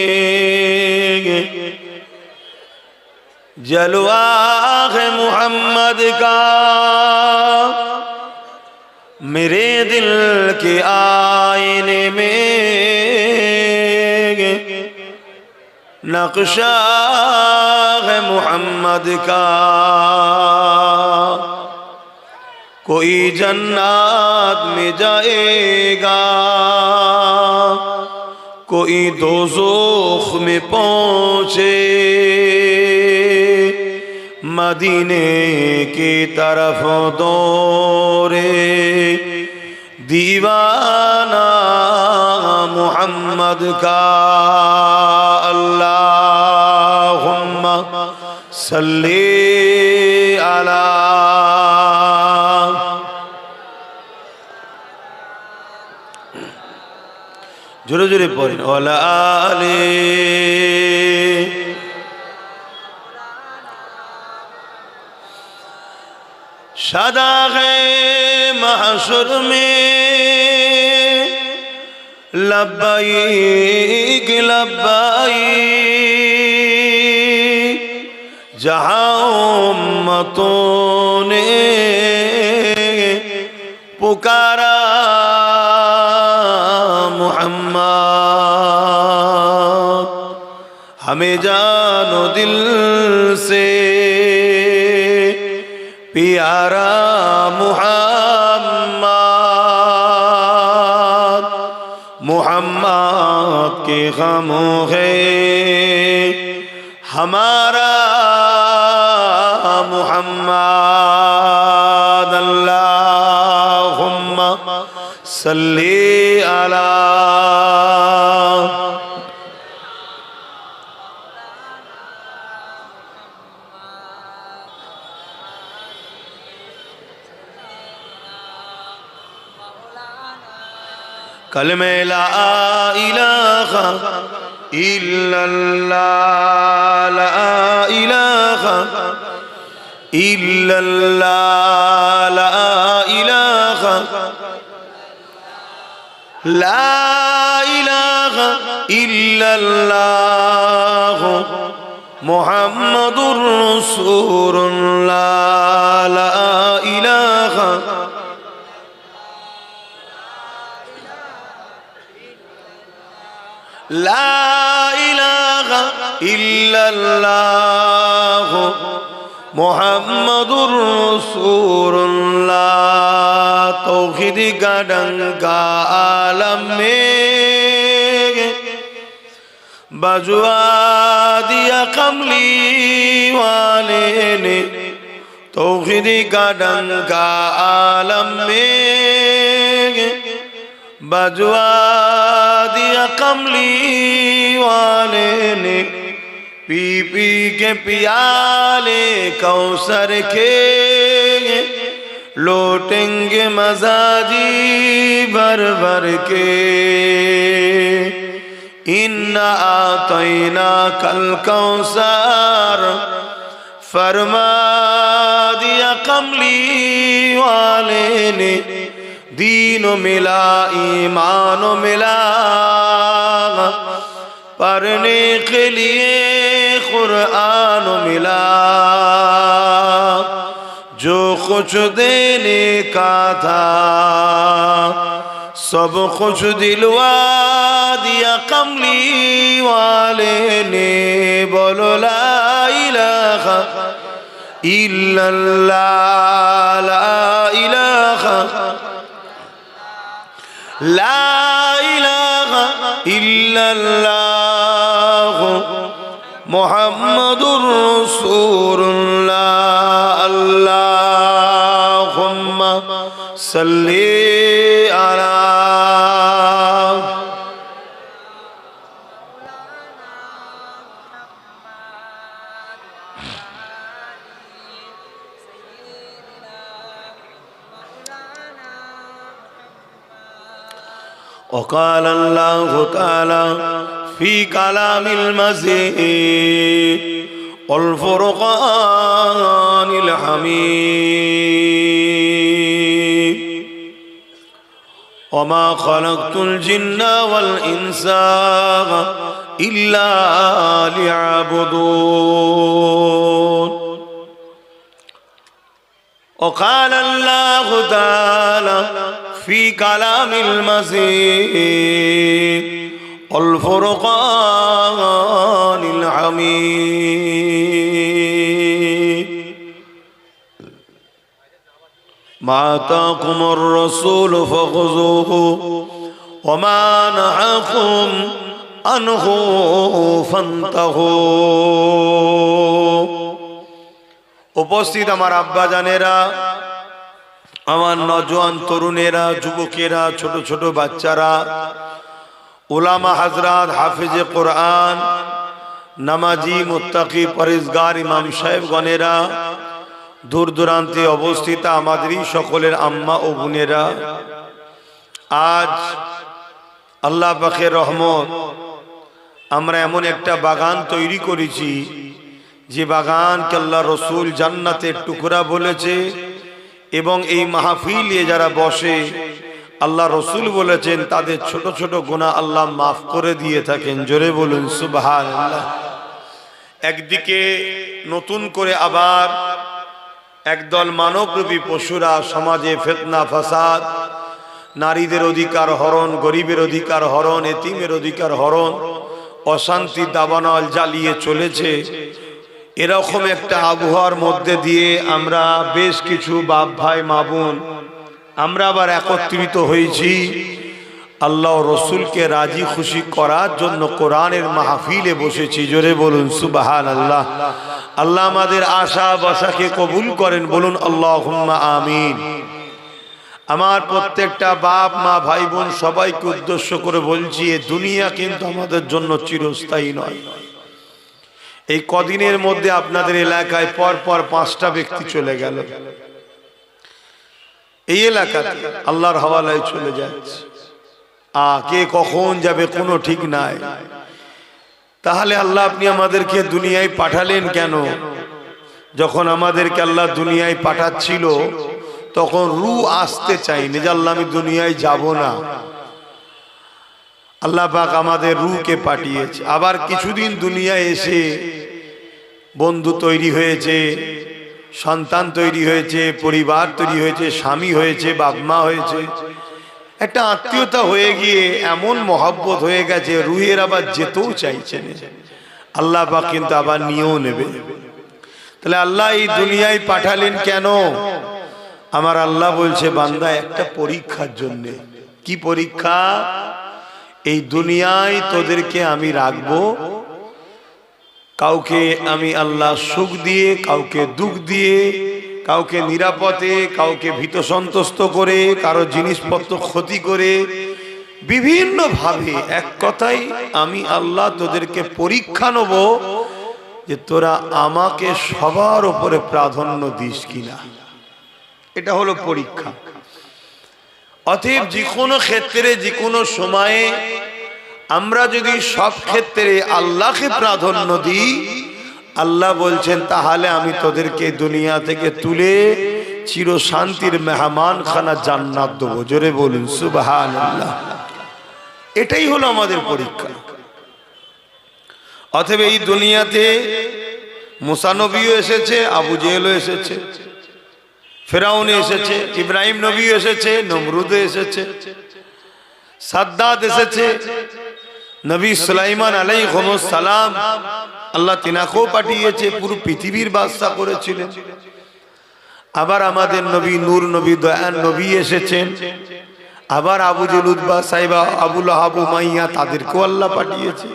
जलवा है मोहम्मद का, मेरे दिल के आईने में नक्शा है मोहम्मद का। कोई जन्नत में जाएगा, कोई दोज़ख में पहुँचे, मदीने की तरफ दौड़े दीवाना मोहम्मद का। अल्लाहुम्मा सल्ली अला जोरे जोरे पढ़ें वाला आले शादा है महशर में लब्बाइक लब्बाइक, जहाँ उम्मतों ने पुकारा मोहम्मद, हमें जानो दिल से प्यारा मोहम्मद, मोहम्मद के गमों है हमारा मोहम्मद। अल्लाहुम्मा सल्ली अला कलमे ला इलाहा इल्लल्लाह, ला इलाहा ইল্লাল্লাহ লা ইলাহা লা ইলাহা ইল্লাল্লাহ মুহাম্মাদুর রাসূলুল্লাহ লা ইলাহা লা ইলাহা ইল্লাল্লাহ মুহাম্মাদুর রাসূলুল্লাহ তৌহিদ গাডঙ্গা আলম में बजुआ दिया कमली वाले ने तौहीद गाडंगा आलम में बजुआ दिया कमली वाले ने पी पी के पियाले कौसर के लौटेंगे मजाजी भर भर के इन्ना आतैना कल कौसर फरमा दिया कमली वाले ने दीनो मिला ईमानो मिला पढ़ने के लिए कुरान मिला जो कुछ देने का था सब कुछ दिलवा दिया कमली वाले ने बोलो ला इलाहा इल्लल्लाह ला इलाहा ला इलाहा इल्लल्लाह मुहम्मदुर रसूलुल्लाह अल्लाहुम्मा सल्ली अला وقال الله تعالى في كلام المجيد والفرقان الحميد وما خلقت الجن والإنس إلا ليعبدون وقال الله تعالى في كلام المجيد والفرقان الحميد ما آتاكم الرسول فخذوه وما نهاكم عنه فانتهوا উপস্থিত আমার আব্বা জানেরা আমার নওজোয়ান তরুণেরা যুবকেরা ছোট ছোট বাচ্চারা উলামা হযরত হাফেজে কোরআন নামাজি মুত্তাকি পরহেজগার ইমাম সাহেবগণেরা দূর দূরান্তে অবস্থিত আমাদেরই সকলের আম্মা ও বোনেরা আজ আল্লাহ পাকের রহমত আমরা এমন একটা বাগান তৈরি করেছি যে বাগানকে আল্লাহ রসুল জান্নাতের টুকরা বলেছে এবং এই মাহফিলে যারা বসে আল্লাহ রসুল বলেছেন তাদের ছোট ছোট গুনাহ আল্লাহ মাফ করে দিয়ে থাকেন। জোরে বলুন সুবহানাল্লাহ। একদিকে নতুন করে আবার একদল মানবরূপী পশুরা সমাজে ফিতনা ফাসাদ, নারীদের অধিকার হরণ, গরিবের অধিকার হরণ, এতিমের অধিকার হরণ, অশান্তি দাবানল জ্বালিয়ে চলেছে। এরকম একটা আবহাওয়ার মধ্যে দিয়ে আমরা বেশ কিছু বাপ ভাই মা বোন আমরা আবার একত্রিত হয়েছি আল্লাহ রসুলকে রাজি খুশি করার জন্য কোরআনের মাহফিলে বসেছি। জোরে বলুন সুবহানাল্লাহ। আল্লাহ আমাদের আশা বাসাকে কবুল করেন, বলুন আল্লাহুম্মা আমিন। আমার প্রত্যেকটা বাপ মা ভাই বোন সবাইকে উদ্দেশ্য করে বলছি, এই দুনিয়া কিন্তু আমাদের জন্য চিরস্থায়ী নয়। এই কদিনের মধ্যে আপনাদের এলাকায় পর পর 5টা ব্যক্তি চলে গেল, এই এলাকাতে আল্লাহর হাওয়ালায় চলে যাচ্ছে। কে কখন যাবে কোনো ঠিক নাই। তাহলে আল্লাহ আপনি আমাদেরকে দুনিয়ায় পাঠালেন কেন? যখন আমাদেরকে আল্লাহ দুনিয়ায় পাঠাচ্ছিল তখন রু আসতে চাইনি যে আল্লাহ আমি দুনিয়ায় যাব না। আল্লাহ পাক আমাদের রুকে পাঠিয়েছে। আবার কিছুদিন দুনিয়ায় এসে বন্ধু তৈরি হয়েছে, সন্তান তৈরি হয়েছে, পরিবার তৈরি হয়েছে, স্বামী হয়েছে, বাপ মা হয়েছে, একটা আত্মীয়তা হয়ে গিয়ে এমন মহব্বত হয়ে গেছে রুহের আবার যেতেও চাইছে না। আল্লাহ পাক কিন্তু আবার নিয়েও নেবে। তাহলে আল্লাহ এই দুনিয়ায় পাঠালেন কেন? আমার আল্লাহ বলছে বান্দা একটা পরীক্ষার জন্য। কি পরীক্ষা? এই দুনিয়ায় তোদেরকে আমি রাখবো, কাউকে আমি আল্লাহ সুখ দিয়ে, কাউকে দুঃখ দিয়ে, কাউকে নিরাপদে, কাউকে ভীত সন্ত্রস্ত করে, কারো জিনিসপত্র ক্ষতি করে, বিভিন্ন ভাবে এক কথাই আমি আল্লাহ তোদেরকে পরীক্ষা নেব যে তোরা আমাকে সবার উপরে প্রাধান্য দিস কিনা। এটা হলো পরীক্ষা। অতএব যে কোনো ক্ষেত্রে, যে কোনো সময়ে আমরা যদি সব ক্ষেত্রে আল্লাহকে প্রাধান্য দিই, আল্লাহ বলছেন তাহলে আমি তোদেরকে দুনিয়া থেকে তুলে চির শান্তির মেহমান খানা জান্নাত দেবো। জোরে বলুন সুবহানাল্লাহ। এটাই হলো আমাদের পরীক্ষা। অতএব এই দুনিয়াতে মুসা নবীও এসেছে, আবু জেহেলও এসেছে, ফেরাউন এসেছে, ইব্রাহিম নবীও এসেছে, নমরুদ এসেছে, সাদ্দাত এসেছে, নবী সুলাইমান আলাইহিস সালাম আল্লাহ তিনাকেও পাঠিয়েছে, পুরো পৃথিবীর বাদশা করেছিলেন। আবার আমাদের নবী নূর নবী, দয়ান নবী এসেছেন। আবার আবু জেহেল, উতবা, সাইবা, আবু লাহাব, উমাইয়া তাদেরকেও আল্লাহ পাঠিয়েছে।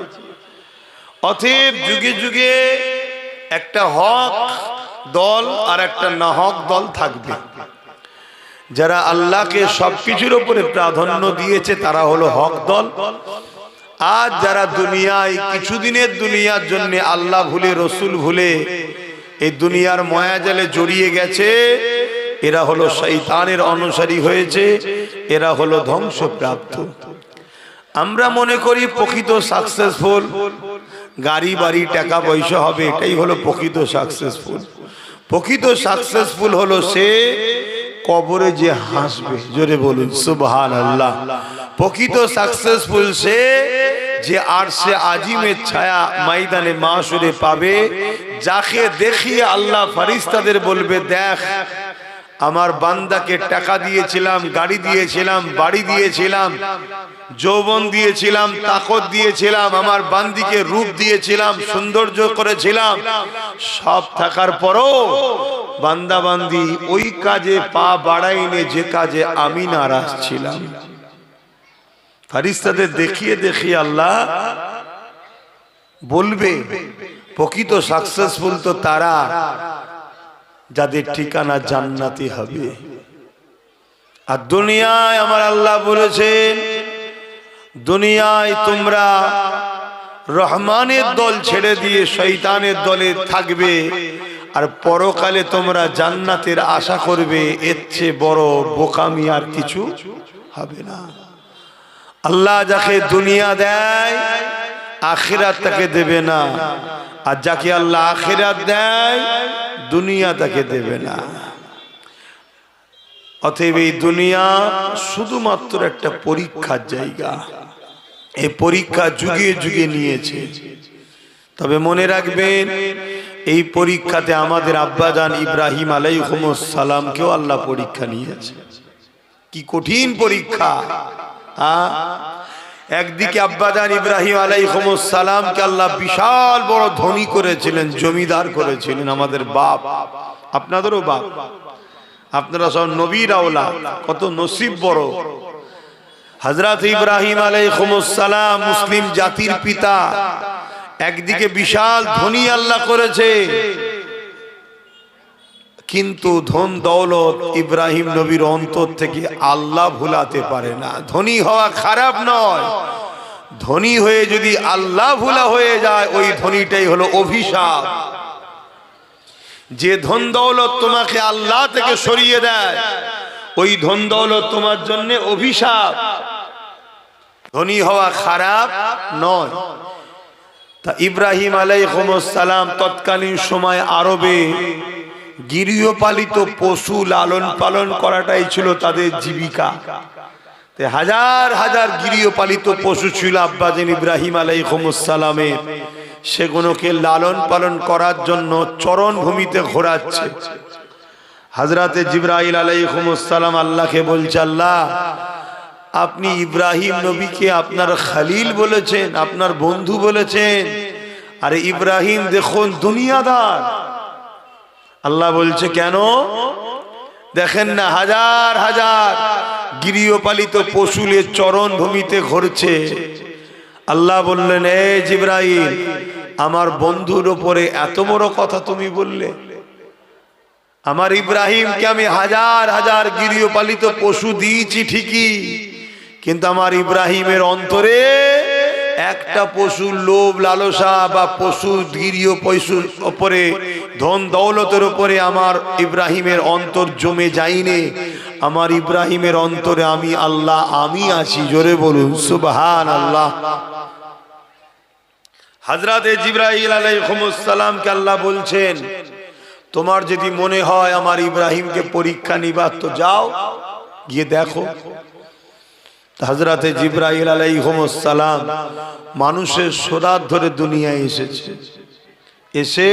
অতএব যুগে যুগে একটা হক দল আর একটা না হক দল থাকবে। যারা আল্লাহকে সবকিছুর উপরে প্রাধান্য দিয়েছে তারা হলো হক দল। আজ যারা দুনিয়ায় কিছুদিনের দুনিয়ার জন্য আল্লাহ ভুলে, রসুল ভুলে এই দুনিয়ার মায়াজালে জড়িয়ে গেছে, এরা হলো শয়তানের অনুসারী হয়েছে, এরা হলো ধ্বংসপ্রাপ্ত। আমরা মনে করি প্রকৃত সাকসেসফুল গাড়ি বাড়ি টাকা পয়সা হবে, এটাই হলো প্রকৃত সাকসেসফুল। প্রকৃত সাকসেসফুল হলো সে কবরে যে হাসবে। জোরে বলুন সুবহানাল্লাহ। প্রকৃত সাকসেসফুল সে যে আরশে আজিমের ছায়া ময়দানে মাশরে পাবে, যাকে দেখিয়ে আল্লাহ ফেরেশতাদের বলবে দেখ আমার বান্দাকে টাকা দিয়েছিলাম, গাড়ি দিয়েছিলাম, বাড়ি দিয়েছিলাম, যৌবন দিয়েছিলাম, তাকত দিয়েছিলাম, আমার বান্দিকে রূপ দিয়েছিলাম, সৌন্দর্য করেছিলাম, সব থাকার পরও বান্দা বান্দি ওই কাজে পা বাড়াইনি যে কাজে আমি নারাজ ছিলাম। ফেরেশতাদের দেখিয়ে দেখিয়ে আল্লাহ বলবে প্রকৃত সাকসেসফুল তো তারা যাদের ঠিকানা জান্নাতি হবে। আর দুনিয়ায় আমার আল্লাহ বলেছেন দুনিয়ায় তোমরা রহমানের দল ছেড়ে দিয়ে শয়তানের দলে থাকবে, আর পরকালে তোমরা জান্নাতের আশা করবে, এর চেয়ে বড় বোকামি আর কিছু হবে না। আল্লাহ যাকে দুনিয়া দেয় আখিরাত তাকে দেবে না, আর যাকে আল্লাহ আখিরাত দেয় দুনিয়া তাকে দেবে না। অতএব এই দুনিয়া শুধুমাত্র একটা পরীক্ষার জায়গা। এই পরীক্ষা যুগে যুগে নিয়েছে। তবে মনে রাখবেন এই পরীক্ষাতে আমাদের আব্বাজান ইব্রাহিম আলাইহিস সালামকেও আল্লাহ পরীক্ষা নিয়েছে। কি কঠিন পরীক্ষা! একদিকে আব্বাজান ইব্রাহিম আলাইহিস সালামকে আল্লাহ বিশাল বড় ধনী করেছিলেন, জমিদার করেছিলেন, আমাদের বাপ, আপনাদেরও বাপ, আপনারা সব নবীর আওলাদ, কত নসিব বড়। হযরত ইব্রাহিম আলাইহিস সালাম মুসলিম জাতির পিতা, একদিকে বিশাল ধনী আল্লাহ করেছে, কিন্তু ধন দৌলত ইব্রাহিম নবীর অন্তর থেকে আল্লাহ ভুলাতে পারে না। ধনী হওয়া খারাপ নয়, ধনী হয়ে যদি আল্লাহ ভুলা হয়ে যায় ওই ধনীটাই হলো অভিশাপ। যে ধন দৌলত তোমাকে আল্লাহ থেকে সরিয়ে দেয় ওই ধন দৌলত তোমার জন্য অভিশাপ। ধনী হওয়া খারাপ নয়। তা ইব্রাহিম আলাইহিস সালাম তৎকালীন সময় আরবে গৃহপালিত পশু লালন পালন করাটাই ছিল তাদের জীবিকা। হাজার হাজার গৃহপালিত পশু ছিল আব্বাজান ইব্রাহিম আলাইহিস সালামের, সেগুলোকে লালন পালন করার জন্য চরণ ভূমিতে ঘোরাচ্ছে। হযরতে জিবরাইল আলাইহিস সালাম আল্লাহকে বলছে, আল্লাহ আপনি ইব্রাহিম নবীকে আপনার খলিল বলেছেন, আপনার বন্ধু বলেছেন, আরে ইব্রাহিম দেখুন দুনিয়াদার। আল্লাহ বলছে কেন? দেখেন না হাজার হাজার গৃহপালিত পশুলের চরণ ভূমিতে ঘুরছে। আল্লাহ বললেন, এ জিবরাইল, আমার বন্ধুর উপরে এত বড় কথা তুমি বললে? আমার ইব্রাহিমকে আমি হাজার হাজার গৃহপালিত পশু দিয়েছি ঠিকই, কিন্তু আমার ইব্রাহিমের অন্তরে একটা পশু লোভ লালসা বা পশু গৃহ পশুর উপরে ধন দৌলতের উপরে আমার ইব্রাহিমের অন্তর জমে যায়নি। আমার ইব্রাহিমের অন্তরে আমি আল্লাহ, আমি আছি। জোরে বলুন সুবহানাল্লাহ। হযরতে জিবরাইল আলাইহিস সালামকে আল্লাহ বলছেন, তোমার যদি মনে হয় আমার ইব্রাহিমকে পরীক্ষা নিবার, তো যাও গিয়ে দেখো। হযরতে জিবরাইল আলাইহিস সালাম মানুষের সোরাত ধরে দুনিয়ায় এসেছে। এসে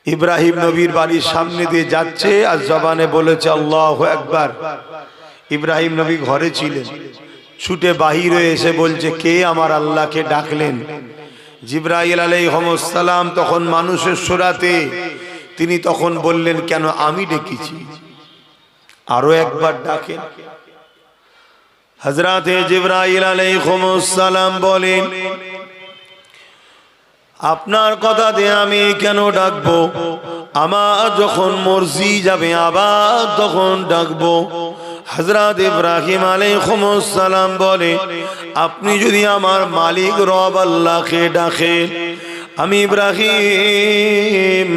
ইব্রাহিম নবীর বাড়ির সামনে দিয়ে যাচ্ছে আর জবানে বলেছে আল্লাহু আকবার। ইব্রাহিম নবী ঘরে ছিলেন, ছুটে বাহির হয়ে এসে বলছে, কে আমার আল্লাহকে ডাকলেন? জিবরাইল আলাইহিস সালাম তখন মানুষের সোরাতে, তিনি তখন বললেন, কেন আমি ডেকেছি, আরো একবার ডাকেন। হযরতে জিবরাইল আলাইহিস সালাম বলেন, আপনার কথা দিয়ে আমি কেন ডাকবো? আমার যখন মর্জি যাবে আবার তখন ডাকবো। হযরত ইব্রাহিম আলাইহিস সালাম বলে, আপনি যদি আমার মালিক রব আল্লাহকে ডাকেন, আমি ইব্রাহিম,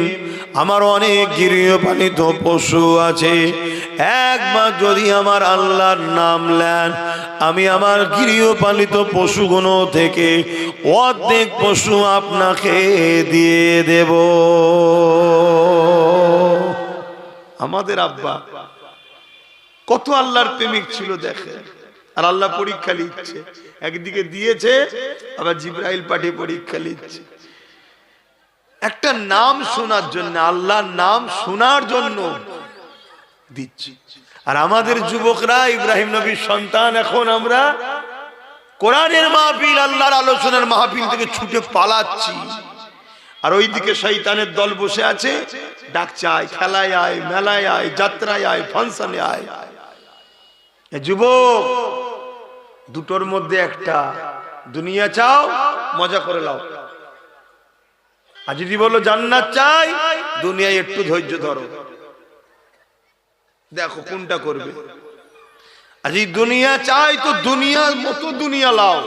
আমার অনেক গৃহপালিত পশু আছে, একবার যদি আমার আল্লাহর নাম নেন, আমি আমার গৃহপালিত পশুগুলো থেকে অর্ধেক পশু আপনাকে দিয়ে দেব। আমাদের আব্বা কত আল্লাহর প্রেমিক ছিল দেখেন, আর আল্লাহ পরীক্ষা নিচ্ছে। একদিকে দিয়েছে, আবার জিবরাইল পাঠিয়ে পরীক্ষা নিচ্ছে। একটা নাম শোনার জন্য, আল্লাহর নাম শোনার জন্য দিচ্ছি। আর আমাদের যুবকরা ইব্রাহিম নবীর সন্তান, এখন আমরা কোরআনের মাহফিল, আল্লাহর আলোচনার মাহফিল থেকে ছুটে পালাচ্ছি, আর ওইদিকে শয়তানের দল বসে আছে, ডাকছে আয়, খেলায় আয়, মেলায় আয়, যাত্রায় আয়, ফাংশনে আয়। যুবক, দুটোর মধ্যে একটা, দুনিয়া চাও মজা করে লাও, আর যদি বলো জান্নাত চাই, দুনিয়ায় একটু ধৈর্য ধরো, দেখো কোনটা করবে। আর যদি দুনিয়া চাই তো দুনিয়ার মতো দুনিয়া লাও,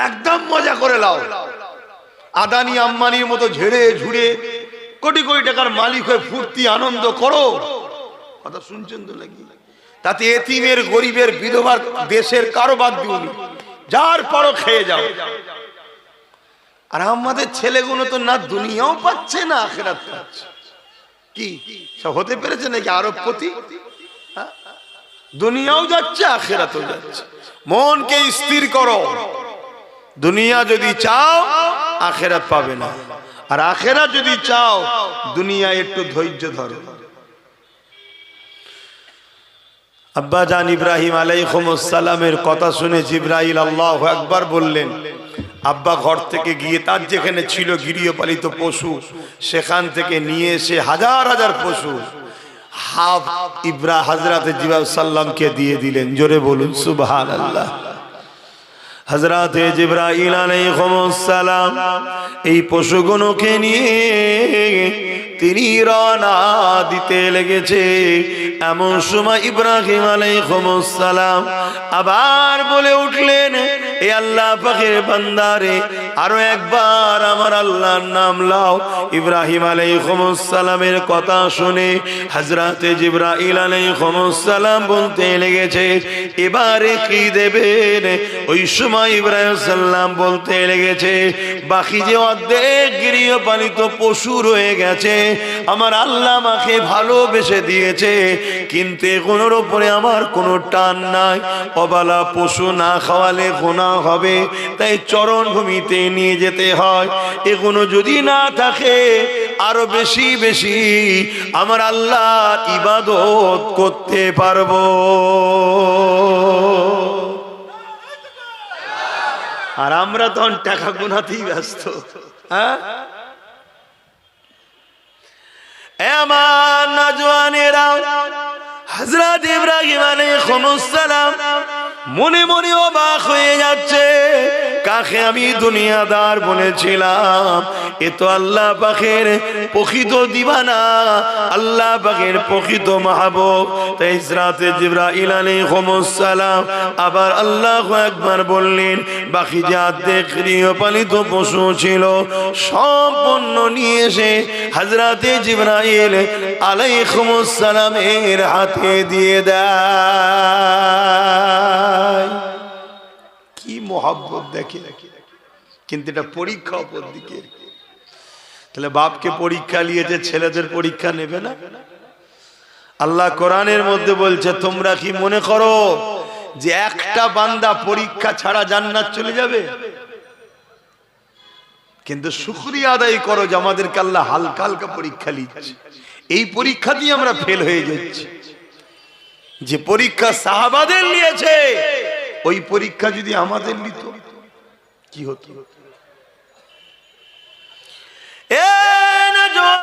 একদম মজা করে লাও, আদানি আম্বানির মতো ঝেড়ে ঝুড়ে কোটি কোটি টাকার মালিক হয়ে ফুর্তি আনন্দ করো। কথা শুনছেন তো নাকি? তাতে এতিমের, গরিবের, বিধবার, দেশের কারো বাদ দিওনি, যার পারো খেয়ে যাও। আর আমাদের ছেলেগুলো তো না দুনিয়াও পাচ্ছে না আখিরাত পাচ্ছে। কি সব হতে পেরেছে নাকি আরবপতি? দুনিয়াও যাচ্ছে, আখিরাতও যাচ্ছে। মনকে স্থির করো, দুনিয়া যদি চাও আখিরাত পাবে না, আর আখিরাত যদি চাও দুনিয়া একটু ধৈর্য ধরো। আব্বা জান ইব্রাহিম আলাইহিস সালামের কথা শুনে জিবরাইল আল্লাহু আকবার বললেন। আব্বা ঘর থেকে গিয়ে তার যেখানে ছিল গৃহপালিত পশু, সেখান থেকে নিয়ে এসে হাজার হাজার পশু হাফ হযরতে জিবরাইল সাল্লামকে দিয়ে দিলেন। জোরে বলুন সুবহানাল্লাহ। হযরতে জিবরাইল আলাইহিস সালাম এই পশুগুলোকে নিয়ে তিনি রওনা দিতে লেগেছে। এমন সময় ইব্রাহিম আলাইহিস সালাম আবার বলে উঠলেন, এ আল্লাহ পাকের বান্দারে আরো একবার আমার আল্লাহর নাম লাও। ইব্রাহিম আলাইহিস সালামের কথা শুনে হযরতে জিবরাইল আলাইহিস সালাম বলতে লেগেছে এবারে কি দেবেন? ওই সময় ইব্রাহিম সাল্লাম বলতে লেগেছে বাকি যে অর্ধেক গৃহপালিত পশু রয়ে গেছে আমার আল্লাহ আমাকে ভালোবেসে দিয়েছে, কিন্তু এগুলোর উপরে আমার কোনো টান নাই। অবালা পশু না খাওয়ালে গুনাহ হবে, তাই চরণভূমিতে নিয়ে যেতে হয়। এগুলো যদি না থাকে আরো বেশি বেশি আমার আল্লাহর ইবাদত করতে পারবো। আর আমরা তখন টাকা গোনাতেই ব্যস্ত। হ্যাঁ, আমার নওজওয়ানেরা, হযরত ইব্রাহিম আলাইহিস সালাম মনে মনে অবাক হয়ে যাচ্ছে, কাকে আমি দুনিয়াদার বলেছিলাম, এ তো আল্লাহ পাকের প্রকৃত দিবানা, আল্লাহ পাকের প্রকৃত মাহবুব। তাই হযরত জিবরাইল আলাইহিস সালাম আবার আল্লাহু আকবার বললেন, বাকি যে অর্ধেক গৃহপালিত পশু ছিল সম্পূর্ণ নিয়ে এসে হযরত জিবরাইল আলাইহিস সালামের হাতে দিয়ে দেয়। কি মোহাব্বত দেখে, কিন্তু এটা পরীক্ষা অপর দিকে। তাহলে বাপকে পরীক্ষা নিয়েছে, ছেলেদের পরীক্ষা নেবে না? আল্লাহ কোরআনের মধ্যে বলছে তোমরা কি মনে করো যে একটা বান্দা পরীক্ষা ছাড়া জান্নাত চলে যাবে? কিন্তু শুকরিয়া আদায় করো যে আমাদেরকে আল্লাহ হালকা হালকা পরীক্ষা নিচ্ছে। এই পরীক্ষা দিয়ে আমরা ফেল হয়ে যাচ্ছি। যে পরীক্ষা সাহাবাদের নিয়েছে ওই পরীক্ষা যদি আমাদের নিত কি হতো?